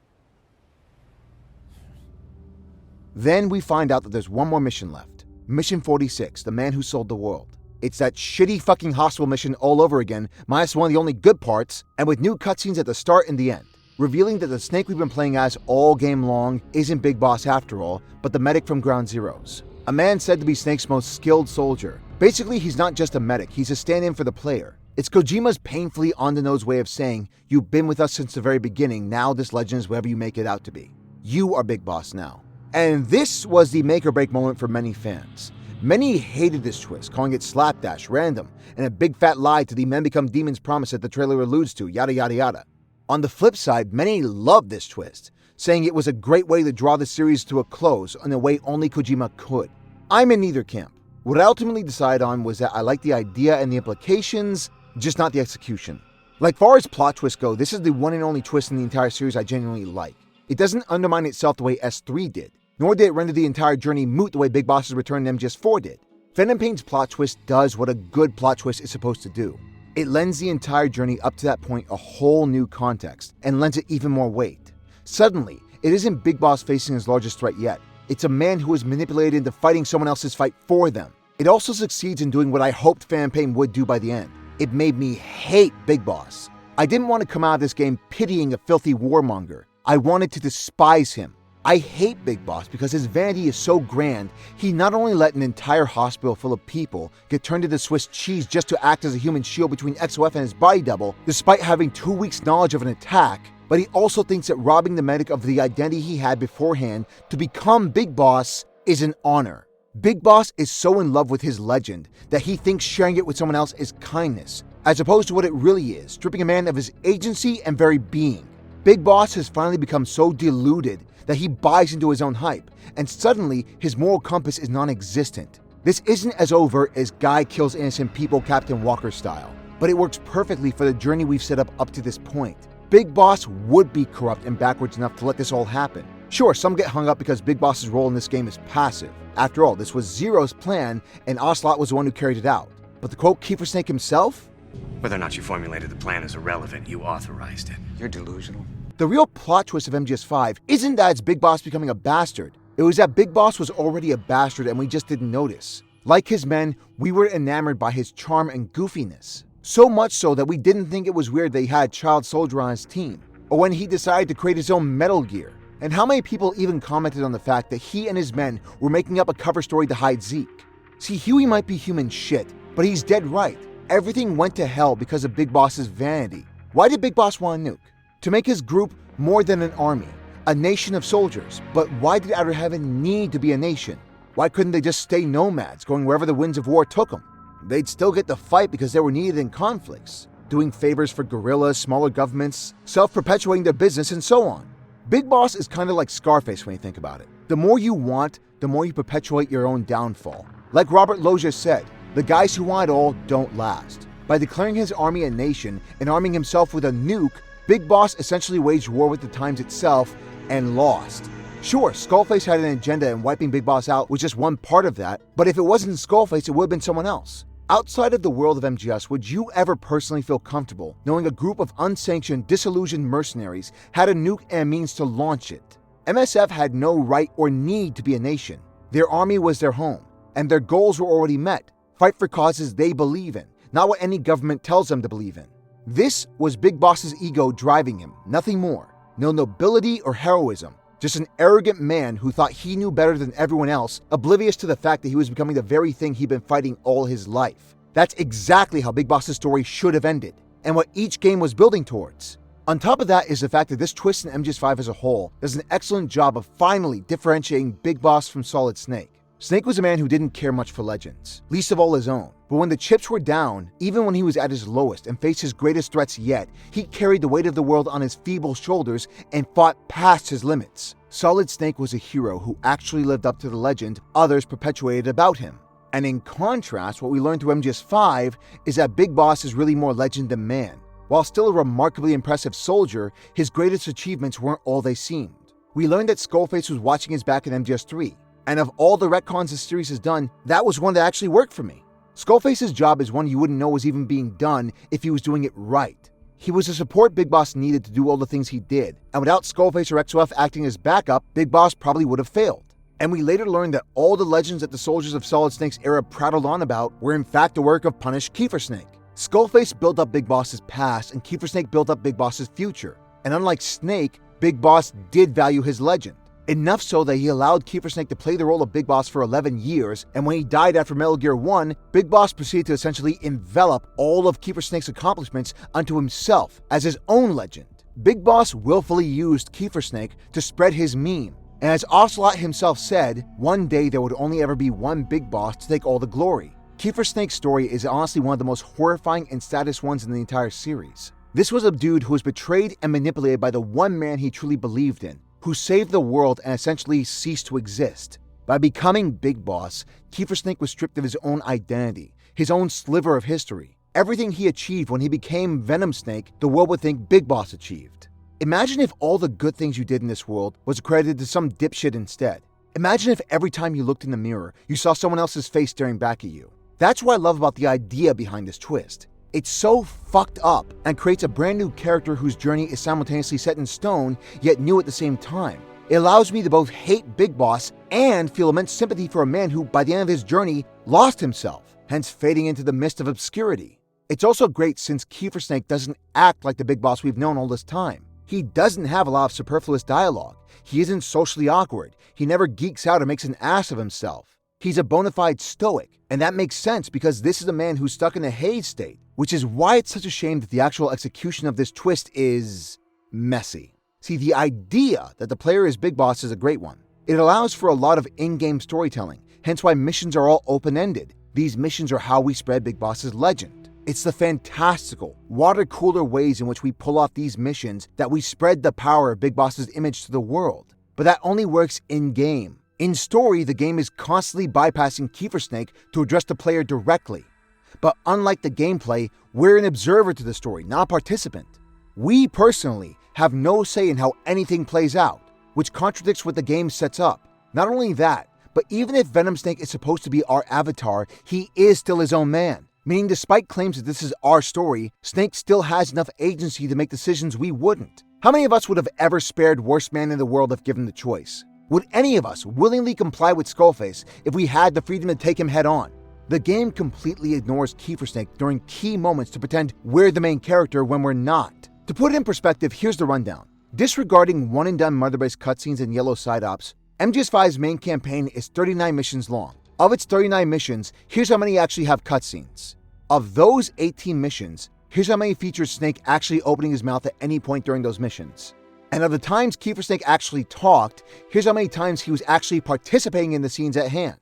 Then we find out that there's one more mission left. Mission 46, the man who sold the world. It's that shitty fucking hospital mission all over again, minus one of the only good parts, and with new cutscenes at the start and the end, revealing that the Snake we've been playing as all game long isn't Big Boss after all, but the medic from Ground Zeroes. A man said to be Snake's most skilled soldier. Basically, he's not just a medic, he's a stand-in for the player. It's Kojima's painfully on-the-nose way of saying, you've been with us since the very beginning, now this legend is whatever you make it out to be. You are Big Boss now. And this was the make-or-break moment for many fans. Many hated this twist, calling it slapdash, random, and a big fat lie to the men become demons promise that the trailer alludes to, yada yada yada. On the flip side, many loved this twist, saying it was a great way to draw the series to a close in a way only Kojima could. I'm in neither camp. What I ultimately decided on was that I like the idea and the implications, just not the execution. Like far as plot twists go, this is the one and only twist in the entire series I genuinely like. It doesn't undermine itself the way S3 did, nor did it render the entire journey moot the way Big Boss's return in MGS4 did. Phantom Pain's plot twist does what a good plot twist is supposed to do. It lends the entire journey up to that point a whole new context, and lends it even more weight. Suddenly, it isn't Big Boss facing his largest threat yet. It's a man who is manipulated into fighting someone else's fight for them. It also succeeds in doing what I hoped Phantom Pain would do by the end. It made me hate Big Boss. I didn't want to come out of this game pitying a filthy warmonger. I wanted to despise him. I hate Big Boss because his vanity is so grand, he not only let an entire hospital full of people get turned into Swiss cheese just to act as a human shield between XOF and his body double, despite having 2 weeks' knowledge of an attack, but he also thinks that robbing the medic of the identity he had beforehand to become Big Boss is an honor. Big Boss is so in love with his legend that he thinks sharing it with someone else is kindness, as opposed to what it really is, stripping a man of his agency and very being. Big Boss has finally become so deluded that he buys into his own hype, and suddenly his moral compass is non-existent. This isn't as overt as Guy kills innocent people Captain Walker style, but it works perfectly for the journey we've set up to this point. Big Boss would be corrupt and backwards enough to let this all happen. Sure, some get hung up because Big Boss's role in this game is passive. After all, this was Zero's plan, and Ocelot was the one who carried it out. But the quote Kiefer Snake himself? Whether or not you formulated the plan is irrelevant. You authorized it. You're delusional. The real plot twist of MGS5 isn't that it's Big Boss becoming a bastard. It was that Big Boss was already a bastard and we just didn't notice. Like his men, we were enamored by his charm and goofiness. So much so that we didn't think it was weird that he had a child soldier on his team, or when he decided to create his own Metal Gear. And how many people even commented on the fact that he and his men were making up a cover story to hide Zeke? See, Huey might be human shit, but he's dead right. Everything went to hell because of Big Boss's vanity. Why did Big Boss want a nuke? To make his group more than an army, a nation of soldiers. But why did Outer Heaven need to be a nation? Why couldn't they just stay nomads, going wherever the winds of war took them? They'd still get to fight because they were needed in conflicts, doing favors for guerrillas, smaller governments, self-perpetuating their business, and so on. Big Boss is kind of like Scarface when you think about it. The more you want, the more you perpetuate your own downfall. Like Robert Loggia said, the guys who want it all don't last. By declaring his army a nation and arming himself with a nuke, Big Boss essentially waged war with the times itself and lost. Sure, Skullface had an agenda and wiping Big Boss out was just one part of that, but if it wasn't Skullface, it would have been someone else. Outside of the world of MGS, would you ever personally feel comfortable knowing a group of unsanctioned, disillusioned mercenaries had a nuke and a means to launch it? MSF had no right or need to be a nation. Their army was their home, and their goals were already met. Fight for causes they believe in, not what any government tells them to believe in. This was Big Boss's ego driving him, nothing more. No nobility or heroism, just an arrogant man who thought he knew better than everyone else, oblivious to the fact that he was becoming the very thing he'd been fighting all his life. That's exactly how Big Boss's story should have ended, and what each game was building towards. On top of that is the fact that this twist in MGS5 as a whole does an excellent job of finally differentiating Big Boss from Solid Snake. Snake was a man who didn't care much for legends, least of all his own. But when the chips were down, even when he was at his lowest and faced his greatest threats yet, he carried the weight of the world on his feeble shoulders and fought past his limits. Solid Snake was a hero who actually lived up to the legend others perpetuated about him. And in contrast, what we learned through MGS5 is that Big Boss is really more legend than man. While still a remarkably impressive soldier, his greatest achievements weren't all they seemed. We learned that Skullface was watching his back in MGS3, and of all the retcons the series has done, that was one that actually worked for me. Skullface's job is one you wouldn't know was even being done if he was doing it right. He was the support Big Boss needed to do all the things he did, and without Skullface or XOF acting as backup, Big Boss probably would have failed. And we later learned that all the legends that the soldiers of Solid Snake's era prattled on about were in fact the work of punished Kiefer Snake. Skullface built up Big Boss's past, and Kiefer Snake built up Big Boss's future. And unlike Snake, Big Boss did value his legend. Enough so that he allowed Kiefer Snake to play the role of Big Boss for 11 years, and when he died after Metal Gear 1, Big Boss proceeded to essentially envelop all of Kiefer Snake's accomplishments unto himself as his own legend. Big Boss willfully used Kiefer Snake to spread his meme, and as Ocelot himself said, one day there would only ever be one Big Boss to take all the glory. Kiefer Snake's story is honestly one of the most horrifying and saddest ones in the entire series. This was a dude who was betrayed and manipulated by the one man he truly believed in, who saved the world and essentially ceased to exist. By becoming Big Boss, Kiefer Snake was stripped of his own identity, his own sliver of history. Everything he achieved when he became Venom Snake, the world would think Big Boss achieved. Imagine if all the good things you did in this world was accredited to some dipshit instead. Imagine if every time you looked in the mirror, you saw someone else's face staring back at you. That's what I love about the idea behind this twist. It's so fucked up and creates a brand new character whose journey is simultaneously set in stone, yet new at the same time. It allows me to both hate Big Boss and feel immense sympathy for a man who, by the end of his journey, lost himself, hence fading into the mist of obscurity. It's also great since Kiefer Snake doesn't act like the Big Boss we've known all this time. He doesn't have a lot of superfluous dialogue. He isn't socially awkward. He never geeks out or makes an ass of himself. He's a bona fide stoic, and that makes sense because this is a man who's stuck in a haze state, which is why it's such a shame that the actual execution of this twist is messy. See, the idea that the player is Big Boss is a great one. It allows for a lot of in-game storytelling, hence why missions are all open-ended. These missions are how we spread Big Boss's legend. It's the fantastical, water-cooler ways in which we pull off these missions that we spread the power of Big Boss's image to the world. But that only works in-game. In story, the game is constantly bypassing Kiefer Snake to address the player directly. But unlike the gameplay, we're an observer to the story, not a participant. We personally have no say in how anything plays out, which contradicts what the game sets up. Not only that, but even if Venom Snake is supposed to be our avatar, he is still his own man. Meaning despite claims that this is our story, Snake still has enough agency to make decisions we wouldn't. How many of us would have ever spared worst man in the world if given the choice? Would any of us willingly comply with Skullface if we had the freedom to take him head on? The game completely ignores Kiefer Snake during key moments to pretend we're the main character when we're not. To put it in perspective, here's the rundown. Disregarding one-and-done mother-based cutscenes and yellow side ops, MGS5's main campaign is 39 missions long. Of its 39 missions, here's how many actually have cutscenes. Of those 18 missions, here's how many features Snake actually opening his mouth at any point during those missions. And of the times Kiefer Snake actually talked, here's how many times he was actually participating in the scenes at hand.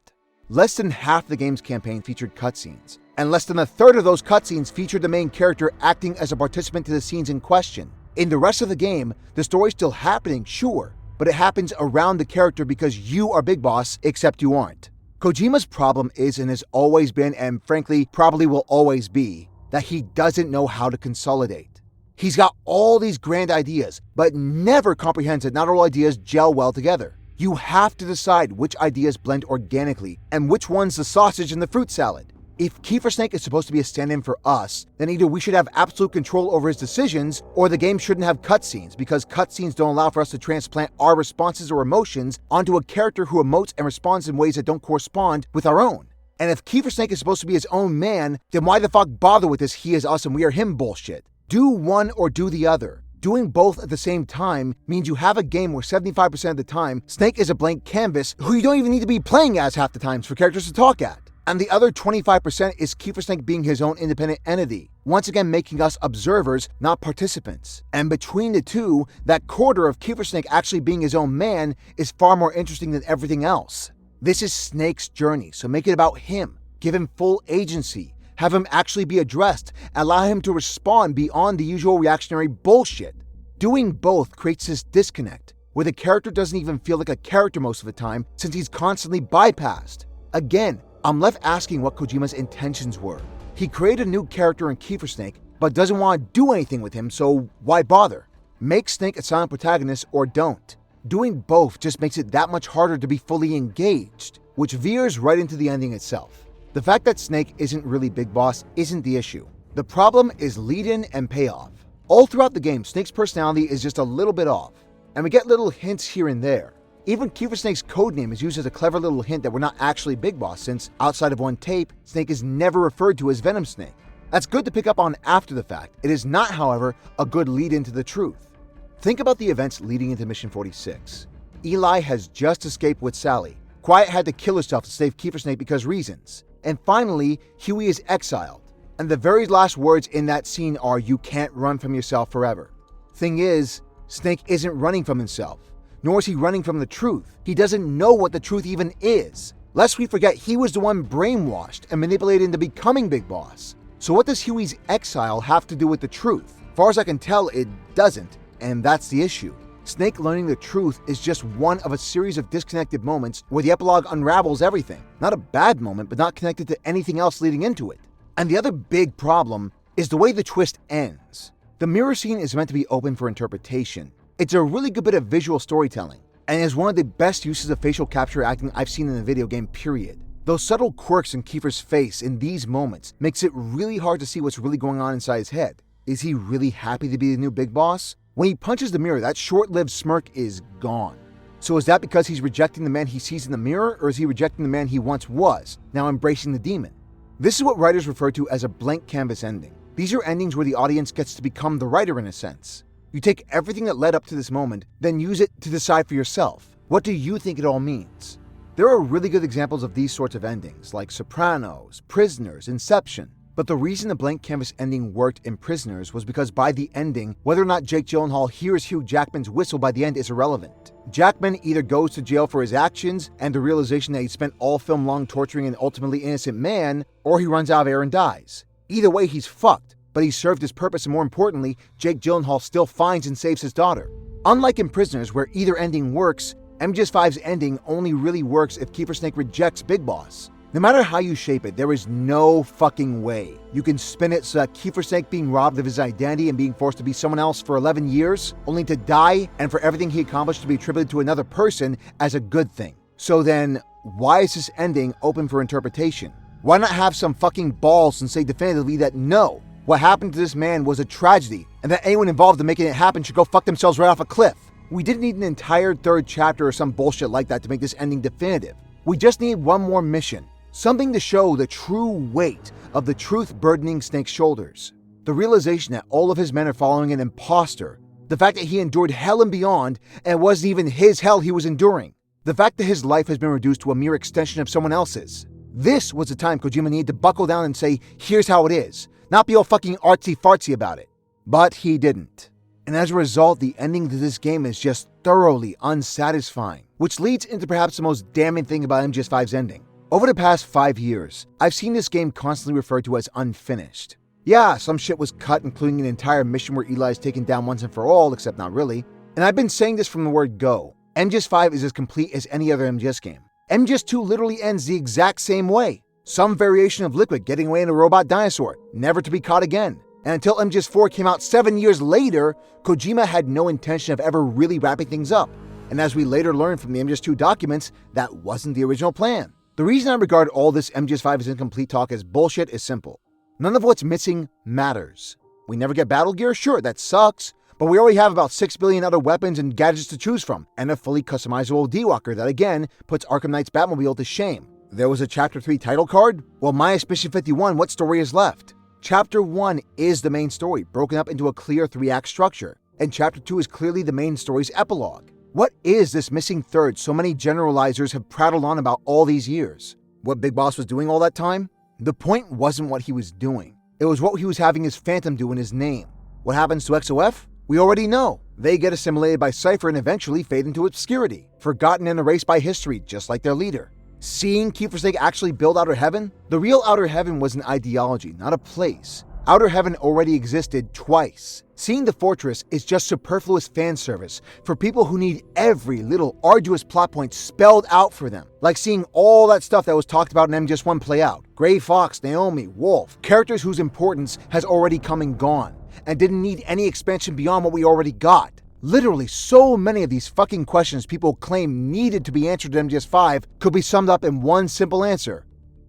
Less than half the game's campaign featured cutscenes, and less than a third of those cutscenes featured the main character acting as a participant to the scenes in question. In the rest of the game, the story's still happening, sure, but it happens around the character because you are Big Boss, except you aren't. Kojima's problem is and has always been, and frankly probably will always be, that he doesn't know how to consolidate. He's got all these grand ideas, but never comprehends that not all ideas gel well together. You have to decide which ideas blend organically and which one's the sausage in the fruit salad. If Kiefer Snake is supposed to be a stand-in for us, then either we should have absolute control over his decisions, or the game shouldn't have cutscenes, because cutscenes don't allow for us to transplant our responses or emotions onto a character who emotes and responds in ways that don't correspond with our own. And if Kiefer Snake is supposed to be his own man, then why the fuck bother with this he is us and we are him bullshit? Do one or do the other. Doing both at the same time means you have a game where 75% of the time, Snake is a blank canvas who you don't even need to be playing as half the times for characters to talk at. And the other 25% is Kiefer Snake being his own independent entity, once again making us observers, not participants. And between the two, that quarter of Kiefer Snake actually being his own man is far more interesting than everything else. This is Snake's journey, so make it about him. Give him full agency. Have him actually be addressed. Allow him to respond beyond the usual reactionary bullshit. Doing both creates this disconnect, where the character doesn't even feel like a character most of the time since he's constantly bypassed. Again, I'm left asking what Kojima's intentions were. He created a new character in Kiefer Snake, but doesn't want to do anything with him, so why bother? Make Snake a silent protagonist or don't. Doing both just makes it that much harder to be fully engaged, which veers right into the ending itself. The fact that Snake isn't really Big Boss isn't the issue. The problem is lead-in and payoff. All throughout the game, Snake's personality is just a little bit off, and we get little hints here and there. Even Kiefer Snake's codename is used as a clever little hint that we're not actually Big Boss, since outside of one tape, Snake is never referred to as Venom Snake. That's good to pick up on after the fact. It is not, however, a good lead into the truth. Think about the events leading into Mission 46. Eli has just escaped with Sally. Quiet had to kill herself to save Kiefer Snake because reasons. And finally, Huey is exiled. And the very last words in that scene are, "You can't run from yourself forever." Thing is, Snake isn't running from himself, nor is he running from the truth. He doesn't know what the truth even is. Lest we forget, he was the one brainwashed and manipulated into becoming Big Boss. So what does Huey's exile have to do with the truth? Far as I can tell, it doesn't, and that's the issue. Snake learning the truth is just one of a series of disconnected moments where the epilogue unravels everything. Not a bad moment, but not connected to anything else leading into it. And the other big problem is the way the twist ends. The mirror scene is meant to be open for interpretation. It's a really good bit of visual storytelling, and is one of the best uses of facial capture acting I've seen in a video game, period. Those subtle quirks in Kiefer's face in these moments makes it really hard to see what's really going on inside his head. Is he really happy to be the new Big Boss? When he punches the mirror, that short-lived smirk is gone. So is that because he's rejecting the man he sees in the mirror, or is he rejecting the man he once was, now embracing the demon? This is what writers refer to as a blank canvas ending. These are endings where the audience gets to become the writer in a sense. You take everything that led up to this moment, then use it to decide for yourself. What do you think it all means? There are really good examples of these sorts of endings, like Sopranos, Prisoners, Inception. But the reason the blank canvas ending worked in Prisoners was because by the ending, whether or not Jake Gyllenhaal hears Hugh Jackman's whistle by the end is irrelevant. Jackman either goes to jail for his actions and the realization that he spent all film long torturing an ultimately innocent man, or he runs out of air and dies. Either way, he's fucked, but he served his purpose, and more importantly, Jake Gyllenhaal still finds and saves his daughter. Unlike in Prisoners, where either ending works, MGS5's ending only really works if Kiefer Snake rejects Big Boss. No matter how you shape it, there is no fucking way you can spin it so that Kiefer Snake being robbed of his identity and being forced to be someone else for 11 years, only to die and for everything he accomplished to be attributed to another person as a good thing. So then, why is this ending open for interpretation? Why not have some fucking balls and say definitively that no, what happened to this man was a tragedy, and that anyone involved in making it happen should go fuck themselves right off a cliff? We didn't need an entire third chapter or some bullshit like that to make this ending definitive. We just need one more mission. Something to show the true weight of the truth burdening Snake's shoulders. The realization that all of his men are following an imposter. The fact that he endured hell and beyond, and it wasn't even his hell he was enduring. The fact that his life has been reduced to a mere extension of someone else's. This was the time Kojima needed to buckle down and say, here's how it is. Not be all fucking artsy-fartsy about it. But he didn't. And as a result, the ending to this game is just thoroughly unsatisfying. Which leads into perhaps the most damning thing about MGS5's ending. Over the past 5 years, I've seen this game constantly referred to as unfinished. Yeah, some shit was cut, including an entire mission where Eli is taken down once and for all, except not really. And I've been saying this from the word go. MGS5 is as complete as any other MGS game. MGS2 literally ends the exact same way. Some variation of Liquid getting away in a robot dinosaur, never to be caught again. And until MGS4 came out 7 years later, Kojima had no intention of ever really wrapping things up. And as we later learned from the MGS2 documents, that wasn't the original plan. The reason I regard all this MGS5 is incomplete talk as bullshit is simple. None of what's missing matters. We never get battle gear? Sure, that sucks. But we already have about 6 billion other weapons and gadgets to choose from, and a fully customizable D-Walker that again puts Arkham Knight's Batmobile to shame. There was a Chapter 3 title card? Well, minus Mission 51, what story is left? Chapter 1 is the main story, broken up into a clear 3-act structure, and Chapter 2 is clearly the main story's epilogue. What is this missing third so many generalizers have prattled on about all these years? What Big Boss was doing all that time? The point wasn't what he was doing. It was what he was having his Phantom do in his name. What happens to XOF? We already know. They get assimilated by Cypher and eventually fade into obscurity, forgotten and erased by history, just like their leader. Seeing Kiefer Sake actually build Outer Heaven? The real Outer Heaven was an ideology, not a place. Outer Heaven already existed twice. Seeing the fortress is just superfluous fan service for people who need every little arduous plot point spelled out for them. Like seeing all that stuff that was talked about in MGS1 play out. Gray Fox, Naomi, Wolf, characters whose importance has already come and gone, and didn't need any expansion beyond what we already got. Literally, so many of these fucking questions people claim needed to be answered in MGS5 could be summed up in one simple answer.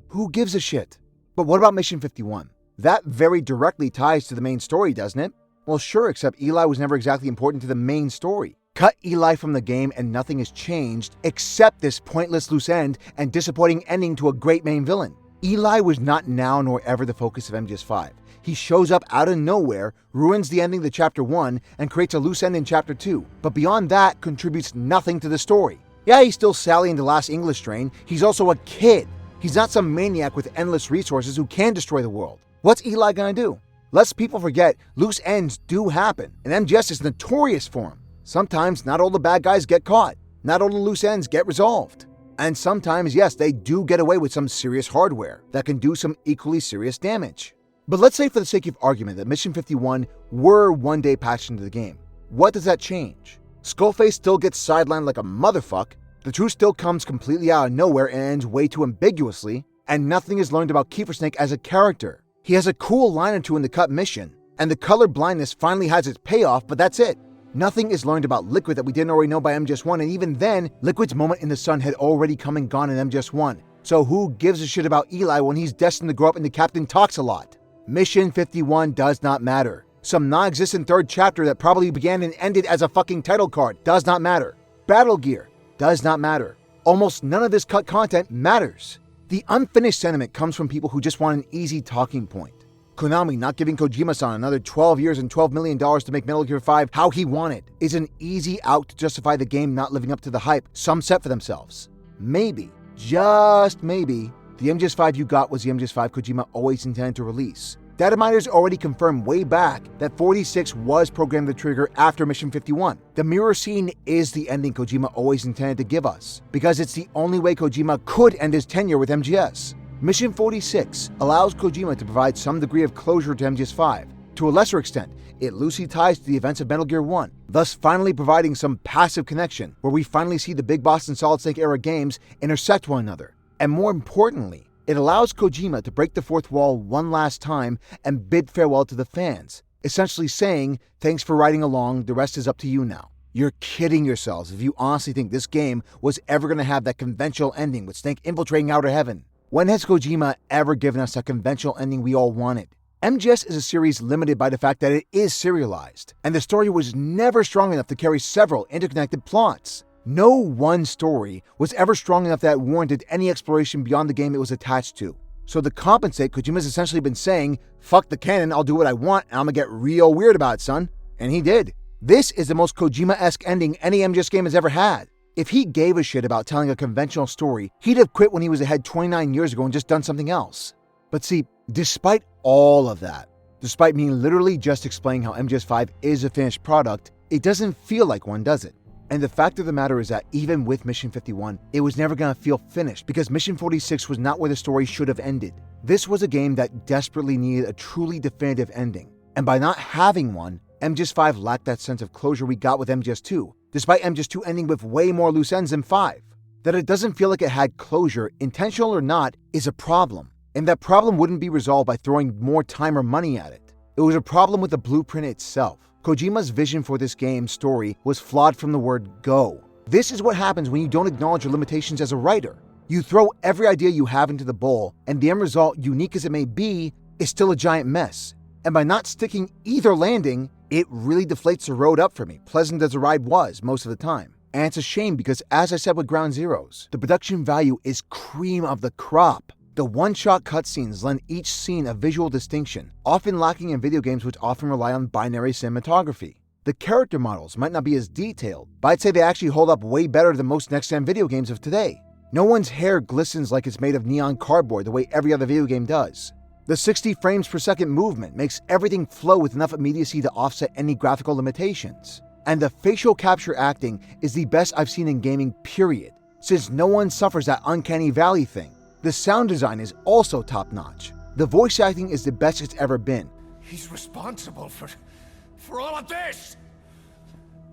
Who gives a shit? But what about Mission 51? That very directly ties to the main story, doesn't it? Well, sure, except Eli was never exactly important to the main story. Cut Eli from the game and nothing has changed except this pointless loose end and disappointing ending to a great main villain. Eli was not now nor ever the focus of MGS5. He shows up out of nowhere, ruins the ending to Chapter 1, and creates a loose end in Chapter 2, but beyond that contributes nothing to the story. Yeah, he's still Sally in the Last English Strain, he's also a kid. He's not some maniac with endless resources who can destroy the world. What's Eli gonna do? Lest people forget, loose ends do happen, and MGS is notorious for them. Sometimes not all the bad guys get caught, not all the loose ends get resolved. And sometimes, yes, they do get away with some serious hardware that can do some equally serious damage. But let's say for the sake of argument that Mission 51 were one day patched into the game. What does that change? Skullface still gets sidelined like a motherfuck, the truth still comes completely out of nowhere and ends way too ambiguously, and nothing is learned about Kiefer Snake as a character. He has a cool line or two in the cut mission, and the color blindness finally has its payoff, but that's it. Nothing is learned about Liquid that we didn't already know by MGS1, and even then, Liquid's moment in the sun had already come and gone in MGS1. So who gives a shit about Eli when he's destined to grow up into Captain Talks-A-Lot? Mission 51 does not matter. Some non-existent third chapter that probably began and ended as a fucking title card does not matter. Battle Gear does not matter. Almost none of this cut content matters. The unfinished sentiment comes from people who just want an easy talking point. Konami not giving Kojima-san another 12 years and $12 million to make Metal Gear 5 how he wanted is an easy out to justify the game not living up to the hype some set for themselves. Maybe, just maybe, the MGS5 you got was the MGS5 Kojima always intended to release. Data miners already confirmed way back that 46 was programmed to trigger after Mission 51. The mirror scene is the ending Kojima always intended to give us, because it's the only way Kojima could end his tenure with MGS. Mission 46 allows Kojima to provide some degree of closure to MGS5. To a lesser extent, it loosely ties to the events of Metal Gear 1, thus finally providing some passive connection, where we finally see the Big Boss and Solid Snake era games intersect one another. And more importantly, it allows Kojima to break the fourth wall one last time and bid farewell to the fans, essentially saying, thanks for riding along, the rest is up to you now. You're kidding yourselves if you honestly think this game was ever going to have that conventional ending with Snake infiltrating Outer Heaven. When has Kojima ever given us a conventional ending we all wanted? MGS is a series limited by the fact that it is serialized, and the story was never strong enough to carry several interconnected plots. No one story was ever strong enough that warranted any exploration beyond the game it was attached to. So to compensate, Kojima's essentially been saying, fuck the canon, I'll do what I want, and I'm gonna get real weird about it, son. And he did. This is the most Kojima-esque ending any MGS game has ever had. If he gave a shit about telling a conventional story, he'd have quit when he was ahead 29 years ago and just done something else. But see, despite all of that, despite me literally just explaining how MGS5 is a finished product, it doesn't feel like one, does it? And the fact of the matter is that even with Mission 51, it was never going to feel finished because Mission 46 was not where the story should have ended. This was a game that desperately needed a truly definitive ending. And by not having one, MGS5 lacked that sense of closure we got with MGS2, despite MGS2 ending with way more loose ends than 5. That it doesn't feel like it had closure, intentional or not, is a problem. And that problem wouldn't be resolved by throwing more time or money at it. It was a problem with the blueprint itself. Kojima's vision for this game's story was flawed from the word go. This is what happens when you don't acknowledge your limitations as a writer. You throw every idea you have into the bowl, and the end result, unique as it may be, is still a giant mess. And by not sticking either landing, it really deflates the road up for me, pleasant as the ride was most of the time. And it's a shame because, as I said with Ground Zeroes, the production value is cream of the crop. The one-shot cutscenes lend each scene a visual distinction, often lacking in video games which often rely on binary cinematography. The character models might not be as detailed, but I'd say they actually hold up way better than most next-gen video games of today. No one's hair glistens like it's made of neon cardboard the way every other video game does. The 60 frames per second movement makes everything flow with enough immediacy to offset any graphical limitations. And the facial capture acting is the best I've seen in gaming, period. since no one suffers that uncanny valley thing. The sound design is also top-notch. The voice acting is the best it's ever been. He's responsible for all of this!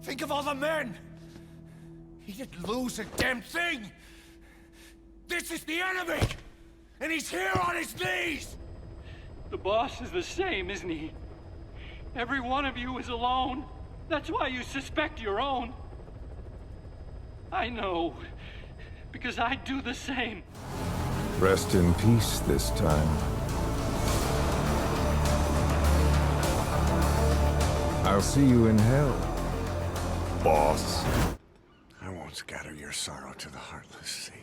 Think of all the men! He didn't lose a damn thing! This is the enemy! And he's here on his knees! The boss is the same, isn't he? Every one of you is alone. That's why you suspect your own. I know, because I do the same. Rest in peace this time. I'll see you in hell, boss. I won't scatter your sorrow to the heartless sea.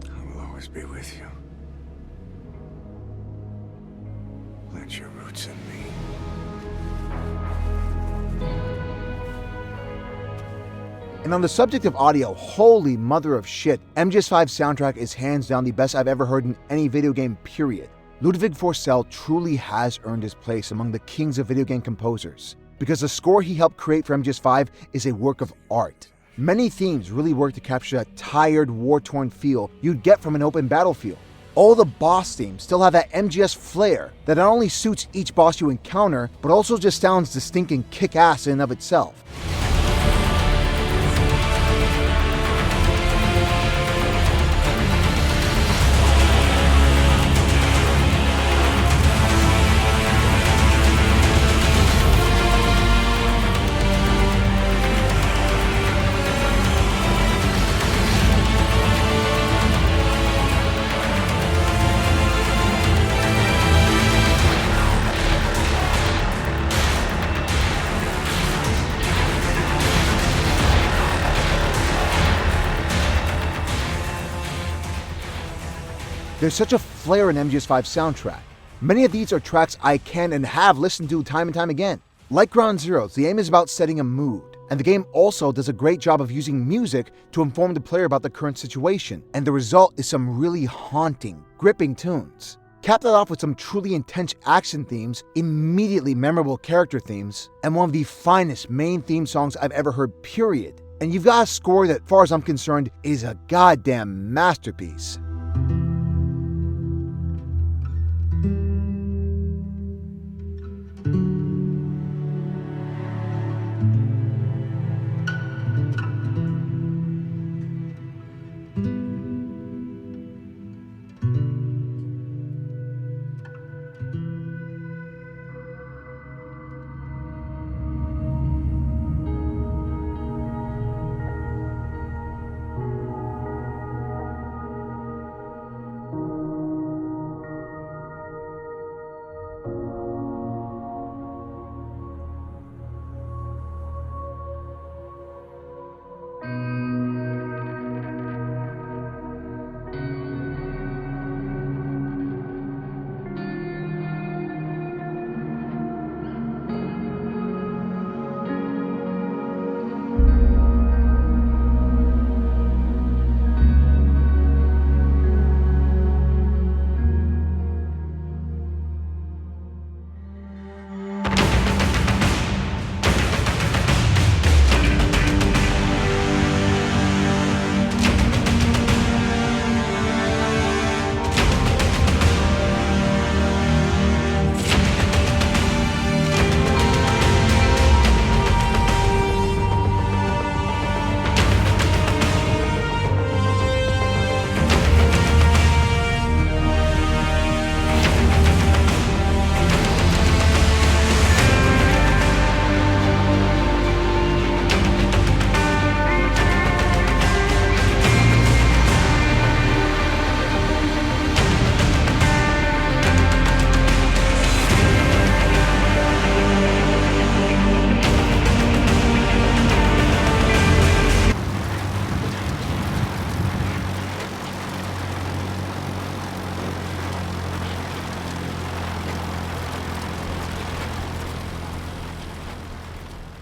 I will always be with you. Plant your roots in me. And on the subject of audio, holy mother of shit, MGS5's soundtrack is hands down the best I've ever heard in any video game, period. Ludwig Forssell truly has earned his place among the kings of video game composers, because the score he helped create for MGS5 is a work of art. Many themes really work to capture that tired, war-torn feel you'd get from an open battlefield. All the boss themes still have that MGS flair that not only suits each boss you encounter, but also just sounds distinct and kick-ass in and of itself. There's such a flair in MGS5's soundtrack. Many of these are tracks I can and have listened to time and time again. Like Ground Zeroes, the aim is about setting a mood, and the game also does a great job of using music to inform the player about the current situation, and the result is some really haunting, gripping tunes. Cap that off with some truly intense action themes, immediately memorable character themes, and one of the finest main theme songs I've ever heard, period. And you've got a score that, as far as I'm concerned, is a goddamn masterpiece.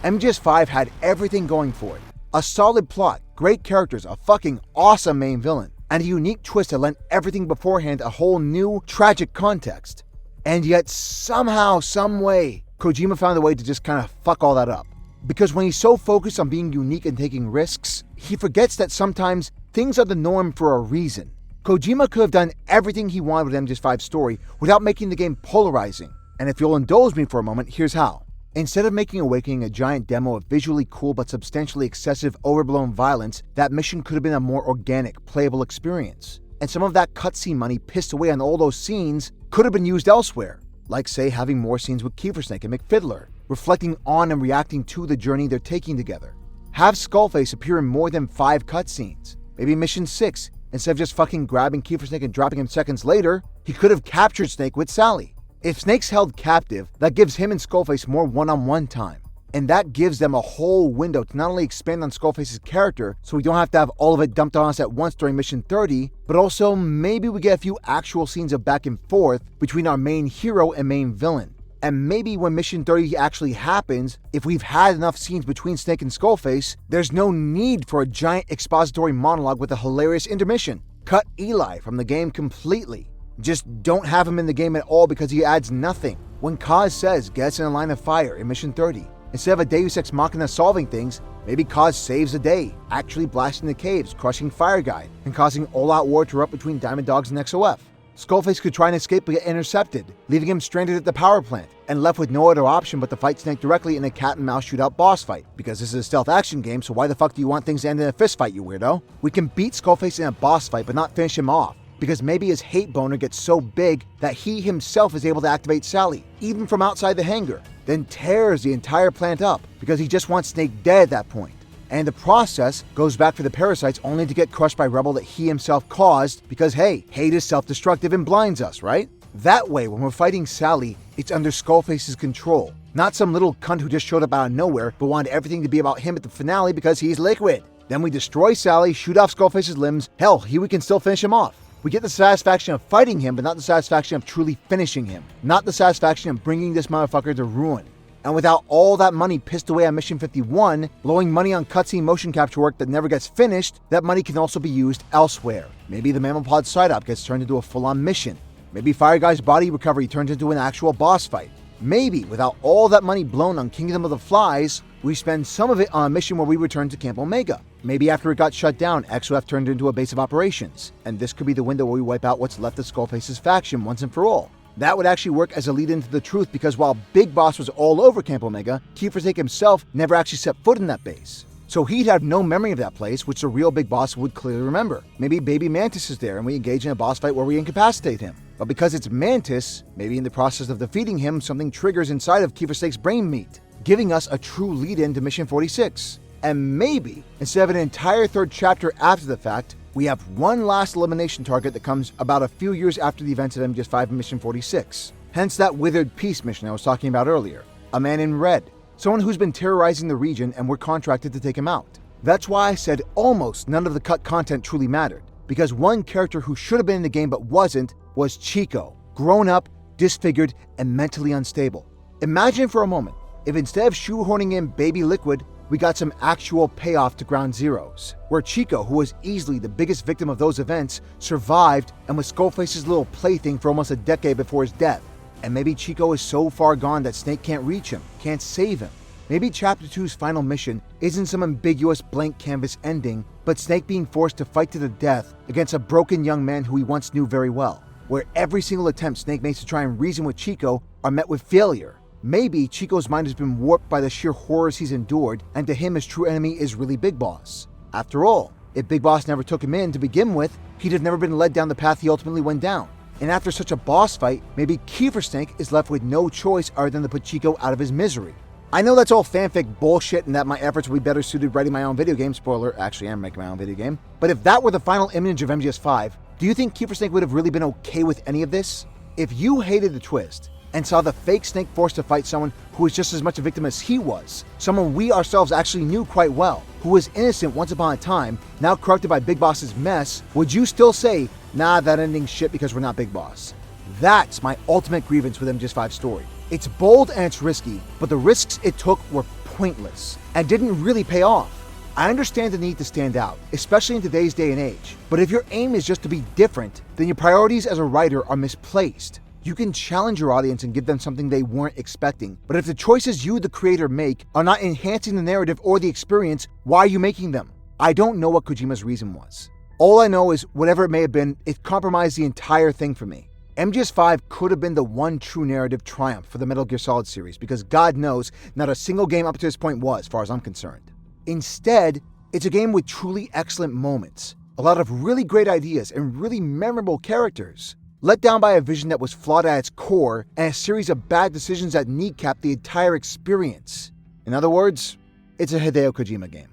MGS5 had everything going for it. A solid plot, great characters, a fucking awesome main villain. and a unique twist that lent everything beforehand a whole new, tragic context. And yet, somehow, someway, Kojima found a way to just kind of fuck all that up. Because when he's so focused on being unique and taking risks, he forgets that sometimes things are the norm for a reason. Kojima could have done everything he wanted with MGS5's story without making the game polarizing. And if you'll indulge me for a moment, here's how. Instead of making Awakening a giant demo of visually cool but substantially excessive, overblown violence, that mission could have been a more organic, playable experience. And some of that cutscene money pissed away on all those scenes could have been used elsewhere. Like, say, having more scenes with Kiefer Snake and McFiddler, reflecting on and reacting to the journey they're taking together. Have Skullface appear in more than 5 cutscenes. Maybe Mission 6, instead of just fucking grabbing Kiefer Snake and dropping him seconds later, he could have captured Snake with Sally. If Snake's held captive, that gives him and Skullface more one-on-one time. And that gives them a whole window to not only expand on Skullface's character, so we don't have to have all of it dumped on us at once during Mission 30, but also maybe we get a few actual scenes of back and forth between our main hero and main villain. And maybe when Mission 30 actually happens, if we've had enough scenes between Snake and Skullface, there's no need for a giant expository monologue with a hilarious intermission. Cut Eli from the game completely. Just don't have him in the game at all because he adds nothing. When Kaz says, "Get us in a line of fire" in Mission 30, instead of a Deus Ex Machina solving things, maybe Kaz saves the day, actually blasting the caves, crushing Fire Guide, and causing all-out war to erupt between Diamond Dogs and XOF. Skullface could try and escape but get intercepted, leaving him stranded at the power plant, and left with no other option but to fight Snake directly in a cat-and-mouse shootout boss fight, because this is a stealth action game, so why the fuck do you want things to end in a fist fight, you weirdo? We can beat Skullface in a boss fight but not finish him off, because maybe his hate boner gets so big that he himself is able to activate Sally, even from outside the hangar, then tears the entire plant up, because he just wants Snake dead at that point. And the process goes back for the parasites only to get crushed by rubble that he himself caused, because hey, hate is self-destructive and blinds us, right? That way, when we're fighting Sally, it's under Skullface's control, not some little cunt who just showed up out of nowhere but wanted everything to be about him at the finale because he's Liquid. Then we destroy Sally, shoot off Skullface's limbs, hell, we can still finish him off. We get the satisfaction of fighting him, but not the satisfaction of truly finishing him. Not the satisfaction of bringing this motherfucker to ruin. And without all that money pissed away on Mission 51, blowing money on cutscene motion capture work that never gets finished, that money can also be used elsewhere. Maybe the Mammapod side-up gets turned into a full-on mission. Maybe Fire Guy's body recovery turns into an actual boss fight. Maybe, without all that money blown on Kingdom of the Flies, we spend some of it on a mission where we return to Camp Omega. Maybe after it got shut down, XOF turned into a base of operations, and this could be the window where we wipe out what's left of Skullface's faction once and for all. That would actually work as a lead into the truth, because while Big Boss was all over Camp Omega, Kiefer Snake himself never actually set foot in that base. So he'd have no memory of that place, which the real Big Boss would clearly remember. Maybe Baby Mantis is there and we engage in a boss fight where we incapacitate him. But because it's Mantis, maybe in the process of defeating him, something triggers inside of Kiefer Snake's brain meat, giving us a true lead-in to Mission 46. And maybe, instead of an entire third chapter after the fact, we have one last elimination target that comes about a few years after the events of MGS5 and Mission 46. Hence that Withered Peace mission I was talking about earlier. A man in red. Someone who's been terrorizing the region and we're contracted to take him out. That's why I said almost none of the cut content truly mattered. Because one character who should have been in the game but wasn't was Chico. Grown up, disfigured, and mentally unstable. Imagine for a moment if instead of shoehorning in Baby Liquid, we got some actual payoff to Ground Zeroes, where Chico, who was easily the biggest victim of those events, survived and was Skullface's little plaything for almost a decade before his death. And maybe Chico is so far gone that Snake can't reach him, can't save him. Maybe Chapter 2's final mission isn't some ambiguous blank canvas ending, but Snake being forced to fight to the death against a broken young man who he once knew very well, where every single attempt Snake makes to try and reason with Chico are met with failure. Maybe Chico's mind has been warped by the sheer horrors he's endured, and to him his true enemy is really Big Boss. After all, if Big Boss never took him in to begin with, he'd have never been led down the path he ultimately went down. And after such a boss fight, maybe Kiefer Snake is left with no choice other than to put Chico out of his misery. I know that's all fanfic bullshit and that my efforts would be better suited writing my own video game. Spoiler, actually I'm making my own video game. But if that were the final image of MGS5, do you think Kiefer Snake would have really been okay with any of this? If you hated the twist, and saw the fake Snake forced to fight someone who was just as much a victim as he was, someone we ourselves actually knew quite well, who was innocent once upon a time, now corrupted by Big Boss's mess, would you still say, nah, that ending's shit because we're not Big Boss? That's my ultimate grievance with MGS5's story. It's bold and it's risky, but the risks it took were pointless and didn't really pay off. I understand the need to stand out, especially in today's day and age, but if your aim is just to be different, then your priorities as a writer are misplaced. You can challenge your audience and give them something they weren't expecting, but if the choices you, the creator, make are not enhancing the narrative or the experience, why are you making them? I don't know what Kojima's reason was. All I know is, whatever it may have been, it compromised the entire thing for me. MGS5 could have been the one true narrative triumph for the Metal Gear Solid series, because God knows not a single game up to this point was, as far as I'm concerned. Instead, it's a game with truly excellent moments, a lot of really great ideas, and really memorable characters, let down by a vision that was flawed at its core, and a series of bad decisions that kneecapped the entire experience. In other words, it's a Hideo Kojima game.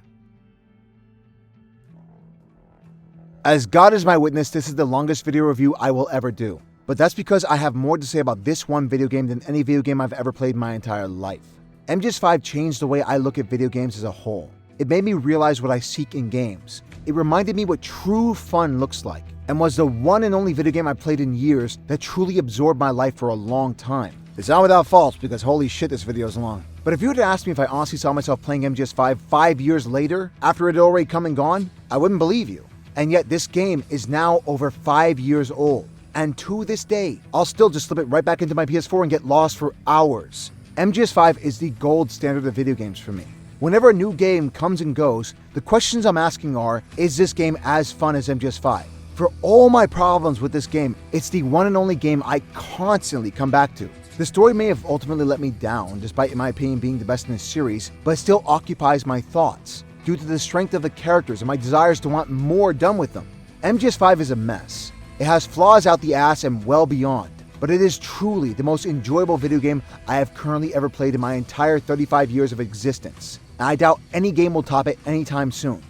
As God is my witness, this is the longest video review I will ever do. But that's because I have more to say about this one video game than any video game I've ever played in my entire life. MGS5 changed the way I look at video games as a whole. It made me realize what I seek in games. It reminded me what true fun looks like, and was the one and only video game I played in years that truly absorbed my life for a long time. It's not without faults, because holy shit, this video is long. But if you were to ask me if I honestly saw myself playing MGS5 5 years later, after it had already come and gone, I wouldn't believe you. And yet this game is now over 5 years old. And to this day, I'll still just slip it right back into my PS4 and get lost for hours. MGS5 is the gold standard of video games for me. Whenever a new game comes and goes, the questions I'm asking are, is this game as fun as MGS5? For all my problems with this game, it's the one and only game I constantly come back to. The story may have ultimately let me down, despite in my opinion being the best in the series, but it still occupies my thoughts, due to the strength of the characters and my desires to want more done with them. MGS5 is a mess. It has flaws out the ass and well beyond, but it is truly the most enjoyable video game I have currently ever played in my entire 35 years of existence, and I doubt any game will top it anytime soon.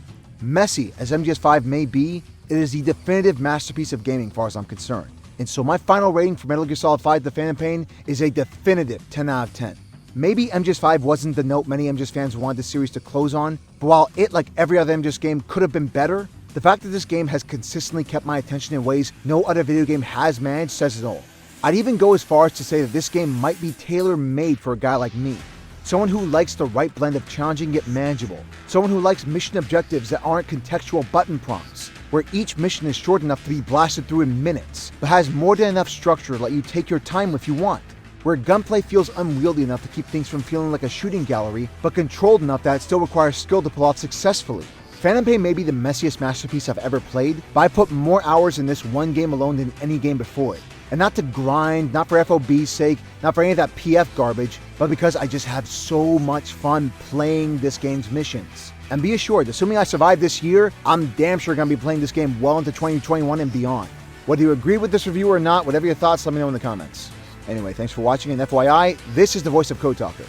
Messy as MGS5 may be, it is the definitive masterpiece of gaming as far as I'm concerned, and so my final rating for Metal Gear Solid 5 The Phantom Pain is a definitive 10 out of 10. Maybe MGS5 wasn't the note many MGS fans wanted the series to close on, but while it, like every other MGS game, could have been better, the fact that this game has consistently kept my attention in ways no other video game has managed says it all. I'd even go as far as to say that this game might be tailor-made for a guy like me. Someone who likes the right blend of challenging yet manageable. Someone who likes mission objectives that aren't contextual button prompts, where each mission is short enough to be blasted through in minutes, but has more than enough structure to let you take your time if you want. Where gunplay feels unwieldy enough to keep things from feeling like a shooting gallery, but controlled enough that it still requires skill to pull out successfully. Phantom Pain may be the messiest masterpiece I've ever played, but I put more hours in this one game alone than any game before it. And not to grind, not for FOB's sake, not for any of that PF garbage, but because I just have so much fun playing this game's missions. And be assured, assuming I survive this year, I'm damn sure going to be playing this game well into 2021 and beyond. Whether you agree with this review or not, whatever your thoughts, let me know in the comments. Anyway, thanks for watching, and FYI, this is the voice of Code Talker.